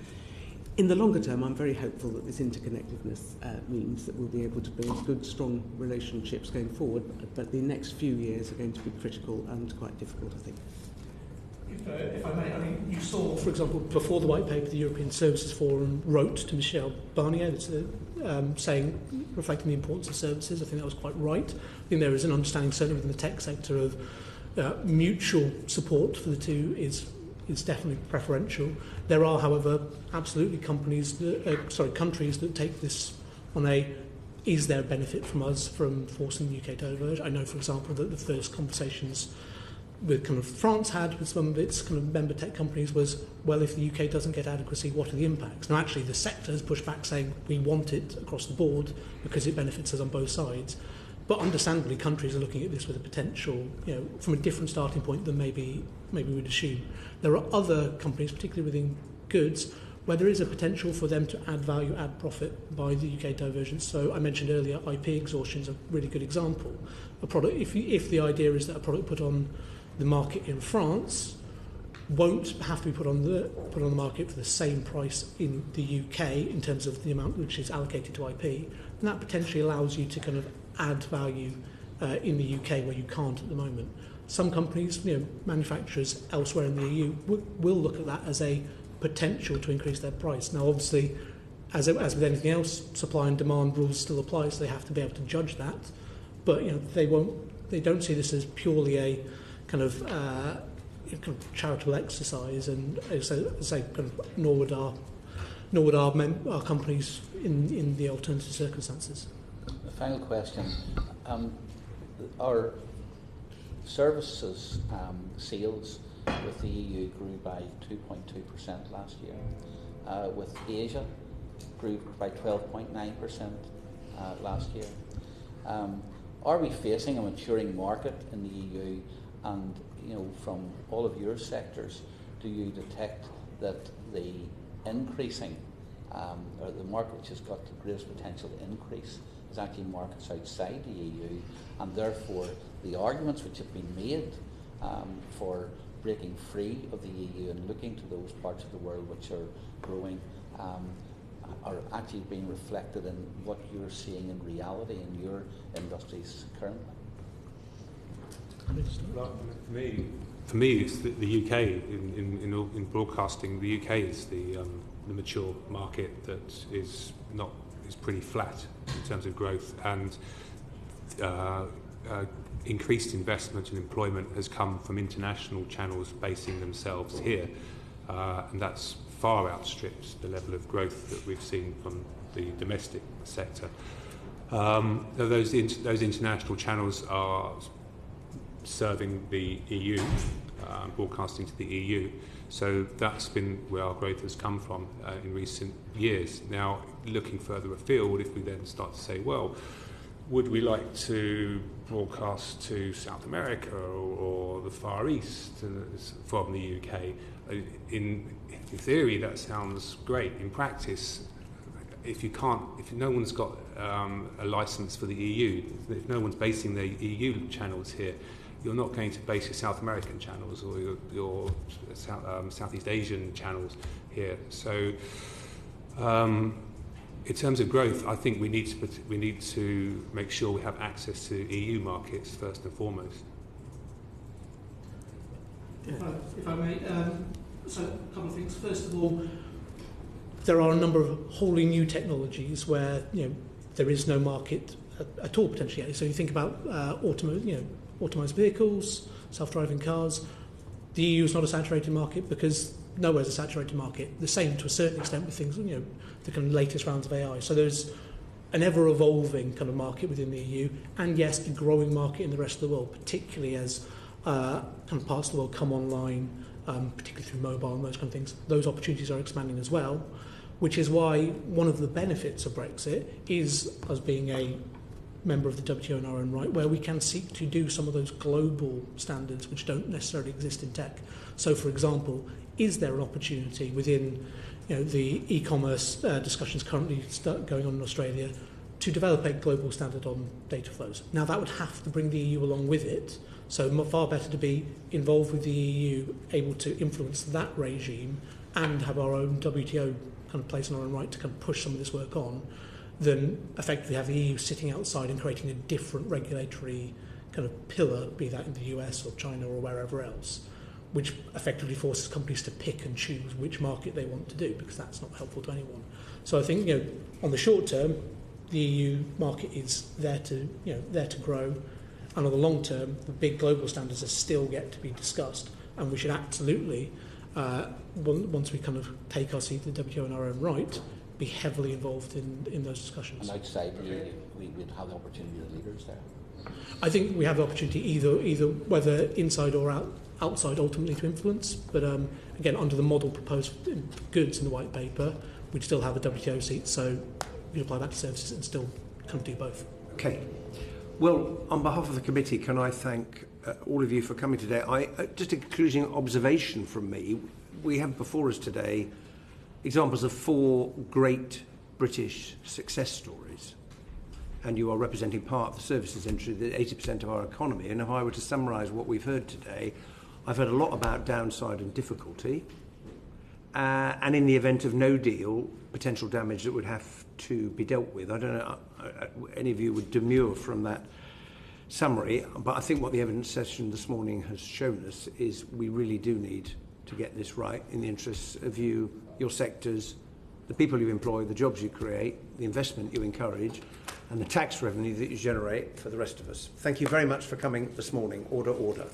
In the longer term, I'm very hopeful that this interconnectedness means that we'll be able to build good, strong relationships going forward, but the next few years are going to be critical and quite difficult, I think. If I may, I mean, you saw, for example, before the white paper, the European Services Forum wrote to Michel Barnier reflecting the importance of services. I think that was quite right. I think there is an understanding, certainly within the tech sector, of mutual support for the two is definitely preferential. There are, however, absolutely countries that take this on is there a benefit from us from forcing the UK to diverge? I know, for example, that the first conversations with kind of France had with some of its kind of member tech companies was, well, if the UK doesn't get adequacy, what are the impacts? Now, actually, the sector has pushed back saying we want it across the board because it benefits us on both sides. But understandably, countries are looking at this with a potential, from a different starting point than maybe we'd assume. There are other companies, particularly within goods, where there is a potential for them to add value, add profit by the UK divergence. So I mentioned earlier, IP exhaustion is a really good example. A product, if the idea is that a product put on the market in France won't have to be put on the market for the same price in the UK in terms of the amount which is allocated to IP, and that potentially allows you to kind of add value in the UK where you can't at the moment. Some companies, manufacturers elsewhere in the EU will look at that as a potential to increase their price. Now, obviously, as with anything else, supply and demand rules still apply, so they have to be able to judge that. But they don't see this as purely a kind of kind of charitable exercise, and as I say, kind of, nor would our companies in the alternative circumstances. The final question: our services sales with the EU grew by 2.2% last year. With Asia, grew by 12.9% last year. Are we facing a maturing market in the EU? And from all of your sectors, do you detect that the increasing or the market which has got the greatest potential to increase is actually markets outside the EU, and therefore the arguments which have been made for breaking free of the EU and looking to those parts of the world which are growing are actually being reflected in what you're seeing in reality in your industries currently? For me, it's the UK in broadcasting. The UK is the mature market that is pretty flat in terms of growth, and increased investment and employment has come from international channels basing themselves here, and that's far outstrips the level of growth that we've seen from the domestic sector. Those international channels are serving the EU, broadcasting to the EU, so that's been where our growth has come from in recent years. Now, looking further afield, if we then start to say, well, would we like to broadcast to South America or the Far East from the UK? In theory, that sounds great. In practice, if no one's got a license for the EU, if no one's basing their EU channels here, you're not going to base your South American channels or your Southeast Asian channels here. So, in terms of growth, I think we need to make sure we have access to EU markets first and foremost. If I may, so a couple of things. First of all, there are a number of wholly new technologies where there is no market at all potentially. So you think about automated vehicles, self-driving cars. The EU is not a saturated market because nowhere's a saturated market. The same to a certain extent with things, the kind of latest rounds of AI. So there's an ever-evolving kind of market within the EU, and yes, a growing market in the rest of the world, particularly as kind of parts of the world come online, particularly through mobile and those kind of things. Those opportunities are expanding as well, which is why one of the benefits of Brexit is us being a member of the WTO in our own right, where we can seek to do some of those global standards which don't necessarily exist in tech. So, for example, is there an opportunity within the e-commerce discussions currently going on in Australia to develop a global standard on data flows? Now, that would have to bring the EU along with it, so far better to be involved with the EU, able to influence that regime and have our own WTO kind of place in our own right to kind of push some of this work on, than effectively have the EU sitting outside and creating a different regulatory kind of pillar, be that in the US or China or wherever else, which effectively forces companies to pick and choose which market they want to do, because that's not helpful to anyone. So I think on the short term, the EU market is there to grow, and on the long term, the big global standards are still yet to be discussed, and we should absolutely, once we kind of take our seat at the WTO in our own right, be heavily involved in those discussions. And outside the EU, we'd have the opportunity as leaders there. I think we have the opportunity either whether inside or outside ultimately to influence, but again, under the model proposed in goods in the white paper, we'd still have a WTO seat, so we'd apply that to services and still kind of do both. Okay. Well, on behalf of the committee, can I thank all of you for coming today? Just a concluding observation from me. We have before us today examples of 4 great British success stories, and you are representing part of the services industry, the 80% of our economy. And if I were to summarise what we've heard today, I've heard a lot about downside and difficulty, and in the event of no deal, potential damage that would have to be dealt with. I don't know any of you would demur from that summary, but I think what the evidence session this morning has shown us is we really do need to get this right in the interests of you, your sectors, the people you employ, the jobs you create, the investment you encourage, and the tax revenue that you generate for the rest of us. Thank you very much for coming this morning. Order, order.